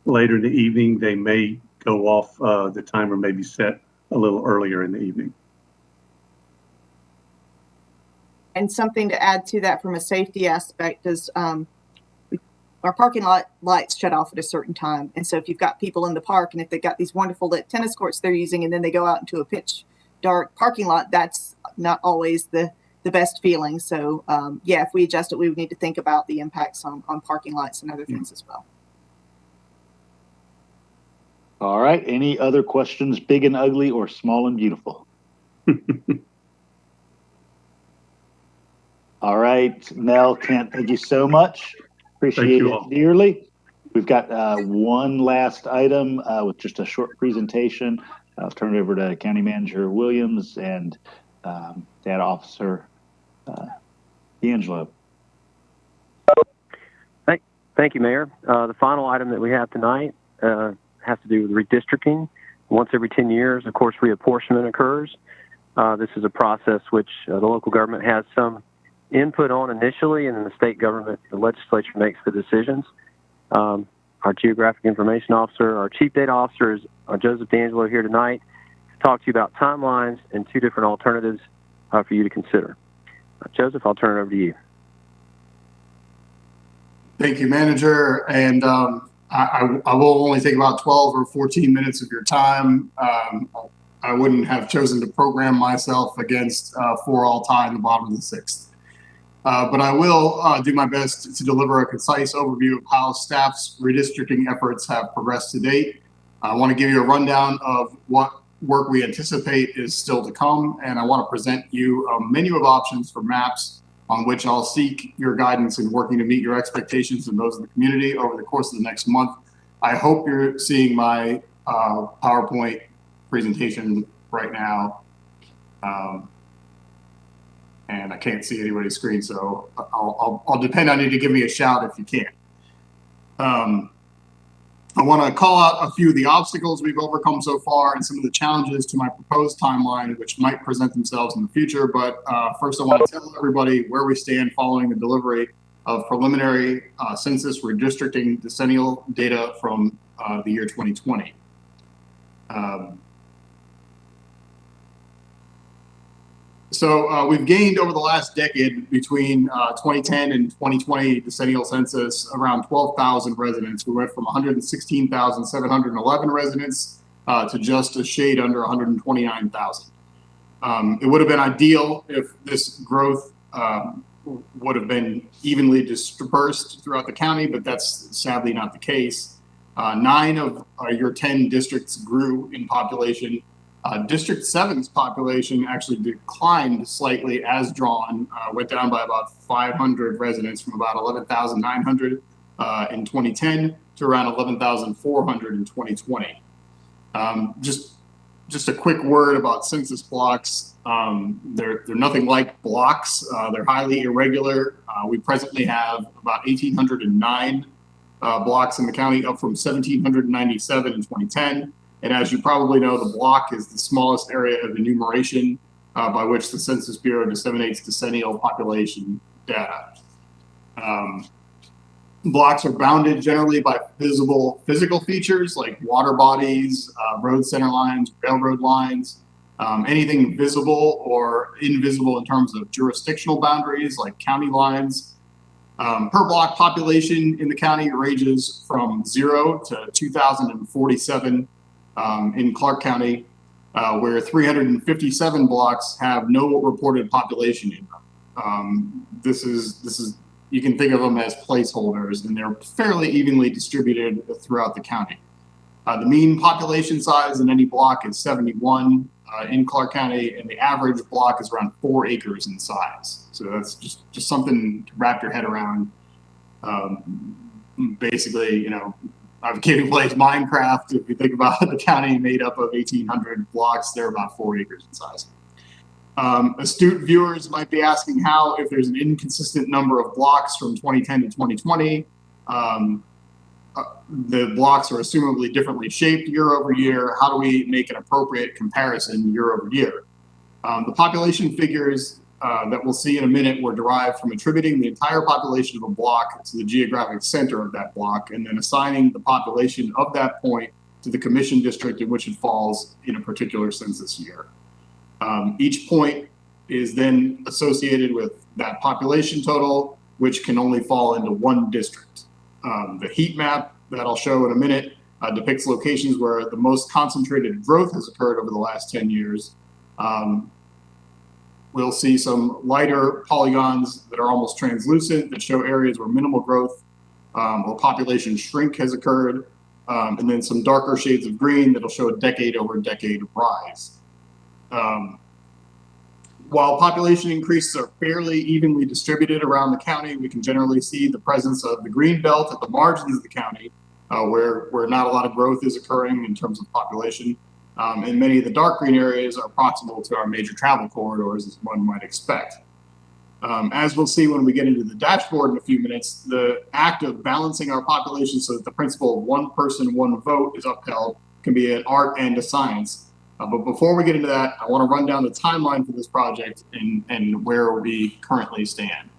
later in the evening, they may go off, the timer may be set a little earlier in the evening. And something to add to that from a safety aspect is our parking lot lights shut off at a certain time. And so if you've got people in the park and if they've got these wonderful lit tennis courts they're using and then they go out into a pitch dark parking lot, that's not always the best feeling. So yeah, if we adjust it, we would need to think about the impacts on parking lights and other things as well. All right. Any other questions, big and ugly or small and beautiful? All right, Mel, Kent, thank you so much. Appreciate it dearly. We've got one last item with just a short presentation. I'll turn it over to County Manager Williams and Data Officer D'Angelo. Thank you, Mayor. The final item that we have tonight has to do with redistricting. Once every 10 years, of course, reapportionment occurs. This is a process which the local government has some input on initially, and then the state government, the legislature makes the decisions. Our Geographic Information Officer, our Chief Data Officer is Joseph D'Angelo here tonight to talk to you about timelines and two different alternatives for you to consider. Joseph, I'll turn it over to you. Thank you, Manager. And I will only take about 12 or 14 minutes of your time. I wouldn't have chosen to program myself against 4-all tie in the bottom of the 6th. But I will do my best to deliver a concise overview of how staff's redistricting efforts have progressed to date. I want to give you a rundown of what work we anticipate is still to come, and I want to present you a menu of options for maps on which I'll seek your guidance in working to meet your expectations and those of the community over the course of the next month. I hope you're seeing my PowerPoint presentation right now. And I can't see anybody's screen, so I'll depend on you to give me a shout if you can. I want to call out a few of the obstacles we've overcome so far and some of the challenges to my proposed timeline, which might present themselves in the future. But first, I want to tell everybody where we stand following the delivery of preliminary census redistricting decennial data from the year 2020. So we've gained over the last decade between 2010 and 2020 decennial census around 12,000 residents. We went from 116,711 residents to just a shade under 129,000. It would have been ideal if this growth would have been evenly dispersed throughout the county, but that's sadly not the case. 9 of your 10 districts grew in population. District 7's population actually declined slightly as drawn, went down by about 500 residents from about 11,900 in 2010 to around 11,400 in 2020. Just a quick word about census blocks. They're nothing like blocks. They're highly irregular. We presently have about 1,809 blocks in the county, up from 1,797 in 2010. And as you probably know, the block is the smallest area of enumeration by which the Census Bureau disseminates decennial population data. Blocks are bounded generally by visible physical features like water bodies, road center lines, railroad lines, anything visible or invisible in terms of jurisdictional boundaries like county lines. Per block population in the county ranges from 0 to 2,047 in Clarke County, where 357 blocks have no reported population in them. This is you can think of them as placeholders, and they're fairly evenly distributed throughout the county. The mean population size in any block is 71 in Clarke County, and the average block is around 4 acres in size. So that's just something to wrap your head around. Basically, you know, I've given plays Minecraft. If you think about the county made up of 1,800 blocks, they're about 4 acres in size. Astute viewers might be asking how, if there's an inconsistent number of blocks from 2010 to 2020, the blocks are assumably differently shaped year over year. How do we make an appropriate comparison year over year? The population figures that we'll see in a minute were derived from attributing the entire population of a block to the geographic center of that block, and then assigning the population of that point to the commission district in which it falls in a particular census year. Each point is then associated with that population total, which can only fall into one district. The heat map that I'll show in a minute depicts locations where the most concentrated growth has occurred over the last 10 years. We'll see some lighter polygons that are almost translucent that show areas where minimal growth or population shrink has occurred, and then some darker shades of green that'll show a decade over decade rise. While population increases are fairly evenly distributed around the county, we can generally see the presence of the green belt at the margins of the county, where not a lot of growth is occurring in terms of population. And many of the dark green areas are proximal to our major travel corridors, as one might expect. As we'll see when we get into the dashboard in a few minutes, the act of balancing our population so that the principle of one person, one vote is upheld can be an art and a science. But before we get into that, I want to run down the timeline for this project and where we currently stand.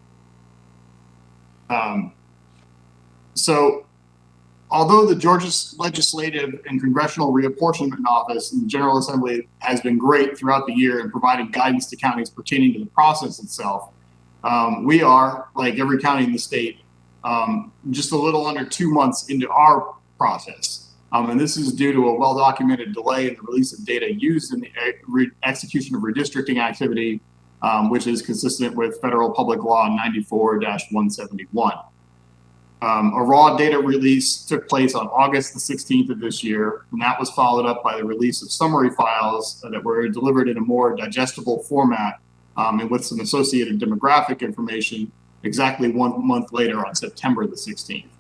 So although the Georgia Legislative and Congressional Reapportionment Office and the General Assembly has been great throughout the year in providing guidance to counties pertaining to the process itself, we are, like every county in the state, just a little under 2 months into our process. And this is due to a well-documented delay in the release of data used in the execution of redistricting activity, which is consistent with Federal Public Law 94-171. A raw data release took place on August the 16th of this year, and that was followed up by the release of summary files that were delivered in a more digestible format and with some associated demographic information exactly 1 month later on September the 16th.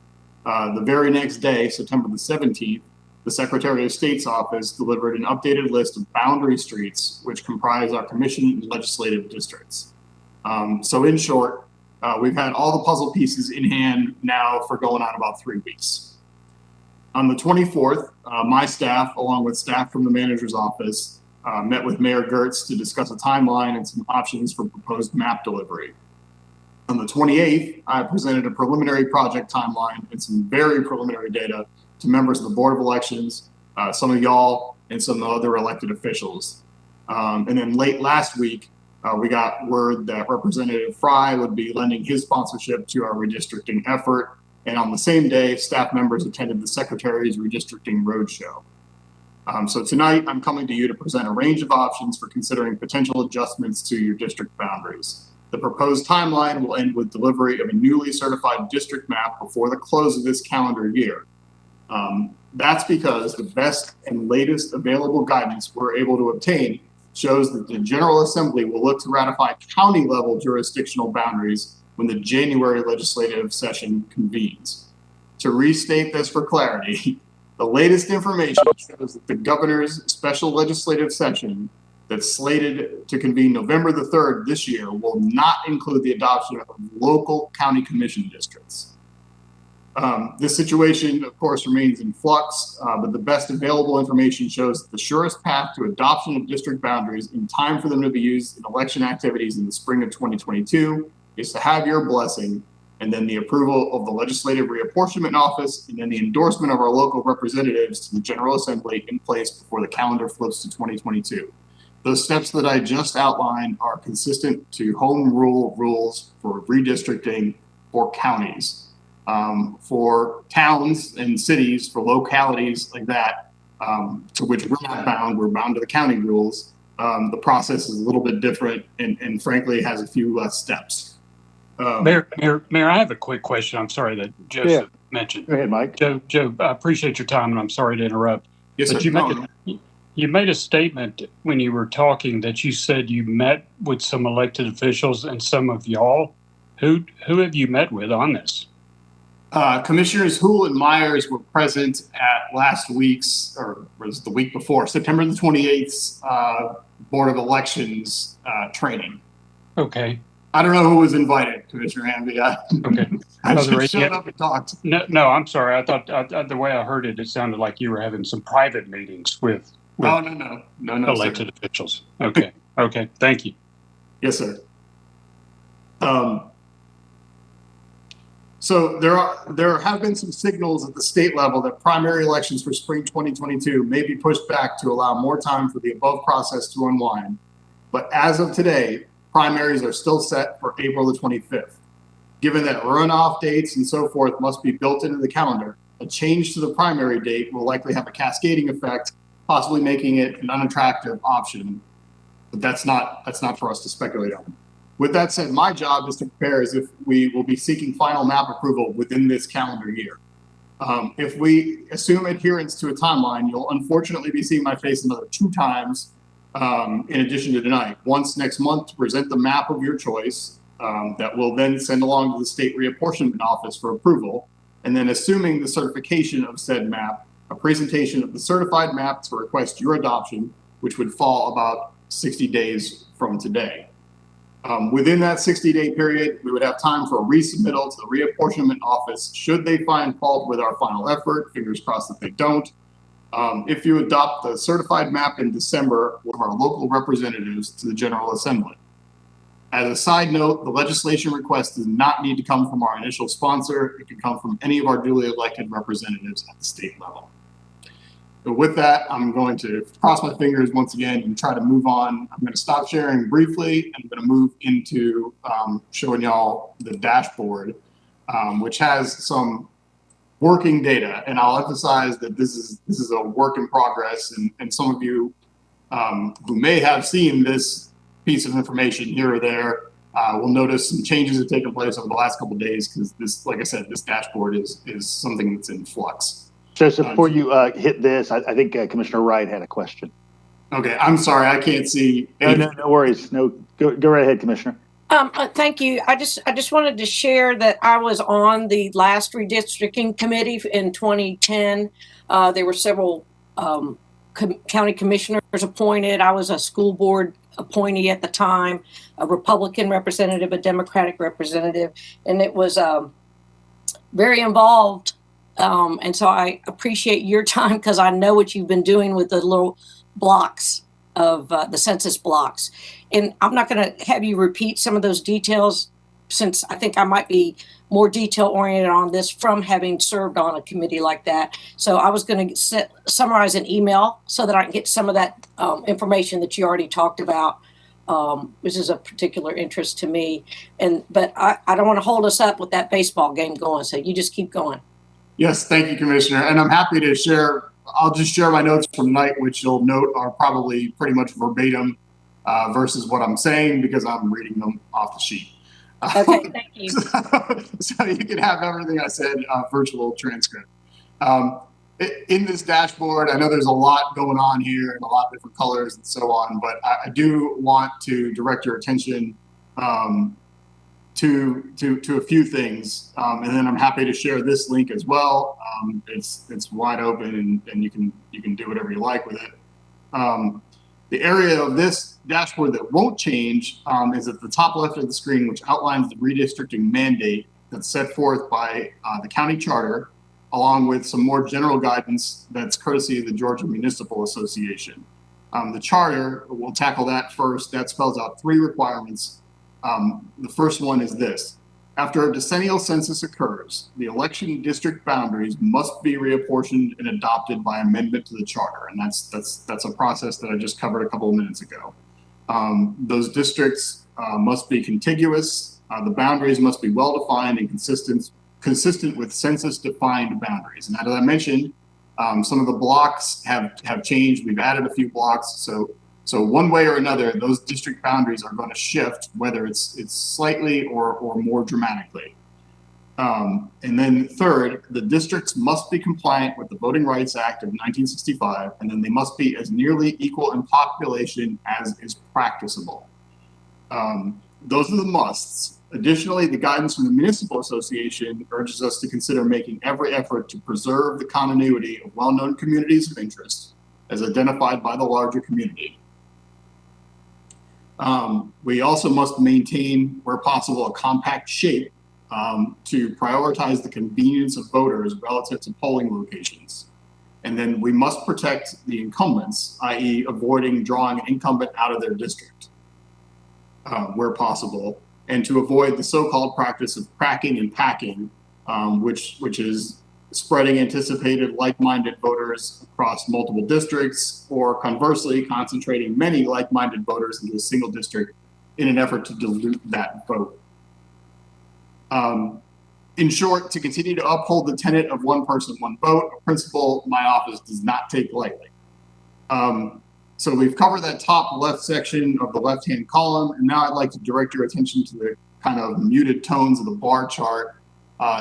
The very next day, September the 17th, the Secretary of State's office delivered an updated list of boundary streets, which comprise our commission and legislative districts. So in short, we've had all the puzzle pieces in hand now for going on about 3 weeks. On the 24th, my staff, along with staff from the manager's office, met with Mayor Gertz to discuss a timeline and some options for proposed map delivery. On the 28th, I presented a preliminary project timeline and some very preliminary data to members of the Board of Elections, some of y'all, and some other elected officials. And then late last week, we got word that Representative Fry would be lending his sponsorship to our redistricting effort. And on the same day, staff members attended the Secretary's redistricting roadshow. So tonight, I'm coming to you to present a range of options for considering potential adjustments to your district boundaries. The proposed timeline will end with delivery of a newly certified district map before the close of this calendar year. That's because the best and latest available guidance we're able to obtain shows that the General Assembly will look to ratify county-level jurisdictional boundaries when the January legislative session convenes. To restate this for clarity, the latest information shows that the governor's special legislative session that's slated to convene November the 3rd this year will not include the adoption of local county commission districts. This situation, of course, remains in flux, but the best available information shows that the surest path to adoption of district boundaries in time for them to be used in election activities in the spring of 2022 is to have your blessing, and then the approval of the Legislative Reapportionment Office, and then the endorsement of our local representatives to the General Assembly in place before the calendar flips to 2022. Those steps that I just outlined are consistent to home rule rules for redistricting for counties. For towns and cities, for localities like that, to which we're not bound, we're bound to the county rules. The process is a little bit different and frankly has a few less steps. Mayor, I have a quick question. I'm sorry that Joseph mentioned. Go ahead, Mike. Joe, I appreciate your time and I'm sorry to interrupt. Yes, but sir. You made a statement when you were talking that you said you met with some elected officials and some of y'all. Who have you met with on this? Commissioners Houle and Myers were present at last week's, or was the week before, September the 28th Board of Elections training. Okay. I don't know who was invited, Commissioner Hamby. Okay. I just showed up and talked. No, I'm sorry. I thought the way I heard it, it sounded like you were having some private meetings with No, elected officials. Okay. Okay. Thank you. Yes, sir. So there have been some signals at the state level that primary elections for spring 2022 may be pushed back to allow more time for the above process to unwind. But as of today, primaries are still set for April the 25th. Given that runoff dates and so forth must be built into the calendar, a change to the primary date will likely have a cascading effect, possibly making it an unattractive option. But that's not for us to speculate on. With that said, my job is to prepare as if we will be seeking final map approval within this calendar year. If we assume adherence to a timeline, you'll unfortunately be seeing my face another 2 times in addition to tonight. Once next month to present the map of your choice that we'll then send along to the state reapportionment office for approval. And then assuming the certification of said map, a presentation of the certified map to request your adoption, which would fall about 60 days from today. Within that 60-day period, we would have time for a resubmittal to the reapportionment office should they find fault with our final effort. Fingers crossed that they don't. If you adopt the certified map in December, one of our local representatives to the General Assembly. As a side note, the legislation request does not need to come from our initial sponsor. It can come from any of our duly elected representatives at the state level. So with that, I'm going to cross my fingers once again and try to move on. I'm going to stop sharing briefly, and I'm going to move into showing y'all the dashboard, which has some working data. And I'll emphasize that this is a work in progress. And some of you who may have seen this piece of information here or there will notice some changes have taken place over the last couple of days because this, like I said, this dashboard is something that's in flux. So before you hit this, I think Commissioner Wright had a question. Okay, I'm sorry, I can't see. No worries. No, go right ahead, Commissioner. Thank you. I just wanted to share that I was on the last redistricting committee in 2010. There were several county commissioners appointed. I was a school board appointee at the time, a Republican representative, a Democratic representative, and it was very involved. And so I appreciate your time because I know what you've been doing with the little blocks of the census blocks. And I'm not going to have you repeat some of those details since I think I might be more detail oriented on this from having served on a committee like that. So I was going to summarize an email so that I can get some of that information that you already talked about, which is of particular interest to me. But I don't want to hold us up with that baseball game going. So you just keep going. Yes, thank you, Commissioner. And I'm happy to share. I'll just share my notes from tonight, which you'll note are probably pretty much verbatim versus what I'm saying because I'm reading them off the sheet. Okay, thank you. So you can have everything I said, virtual transcript. In this dashboard, I know there's a lot going on here and a lot of different colors and so on, but I do want to direct your attention to a few things, and then I'm happy to share this link as well. It's wide open, and you can do whatever you like with it. The area of this dashboard that won't change is at the top left of the screen, which outlines the redistricting mandate that's set forth by the county charter, along with some more general guidance that's courtesy of the Georgia Municipal Association. The charter, we'll tackle that first. That spells out 3 requirements. The first one is this. After a decennial census occurs, the election district boundaries must be reapportioned and adopted by amendment to the charter. And that's a process that I just covered a couple of minutes ago. Those districts must be contiguous. The boundaries must be well-defined and consistent with census-defined boundaries. And as I mentioned, some of the blocks have changed. We've added a few blocks. So one way or another, those district boundaries are going to shift, whether it's slightly or more dramatically. And then third, the districts must be compliant with the Voting Rights Act of 1965, and then they must be as nearly equal in population as is practicable. Those are the musts. Additionally, the guidance from the Municipal Association urges us to consider making every effort to preserve the continuity of well-known communities of interest as identified by the larger community. We also must maintain, where possible, a compact shape to prioritize the convenience of voters relative to polling locations. And then we must protect the incumbents, i.e. avoiding drawing an incumbent out of their district where possible. and to avoid the so-called practice of cracking and packing, which is spreading anticipated like-minded voters across multiple districts, or conversely, concentrating many like-minded voters into a single district in an effort to dilute that vote. In short, to continue to uphold the tenet of one person, one vote, a principle my office does not take lightly. So we've covered that top left section of the left-hand column, and now I'd like to direct your attention to the kind of muted tones of the bar chart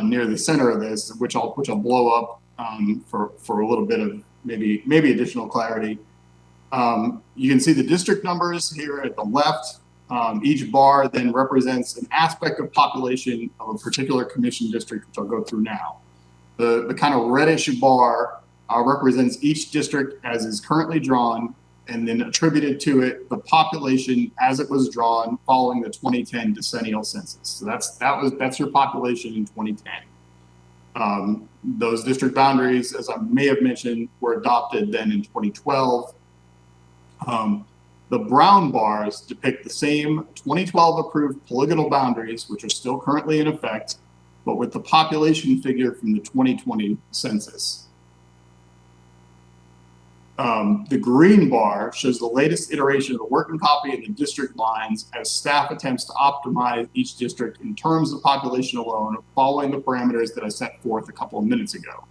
near the center of this, which I'll blow up for a little bit of maybe additional clarity. You can see the district numbers here at the left. Each bar then represents an aspect of population of a particular commission district, which I'll go through now. The kind of reddish bar represents each district as is currently drawn, and then attributed to it the population as it was drawn following the 2010 decennial census. So that's your population in 2010. Those district boundaries, as I may have mentioned, were adopted then in 2012. The brown bars depict the same 2012 approved polygonal boundaries, which are still currently in effect, but with the population figure from the 2020 census. The green bar shows the latest iteration of the working copy and the district lines as staff attempts to optimize each district in terms of population alone, following the parameters that I set forth a couple of minutes ago.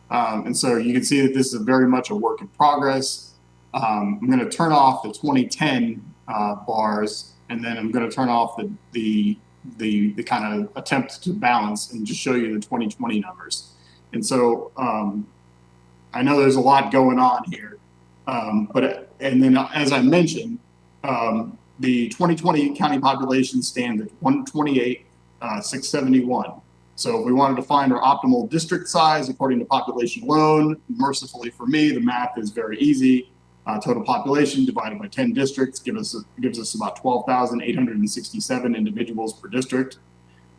And so you can see that this is very much a work in progress. I'm going to turn off the 2010 bars, and then I'm going to turn off the kind of attempt to balance and just show you the 2020 numbers. And so I know there's a lot going on here, and then as I mentioned, the 2020 county population stands at 128,671. So if we wanted to find our optimal district size according to population alone, mercifully for me, the math is very easy. Total population divided by 10 districts gives us about 12,867 individuals per district.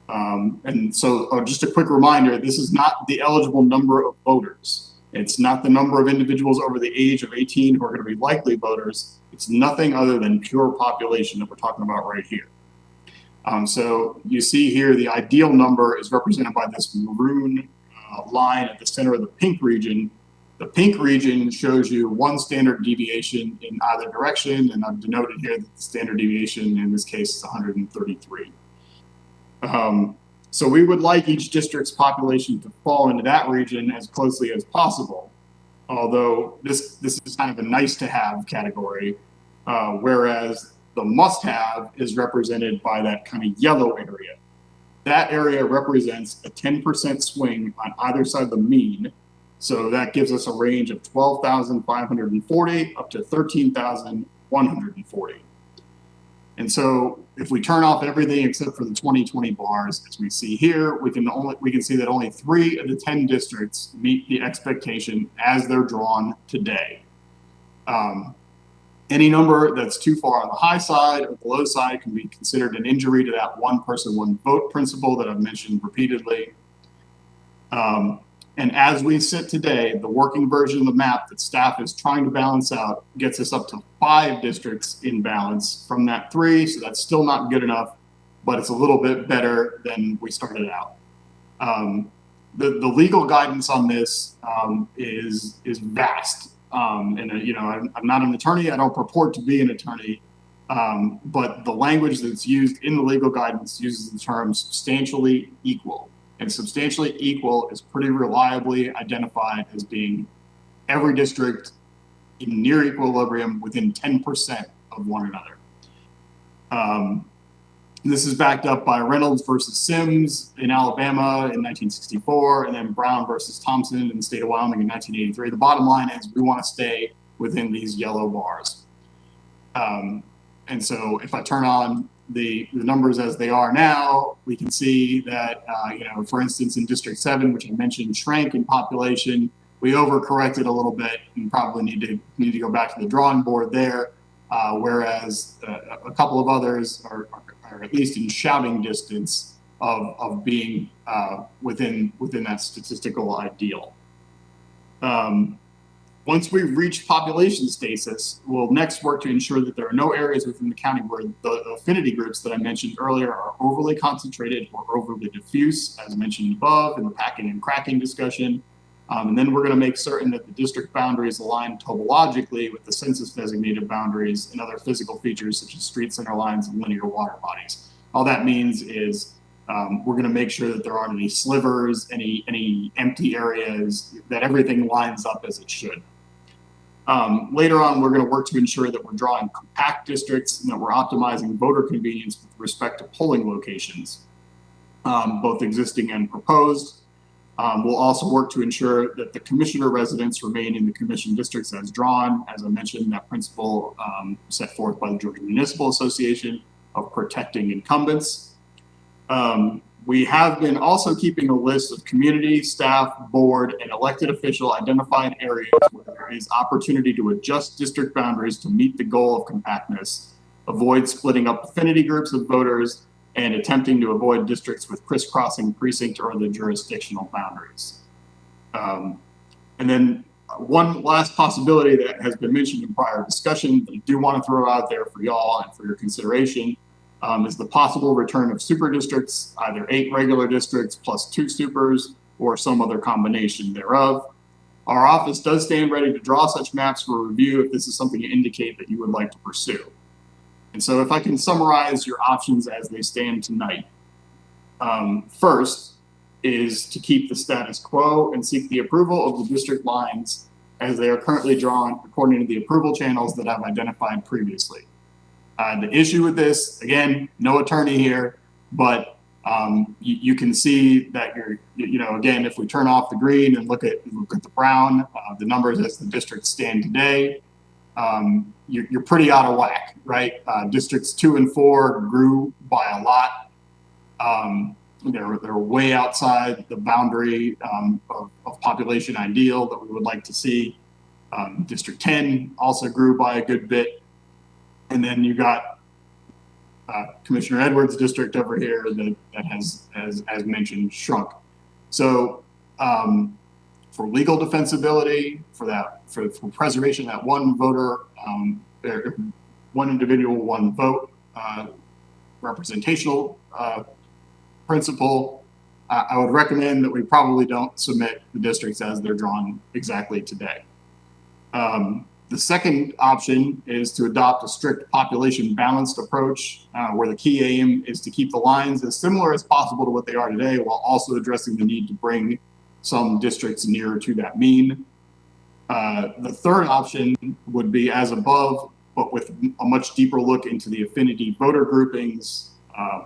And so just a quick reminder, this is not the eligible number of voters. It's not the number of individuals over the age of 18 who are going to be likely voters. It's nothing other than pure population that we're talking about right here. So you see here, the ideal number is represented by this maroon line at the center of the pink region. The pink region shows you one standard deviation in either direction, and I've denoted here that the standard deviation in this case is 133. So we would like each district's population to fall into that region as closely as possible, although this is kind of a nice to have category, whereas the must have is represented by that kind of yellow area. That area represents a 10% swing on either side of the mean. So that gives us a range of 12,540 up to 13,140. And so if we turn off everything except for the 2020 bars, as we see here, we can see that only 3 of the 10 districts meet the expectation as they're drawn today. Any number that's too far on the high side or the low side can be considered an injury to that one person, one vote principle that I've mentioned repeatedly. And as we sit today, the working version of the map that staff is trying to balance out gets us up to 5 districts in balance from that 3. So that's still not good enough, but it's a little bit better than we started out. The legal guidance on this is vast. And I'm not an attorney. I don't purport to be an attorney. But the language that's used in the legal guidance uses the term substantially equal. And substantially equal is pretty reliably identified as being every district in near equilibrium within 10% of one another. This is backed up by Reynolds versus Sims in Alabama in 1964, and then Brown versus Thompson in the state of Wyoming in 1983. The bottom line is we want to stay within these yellow bars. And so if I turn on the numbers as they are now, we can see that, for instance, in District 7, which I mentioned shrank in population, we overcorrected a little bit and probably need to go back to the drawing board there, whereas a couple of others are at least in shouting distance of being within that statistical ideal. And Once we've reached population stasis, we'll next work to ensure that there are no areas within the county where the affinity groups that I mentioned earlier are overly concentrated or overly diffuse, as mentioned above in the packing and cracking discussion. And then we're going to make certain that the district boundaries align topologically with the census designated boundaries and other physical features such as street center lines and linear water bodies. All that means is we're going to make sure that there aren't any slivers, any empty areas, that everything lines up as it should. Later on, we're going to work to ensure that we're drawing compact districts and that we're optimizing voter convenience with respect to polling locations, both existing and proposed. We'll also work to ensure that the commissioner residents remain in the commission districts as drawn. As I mentioned, that principle set forth by the Georgia Municipal Association of protecting incumbents. We have been also keeping a list of community, staff, board, and elected official identified areas where there is opportunity to adjust district boundaries to meet the goal of compactness, avoid splitting up affinity groups of voters, and attempting to avoid districts with crisscrossing precinct or other jurisdictional boundaries. And then one last possibility that has been mentioned in prior discussion that I do want to throw out there for y'all and for your consideration is the possible return of super districts, either 8 regular districts plus 2 supers or some other combination thereof. Our office does stand ready to draw such maps for review if this is something you indicate that you would like to pursue. And so if I can summarize your options as they stand tonight. First is to keep the status quo and seek the approval of the district lines as they are currently drawn according to the approval channels that I've identified previously. The issue with this, again, no attorney here, but you can see that again, if we turn off the green and look at the brown, the numbers as the districts stand today, you're pretty out of whack, right? Districts 2 and 4 grew by a lot. They're way outside the boundary of population ideal that we would like to see. District 10 also grew by a good bit. And then you got Commissioner Edwards' district over here that has, as mentioned, shrunk. So for legal defensibility, for preservation of that one voter, one individual, one vote, representational principle, I would recommend that we probably don't submit the districts as they're drawn exactly today. The second option is to adopt a strict population balanced approach where the key aim is to keep the lines as similar as possible to what they are today while also addressing the need to bring some districts nearer to that mean. The third option would be as above, but with a much deeper look into the affinity voter groupings,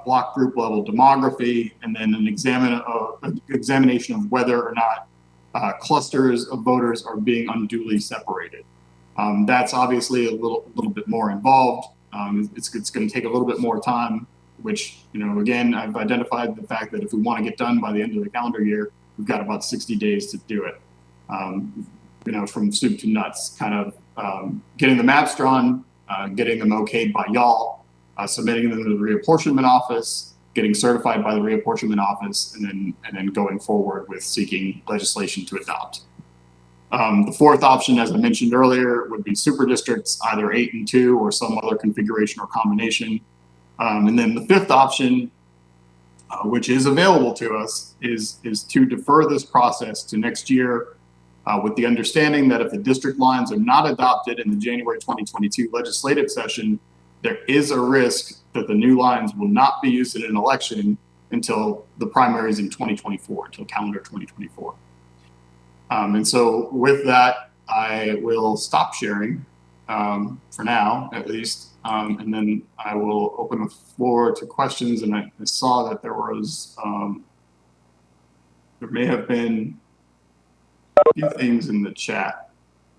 block group level demography, and then an examination of whether or not clusters of voters are being unduly separated. That's obviously a little bit more involved. It's going to take a little bit more time, which, again, I've identified the fact that if we want to get done by the end of the calendar year, we've got about 60 days to do it. From soup to nuts, kind of getting the maps drawn, getting them okayed by y'all, submitting them to the reapportionment office, getting certified by the reapportionment office, and then going forward with seeking legislation to adopt. The fourth option, as I mentioned earlier, would be super districts, either 8 and 2 or some other configuration or combination. And then the fifth option, which is available to us, is to defer this process to next year with the understanding that if the district lines are not adopted in the January 2022 legislative session, there is a risk that the new lines will not be used in an election until the primaries in 2024, until calendar 2024. And so with that, I will stop sharing for now, at least, and then I will open the floor to questions. And I saw that there was, there may have been a few things in the chat.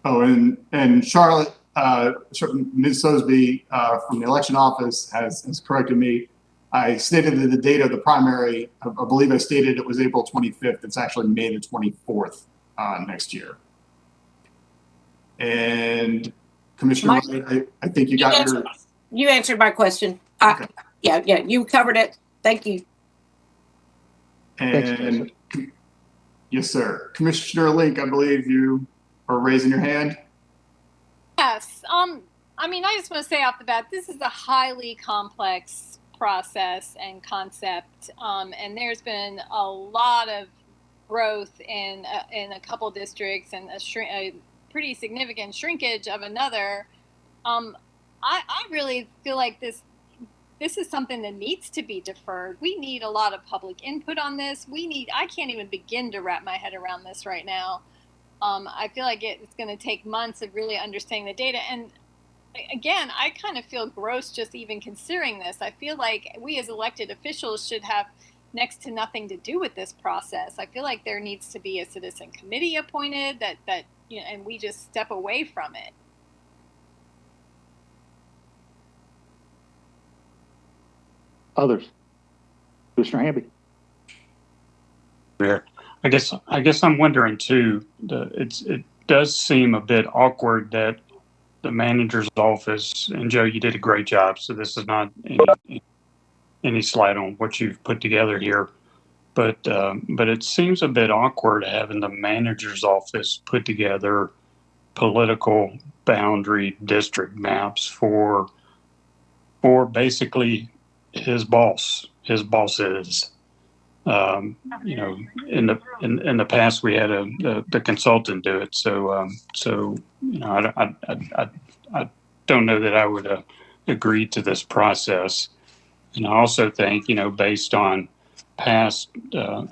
Oh, and Charlotte, Ms. Sosby from the election office has corrected me. I stated that the date of the primary, I believe I stated it was April 25th. It's actually May the 24th. Next year. And Commissioner Wright, I think you got your... You answered my question. Okay. Yeah, you covered it. Thank you. And yes, sir. Commissioner Link, I believe you or raising your hand? Yes. I mean, I just want to say off the bat, this is a highly complex process and concept, and there's been a lot of growth in a couple districts and a pretty significant shrinkage of another. I really feel like this is something that needs to be deferred. We need a lot of public input on this. I can't even begin to wrap my head around this right now. I feel like it's going to take months of really understanding the data. And again, I kind of feel gross just even considering this. I feel like we as elected officials should have next to nothing to do with this process. I feel like there needs to be a citizen committee appointed that and we just step away from it. Others. Commissioner Hamby. Yeah, I guess I'm wondering too. It does seem a bit awkward that the manager's office, and Joe, you did a great job. So this is not any slight on what you've put together here, but it seems a bit awkward having the manager's office put together political boundary district maps for basically his boss. His bosses. In the past we had the consultant do it. So I don't know that I would agree to this process. And I also think, based on past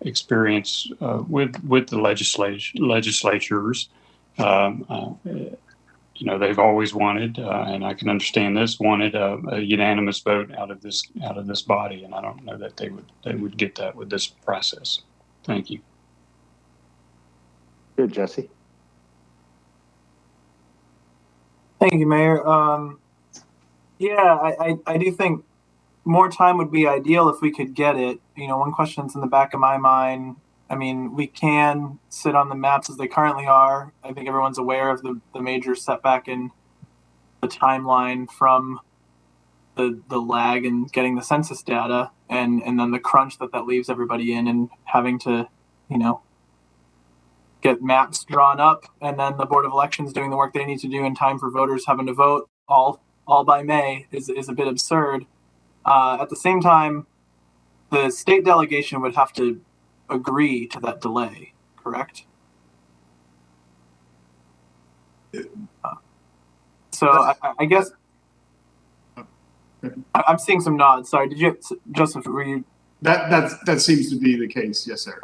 experience with the legislatures, they've always wanted, and I can understand this, wanted a unanimous vote out of this body, and I don't know that they would get that with this process. Thank you. Good, Jesse. Thank you, Mayor. I do think more time would be ideal if we could get it. One question's in the back of my mind. I mean, we can sit on the maps as they currently are. I think everyone's aware of the major setback in the timeline from the lag in getting the census data and then the crunch that leaves everybody in and having to, get maps drawn up and then the Board of Elections doing the work they need to do in time for voters having to vote all by May is a bit absurd. At the same time, the state delegation would have to agree to that delay, correct? So I guess I'm seeing some nods. Sorry, did you, Joseph? Were you? That seems to be the case. Yes, sir.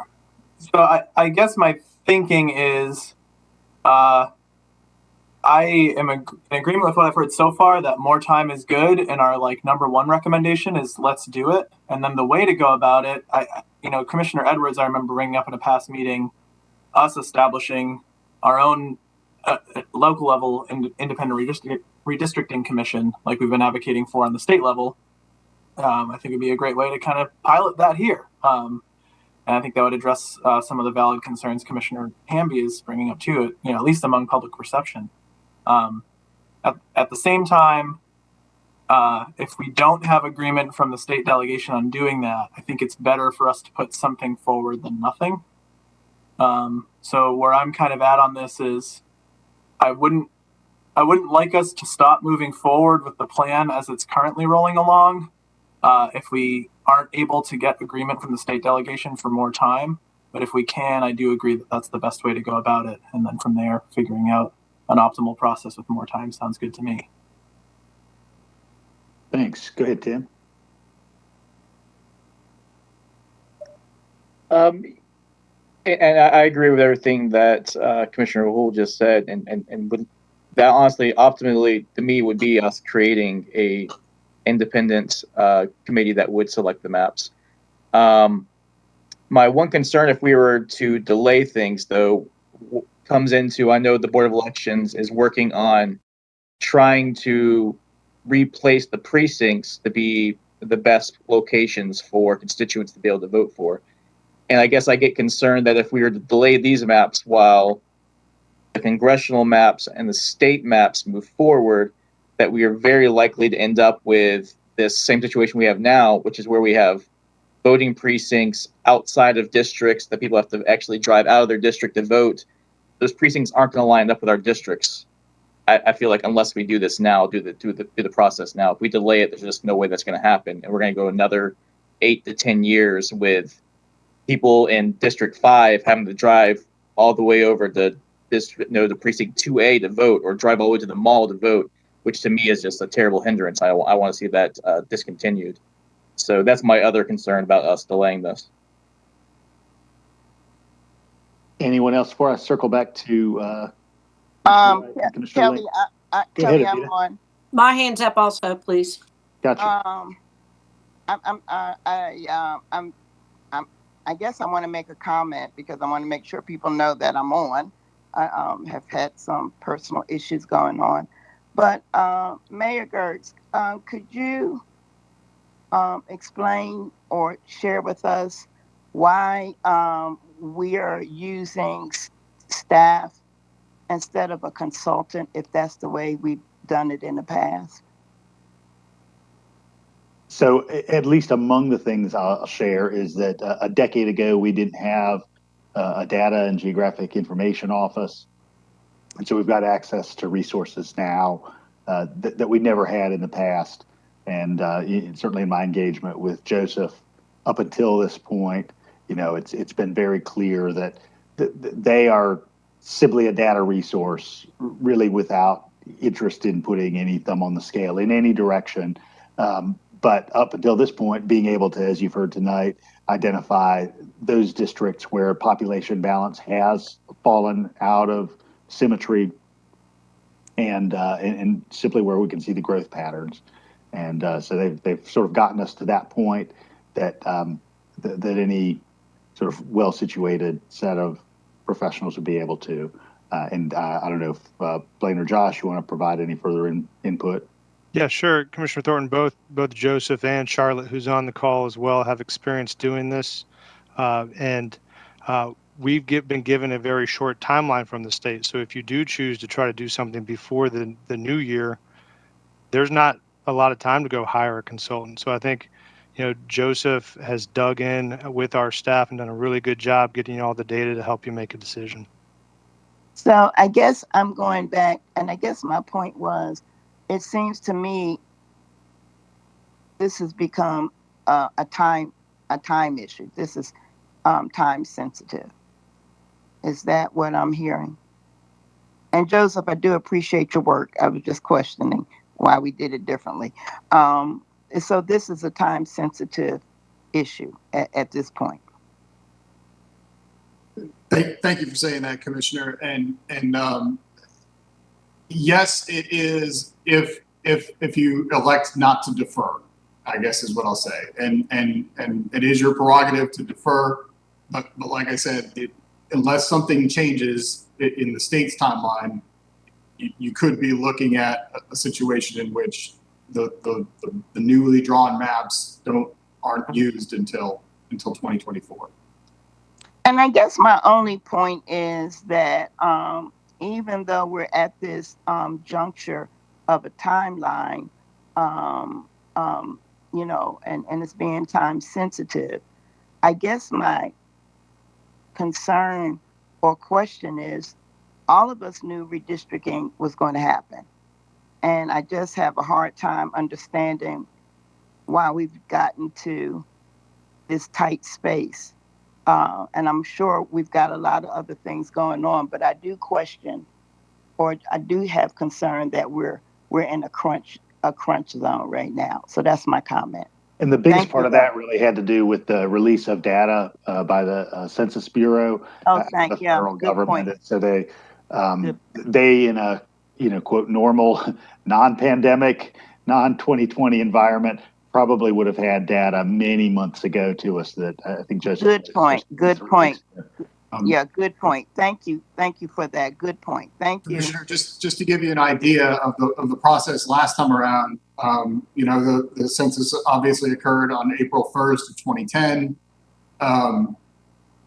So I guess my thinking is, I am in agreement with what I've heard so far that more time is good, and our number one recommendation is let's do it. And then the way to go about it, Commissioner Edwards, I remember bringing up in a past meeting, us establishing our own local level independent redistricting commission, like we've been advocating for on the state level. I think it'd be a great way to kind of pilot that here. And I think that would address some of the valid concerns Commissioner Hamby is bringing up to it, at least among public perception. At the same time, if we don't have agreement from the state delegation on doing that, I think it's better for us to put something forward than nothing. So where I'm kind of at on this is I wouldn't like us to stop moving forward with the plan as it's currently rolling along if we aren't able to get agreement from the state delegation for more time. But if we can, I do agree that that's the best way to go about it. And then from there, figuring out an optimal process with more time sounds good to me. Thanks. Go ahead, Tim. And I agree with everything that Commissioner Rahul just said, and with that, honestly, optimally to me would be us creating a independent committee that would select the maps. My one concern, if we were to delay things, though, comes into, I know the Board of Elections is working on trying to replace the precincts to be the best locations for constituents to be able to vote for. And I guess I get concerned that if we were to delay these maps while the congressional maps and the state maps move forward, that we are very likely to end up with this same situation we have now, which is where we have voting precincts outside of districts that people have to actually drive out of their district to vote. those precincts aren't going to line up with our districts. I feel like unless we do this now, do the process now. If we delay it, there's just no way that's going to happen, and we're going to go another 8 to 10 years with people in District 5 having to drive all the way over to the precinct 2A to vote, or drive all the way to the mall to vote, which to me is just a terrible hindrance. I want to see that discontinued. So that's my other concern about us delaying this. Anyone else before I circle back to Kelly, Kelly, I'm on. My hand's up also, please. Gotcha. I guess I want to make a comment because I want to make sure people know that I'm on. I have had some personal issues going on. But Mayor Gertz, could you explain or share with us why we are using staff instead of a consultant, if that's the way we've done it in the past? So at least among the things I'll share is that a decade ago, we didn't have a data and geographic information office. And so we've got access to resources now that we never had in the past. And certainly in my engagement with Joseph up until this point, it's been very clear that they are simply a data resource, really without interest in putting any thumb on the scale in any direction. But up until this point, being able to, as you've heard tonight, identify those districts where population balance has fallen out of symmetry and simply where we can see the growth patterns. And so they've sort of gotten us to that point that that any sort of well-situated set of professionals would be able to. And I don't know if Blaine or Josh, you want to provide any further input? Yeah, sure. Commissioner Thornton, both Joseph and Charlotte, who's on the call as well, have experience doing this. And we've been given a very short timeline from the state. So if you do choose to try to do something before the new year, there's not a lot of time to go hire a consultant. So I think, Joseph has dug in with our staff and done a really good job getting you all the data to help you make a decision. So I guess I'm going back, and I guess my point was, it seems to me this has become a time issue. This is time sensitive. Is that what I'm hearing? And Joseph, I do appreciate your work. I was just questioning why we did it differently. So this is a time sensitive issue at this point. Thank you for saying that, Commissioner. And yes, it is if you elect not to defer, I guess is what I'll say. And it is your prerogative to defer, but like I said, unless something changes in the state's timeline, you could be looking at a situation in which the newly drawn maps aren't used until 2024. And I guess my only point is that even though we're at this juncture of a timeline, and it's being time sensitive, I guess my concern or question is, all of us knew redistricting was going to happen. And I just have a hard time understanding why we've gotten to this tight space. And I'm sure we've got a lot of other things going on, but I do question, or I do have concern that we're in a crunch zone right now. So that's my comment. And the biggest part of that really had to do with the release of data by the Census Bureau, the federal government. So they in a quote normal, non-pandemic, non-2020 environment probably would have had data many months ago to us that I think Joseph. Good point. Good point. Yeah, good point. Thank you for that. Good point. Thank you. Commissioner, just to give you an idea of the process last time around, the census obviously occurred on April 1st of 2010.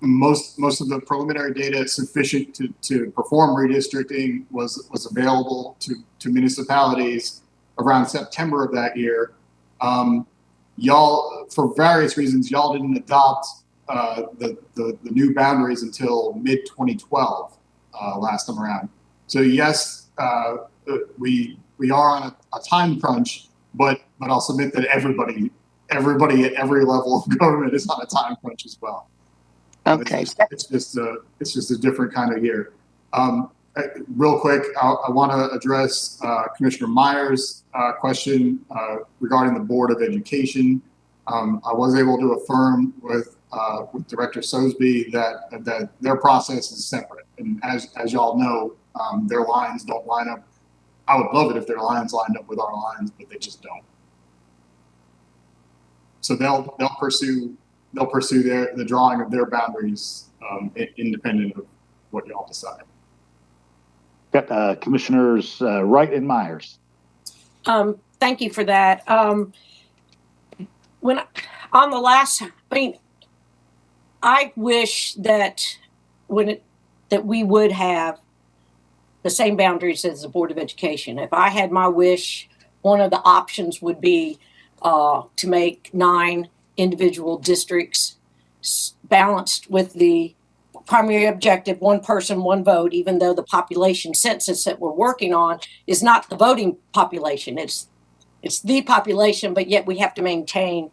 Most of the preliminary data sufficient to perform redistricting was available to municipalities around September of that year. Y'all, for various reasons, didn't adopt the new boundaries until mid 2012. last time around. So yes, we are on a time crunch, but I'll submit that everybody at every level of government is on a time crunch as well. Okay. It's just a different kind of year. Real quick, I want to address Commissioner Myers' question regarding the Board of Education. I was able to affirm with Director Sosby that their process is separate, and as y'all know, their lines don't line up. I would love it if their lines lined up with our lines, but they just don't. So they'll pursue the drawing of their boundaries independent of what y'all decide. Got Commissioners Wright and Myers. Thank you for that. When on the last, I wish that that we would have the same boundaries as the Board of Education. If I had my wish, one of the options would be to make 9 individual districts balanced with the primary objective, one person, one vote, even though the population census that we're working on is not the voting population. It's the population, but yet we have to maintain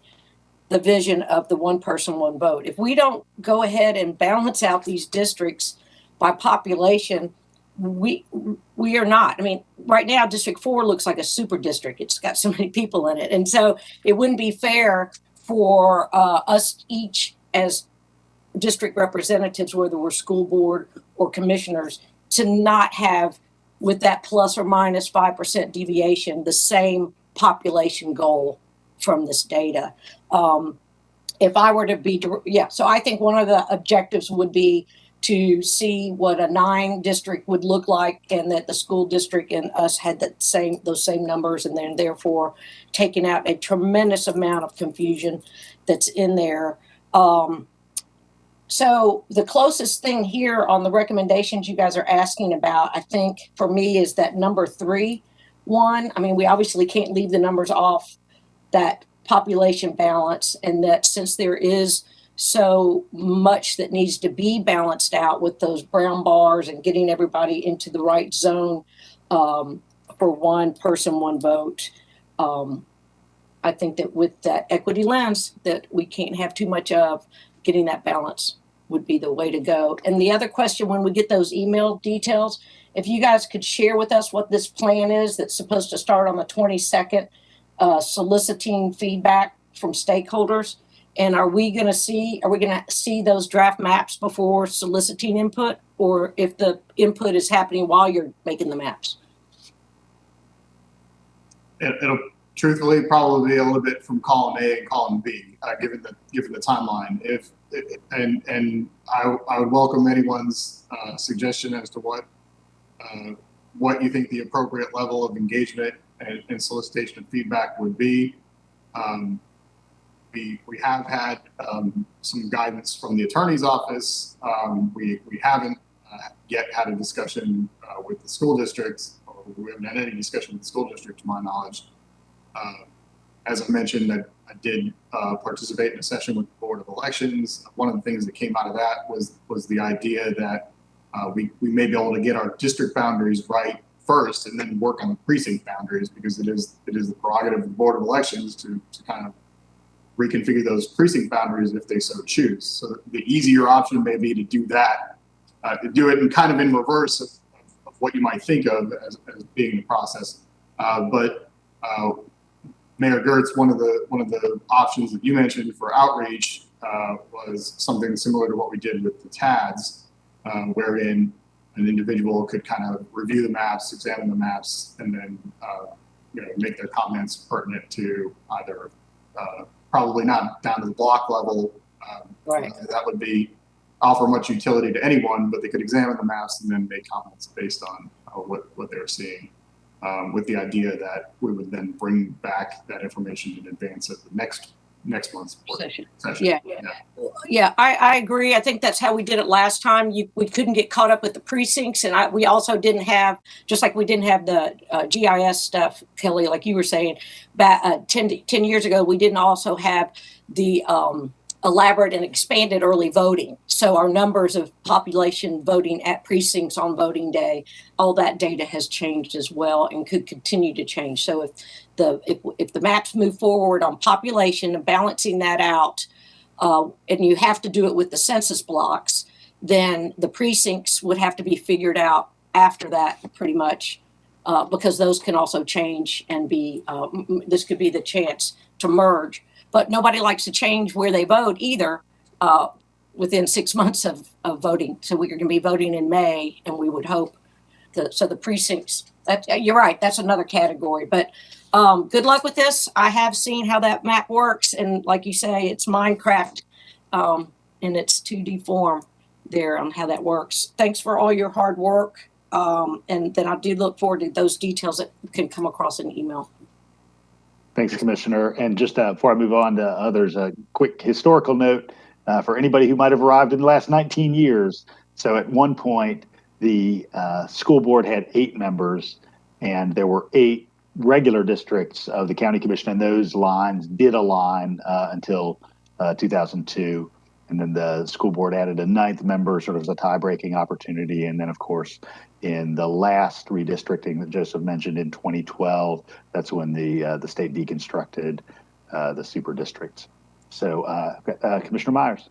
the vision of the one person, one vote. If we don't go ahead and balance out these districts by population, we are not. Right now, District 4 looks like a super district. It's got so many people in it. And so it wouldn't be fair for us each as district representatives, whether we're school board or commissioners, to not have, with that plus or minus 5% deviation, the same population goal from this data. If I were to be, so I think one of the objectives would be to see what a 9 district would look like, and that the school district and us had those same numbers, and then therefore taking out a tremendous amount of confusion that's in there. So the closest thing here on the recommendations you guys are asking about, I think for me, is that number 3 one. We obviously can't leave the numbers off, that population balance, and that since there is so much that needs to be balanced out with those brown bars and getting everybody into the right zone for one person, one vote. I think that with that equity lens that we can't have too much of, getting that balance would be the way to go. And the other question, when we get those email details, if you guys could share with us what this plan is that's supposed to start on the 22nd, soliciting feedback from stakeholders. And are we going to see those draft maps before soliciting input, or if the input is happening while you're making the maps? It'll truthfully probably be a little bit from column A and column B, given the timeline. I would welcome anyone's suggestion as to what you think the appropriate level of engagement and solicitation of feedback would be. We have had some guidance from the attorney's office. We haven't yet had a discussion with the school districts. We haven't had any discussion with the school district, to my knowledge. As I mentioned, I did participate in a session with the Board of Elections. One of the things that came out of that was the idea that we may be able to get our district boundaries right first, and then work on the precinct boundaries, because it is the prerogative of the Board of Elections to kind of reconfigure those precinct boundaries if they so choose. So the easier option may be to do that, to do it in kind of in reverse of what you might think of as being the process. But Mayor Gertz, one of the options that you mentioned for outreach was something similar to what we did with the TADS, wherein an individual could kind of review the maps, examine the maps, and then make their comments pertinent to either probably not down to the block level. Right. That would be offer much utility to anyone, but they could examine the maps and then make comments based on what they're seeing, with the idea that we would then bring back that information in advance of the next month's session. Yeah, I agree. I think that's how we did it last time. We couldn't get caught up with the precincts, and we also didn't have, just like we didn't have the GIS stuff, Kelly, like you were saying, back 10 years ago, we didn't also have the elaborate and expanded early voting. So our numbers of population voting at precincts on voting day, all that data has changed as well and could continue to change. So if the maps move forward on population and balancing that out, and you have to do it with the census blocks, then the precincts would have to be figured out after that pretty much, because those can also change and be, this could be the chance to merge. But nobody likes to change where they vote either within 6 months of voting. So we're going to be voting in May, and we would hope so the precincts, you're right, that's another category. But good luck with this. I have seen how that map works. And like you say, it's Minecraft in its 2D form there on how that works. Thanks for all your hard work. And then I do look forward to those details that can come across in email. Thanks, Commissioner. And just before I move on to others, a quick historical note for anybody who might have arrived in the last 19 years. So at one point, the school board had 8 members, and there were 8 regular districts of the county commission, and those lines did align until 2002. And then the school board added a 9th member, sort of as a tie-breaking opportunity. And then, of course, in the last redistricting that Joseph mentioned in 2012, that's when the state deconstructed the super districts. So, Commissioner Myers.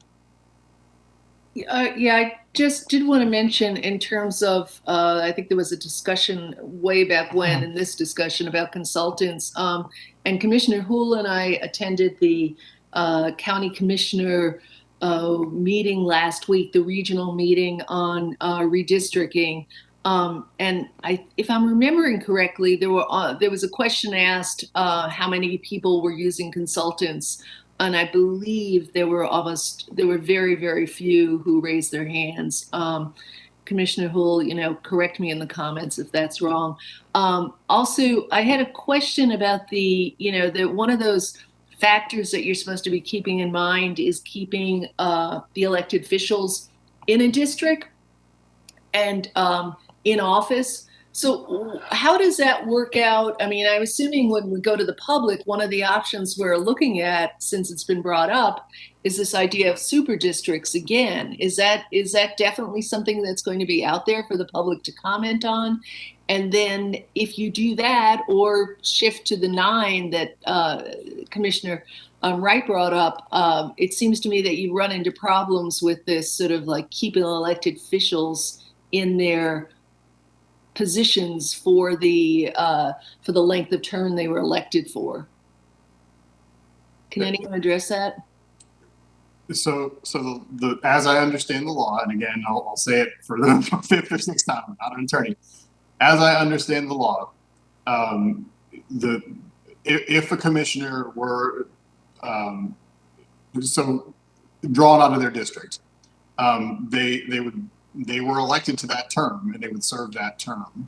Yeah, I just did want to mention in terms of, I think there was a discussion way back when in this discussion about consultants, and Commissioner Houle and I attended the county commissioner meeting last week, the regional meeting on redistricting. And if I'm remembering correctly, there was a question asked how many people were using consultants. And I believe there were very, very few who raised their hands. Commissioner Houle, correct me in the comments if that's wrong. Also, I had a question about the one of those factors that you're supposed to be keeping in mind is keeping the elected officials in a district and in office. So how does that work out? I mean, I'm assuming when we go to the public, one of the options we're looking at, since it's been brought up, is this idea of super districts again. Is that definitely something that's going to be out there for the public to comment on? And then if you do that or shift to the 9 that Commissioner Wright brought up, it seems to me that you run into problems with this sort of like keeping elected officials in their positions for the length of term they were elected for. Can anyone address that? So as I understand the law, and again, I'll say it for the 5th or 6th time, I'm not an attorney. As I understand the law, if a commissioner were drawn out of their district, they were elected to that term, and they would serve that term.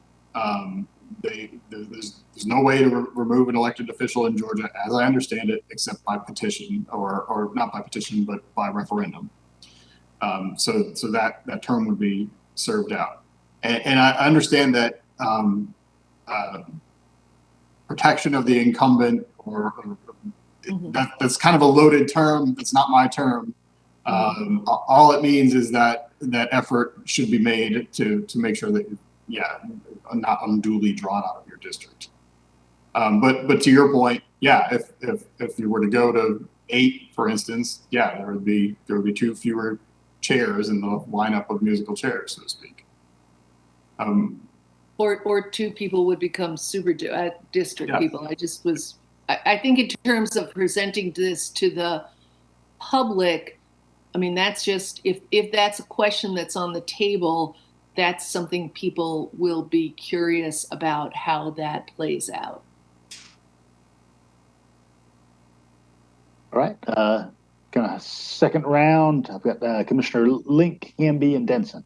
There's no way to remove an elected official in Georgia, as I understand it, except by petition, or not by petition, but by referendum. So that term would be served out. And I understand that protection of the incumbent, that's kind of a loaded term. That's not my term. All it means is that effort should be made to make sure that not unduly drawn out of your district. But to your point, if you were to go to 8, for instance, there would be 2 fewer chairs in the lineup of musical chairs, so to speak. Or 2 people would become super district people. I think in terms of presenting this to the public, I mean, that's just, if that's a question that's on the table, that's something people will be curious about how that plays out. All right. Kind of second round. I've got Commissioner Link, Hamby, and Denson.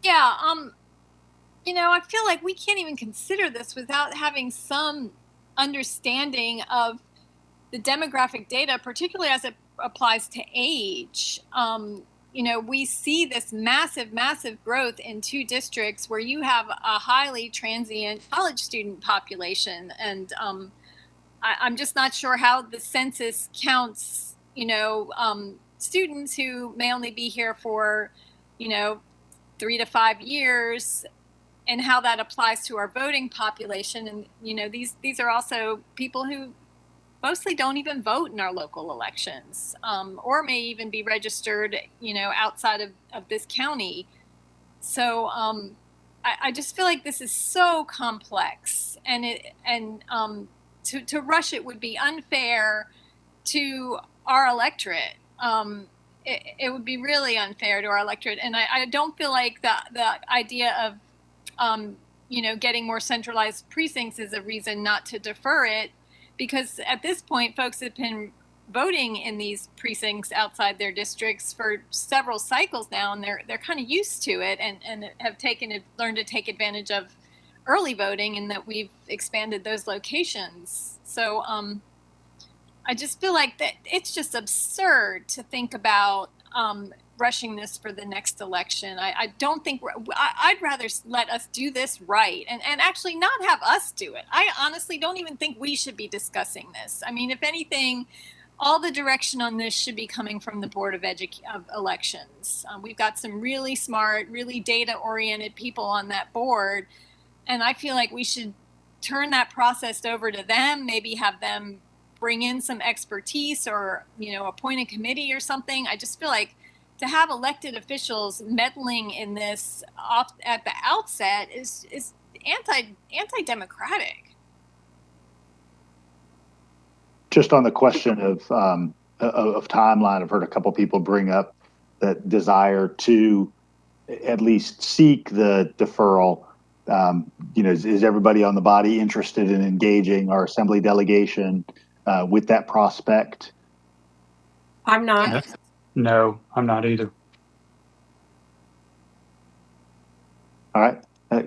Yeah. I feel like we can't even consider this without having some understanding of the demographic data, particularly as it applies to age. We see this massive growth in 2 districts where you have a highly transient college student population. And I'm just not sure how the census counts students who may only be here for, 3 to 5 years, and how that applies to our voting population. And, these are also people who mostly don't even vote in our local elections, or may even be registered, outside of this county. So I just feel like this is so complex, and to rush it would be unfair to our electorate. It would be really unfair to our electorate, and I don't feel like the idea of getting more centralized precincts is a reason not to defer it, because at this point, folks have been voting in these precincts outside their districts for several cycles now, and they're kind of used to it, and have learned to take advantage of early voting, and that we've expanded those locations. So I just feel like that it's just absurd to think about rushing this for the next election. I don't think I'd rather let us do this right, and actually not have us do it. I honestly don't even think we should be discussing this. I mean, if anything, all the direction on this should be coming from the Board of Elections. We've got some really smart, really data-oriented people on that board, and I feel like we should turn that process over to them, maybe have them bring in some expertise, or, appoint a committee or something. I just feel like to have elected officials meddling in this off at the outset is anti-democratic. Just on the question of timeline, I've heard a couple people bring up that desire to at least seek the deferral. Is everybody on the body interested in engaging our assembly delegation with that prospect? I'm not. No, I'm not either. All right.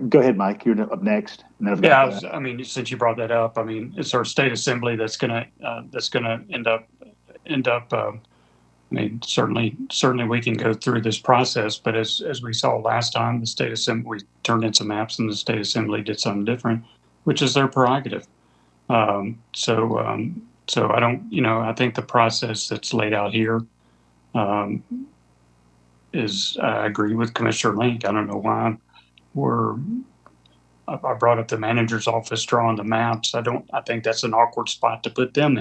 Go ahead, Mike. You're up next. And then I've got Since you brought that up, it's our state assembly that's gonna end up. Certainly we can go through this process, but as we saw last time, the state assembly, we turned in some maps, and the state assembly did something different, which is their prerogative. So I don't, I think the process that's laid out here is. I agree with Commissioner Link. I don't know why I brought up the manager's office drawing the maps. I think that's an awkward spot to put them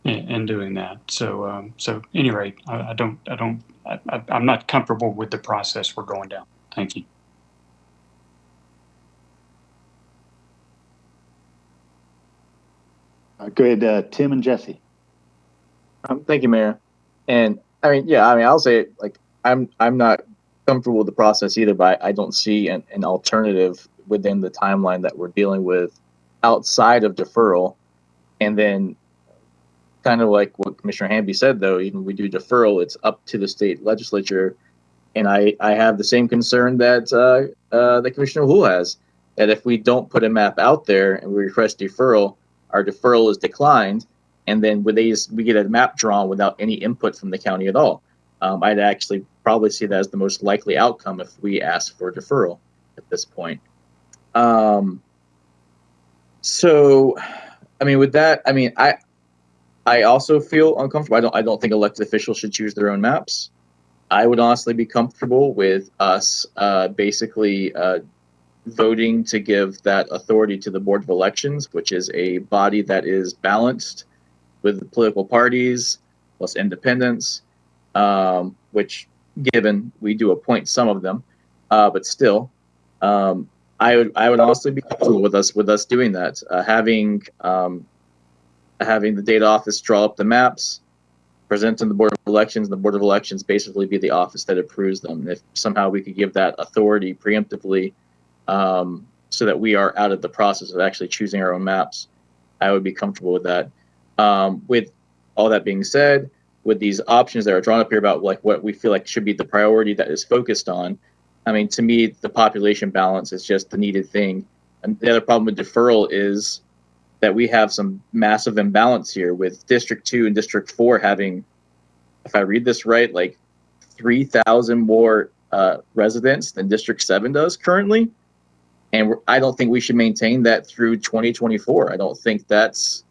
in doing that. So any rate, I'm not comfortable with the process we're going down. Thank you. Go ahead, Tim and Jesse. Thank you, Mayor. And I'll say it, like I'm not comfortable with the process either, but I don't see an alternative within the timeline that we're dealing with outside of deferral. And then kind of like what Commissioner Hamby said, though, even we do deferral, it's up to the state legislature. And I have the same concern that that Commissioner Houle has, that if we don't put a map out there and we request deferral, our deferral is declined, and then we get a map drawn without any input from the county at all. I'd actually probably see that as the most likely outcome if we ask for deferral at this point. With that, I also feel uncomfortable. I don't think elected officials should choose their own maps. I would honestly be comfortable with us basically voting to give that authority to the Board of Elections, which is a body that is balanced with political parties plus independents, which, given we do appoint some of them, but still, I would honestly be comfortable with us doing that, having the data office draw up the maps, present to the Board of Elections, and the Board of Elections basically be the office that approves them. And if somehow we could give that authority preemptively, so that we are out of the process of actually choosing our own maps, I would be comfortable with that. With all that being said, with these options that are drawn up here about like what we feel like should be the priority that is focused on, to me, the population balance is just the needed thing. And the other problem with deferral is that we have some massive imbalance here, with District 2 and District 4 having, if I read this right, like 3,000 more residents than District 7 does currently. And I don't think we should maintain that through 2024. I don't think that's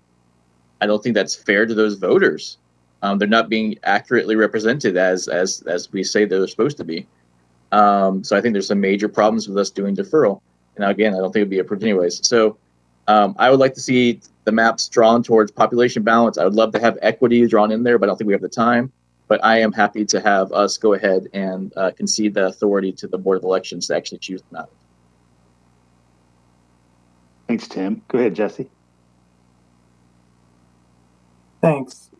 fair to those voters. They're not being accurately represented as we say they're supposed to be. So I think there's some major problems with us doing deferral. And again, I don't think it'd be approved anyways. So I would like to see the maps drawn towards population balance. I would love to have equity drawn in there, but I don't think we have the time. But I am happy to have us go ahead and concede the authority to the Board of Elections to actually choose the map. Thanks, Tim. Go ahead, Jesse. Thanks.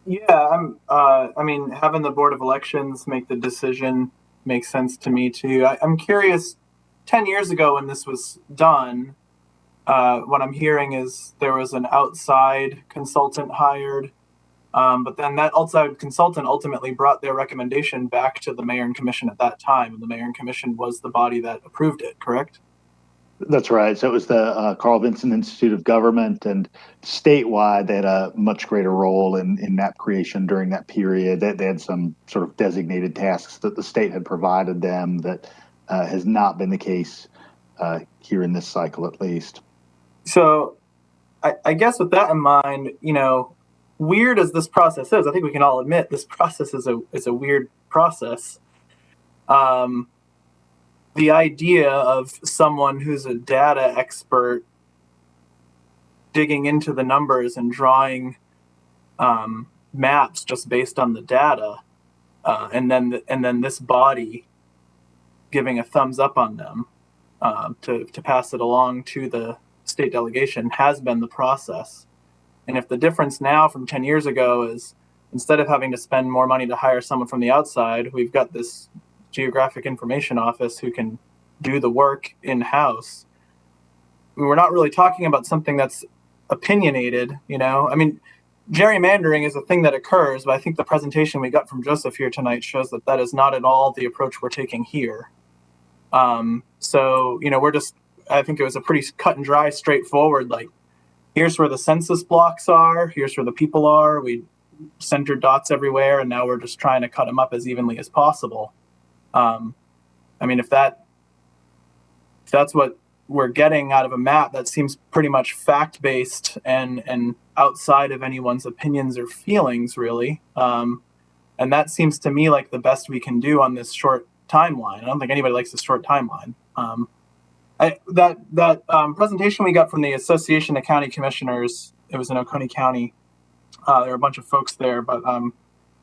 Yeah, I mean, having the Board of Elections make the decision makes sense to me too. I'm curious, 10 years ago when this was done, what I'm hearing is there was an outside consultant hired, but then that outside consultant ultimately brought their recommendation back to the mayor and commission at that time, and the mayor and commission was the body that approved it, correct? That's right. So it was the Carl Vinson Institute of Government, and statewide they had a much greater role in map creation during that period. They had some sort of designated tasks that the state had provided them that has not been the case here in this cycle, at least. So I guess with that in mind, weird as this process is, I think we can all admit this process is a weird process. The idea of someone who's a data expert digging into the numbers and drawing maps just based on the data, and then this body giving a thumbs up on them to pass it along to the state delegation has been the process. And if the difference now from 10 years ago is instead of having to spend more money to hire someone from the outside, we've got this Geographic Information Office who can do the work in-house. We're not really talking about something that's opinionated, I mean, gerrymandering is a thing that occurs, but I think the presentation we got from Joseph here tonight shows that that is not at all the approach we're taking here. So, I think it was a pretty cut and dry, straightforward, like, here's where the census blocks are, here's where the people are, we centered dots everywhere, and now we're just trying to cut them up as evenly as possible. I mean, if that's what we're getting out of a map, that seems pretty much fact-based and outside of anyone's opinions or feelings, really. And that seems to me like the best we can do on this short timeline. I don't think anybody likes this short timeline. That presentation we got from the Association of County Commissioners, it was in Oconee County. There were a bunch of folks there, but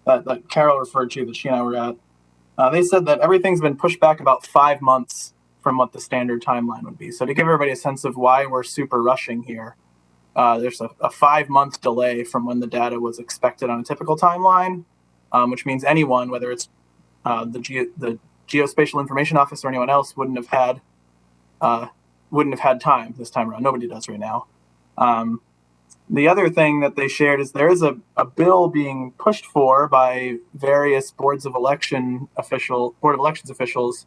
that Carol referred to, that she and I were at, they said that everything's been pushed back about 5 months from what the standard timeline would be. So to give everybody a sense of why we're super rushing here, there's a 5-month delay from when the data was expected on a typical timeline, which means anyone, whether it's the Geospatial Information Office or anyone else, wouldn't have had time this time around. Nobody does right now. The other thing that they shared is there is a bill being pushed for by various board of elections officials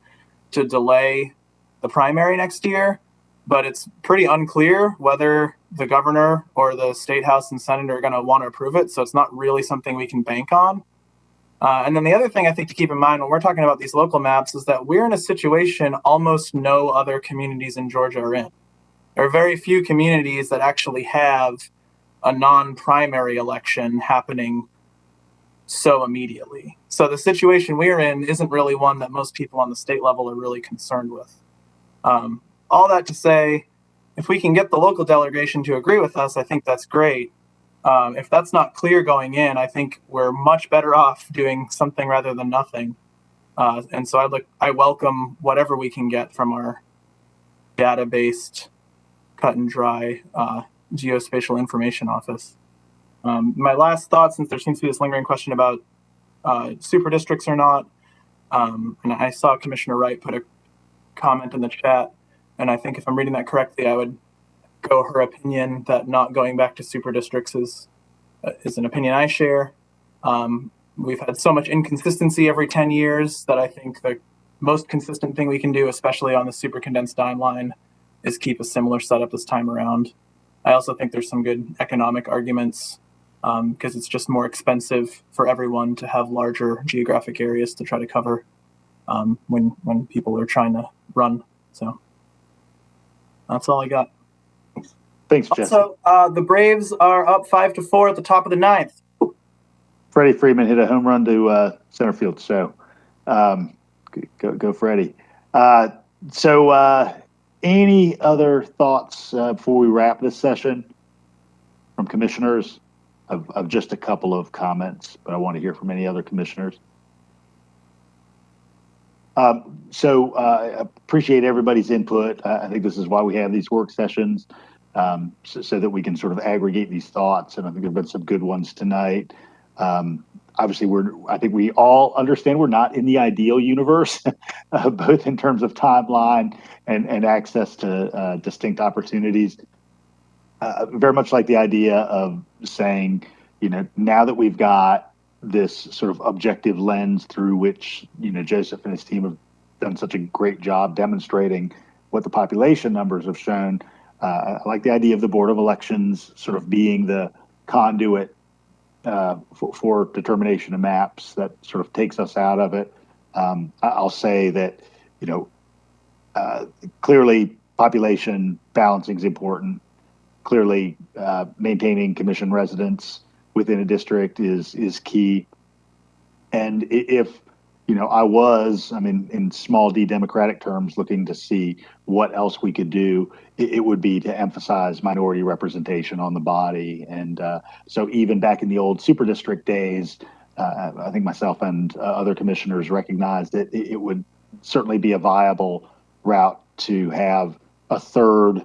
to delay the primary next year, but it's pretty unclear whether the governor or the state house and senate are going to want to approve it. So it's not really something we can bank on. And then the other thing I think to keep in mind when we're talking about these local maps is that we're in a situation almost no other communities in Georgia are in. There are very few communities that actually have a non-primary election happening so immediately. So the situation we're in isn't really one that most people on the state level are really concerned with. All that to say, if we can get the local delegation to agree with us, I think that's great. If that's not clear going in, I think we're much better off doing something rather than nothing. And so I welcome whatever we can get from our data-based, cut and dry Geospatial Information Office. My last thought, since there seems to be this lingering question about super districts or not, and I saw Commissioner Wright put a comment in the chat, and I think if I'm reading that correctly, I would go her opinion that not going back to super districts is an opinion I share. We've had so much inconsistency every 10 years that I think the most consistent thing we can do, especially on the super condensed timeline, is keep a similar setup this time around. I also think there's some good economic arguments because it's just more expensive for everyone to have larger geographic areas to try to cover when people are trying to run. So that's all I got. Thanks, Jesse. Also, the Braves are up 5-4 at the top of the ninth. Freddie Freeman hit a home run to center field. So go Freddie. Any other thoughts before we wrap this session from commissioners? Of just a couple of comments, but I want to hear from any other commissioners. Appreciate everybody's input. I think this is why we have these work sessions, so that we can sort of aggregate these thoughts. And I think there've been some good ones tonight. Obviously, I think we all understand we're not in the ideal universe, both in terms of timeline and access to distinct opportunities. Very much like the idea of saying, now that we've got this sort of objective lens through which, Joseph and his team have done such a great job demonstrating what the population numbers have shown. I like the idea of the Board of Elections sort of being the conduit for determination of maps that sort of takes us out of it. I'll say that, clearly population balancing is important. Clearly, maintaining commission residents within a district is key. And if, I was, in small d democratic terms, looking to see what else we could do, it would be to emphasize minority representation on the body. And so even back in the old super district days, I think myself and other commissioners recognized that it would certainly be a viable route to have a third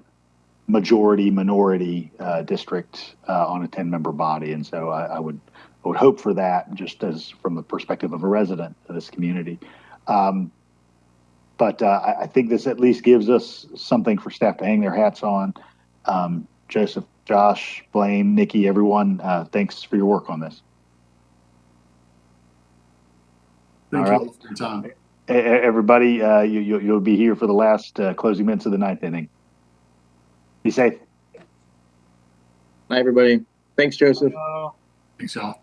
majority minority district on a 10-member body. And so I would hope for that, just as from the perspective of a resident of this community. But I think this at least gives us something for staff to hang their hats on. Joseph, Josh, Blaine, Nikki, everyone, thanks for your work on this. Thank All you right. for your time. Everybody, you'll be here for the last closing minutes of the ninth inning. Be safe. Bye, everybody. Thanks, Joseph. Thanks, y'all.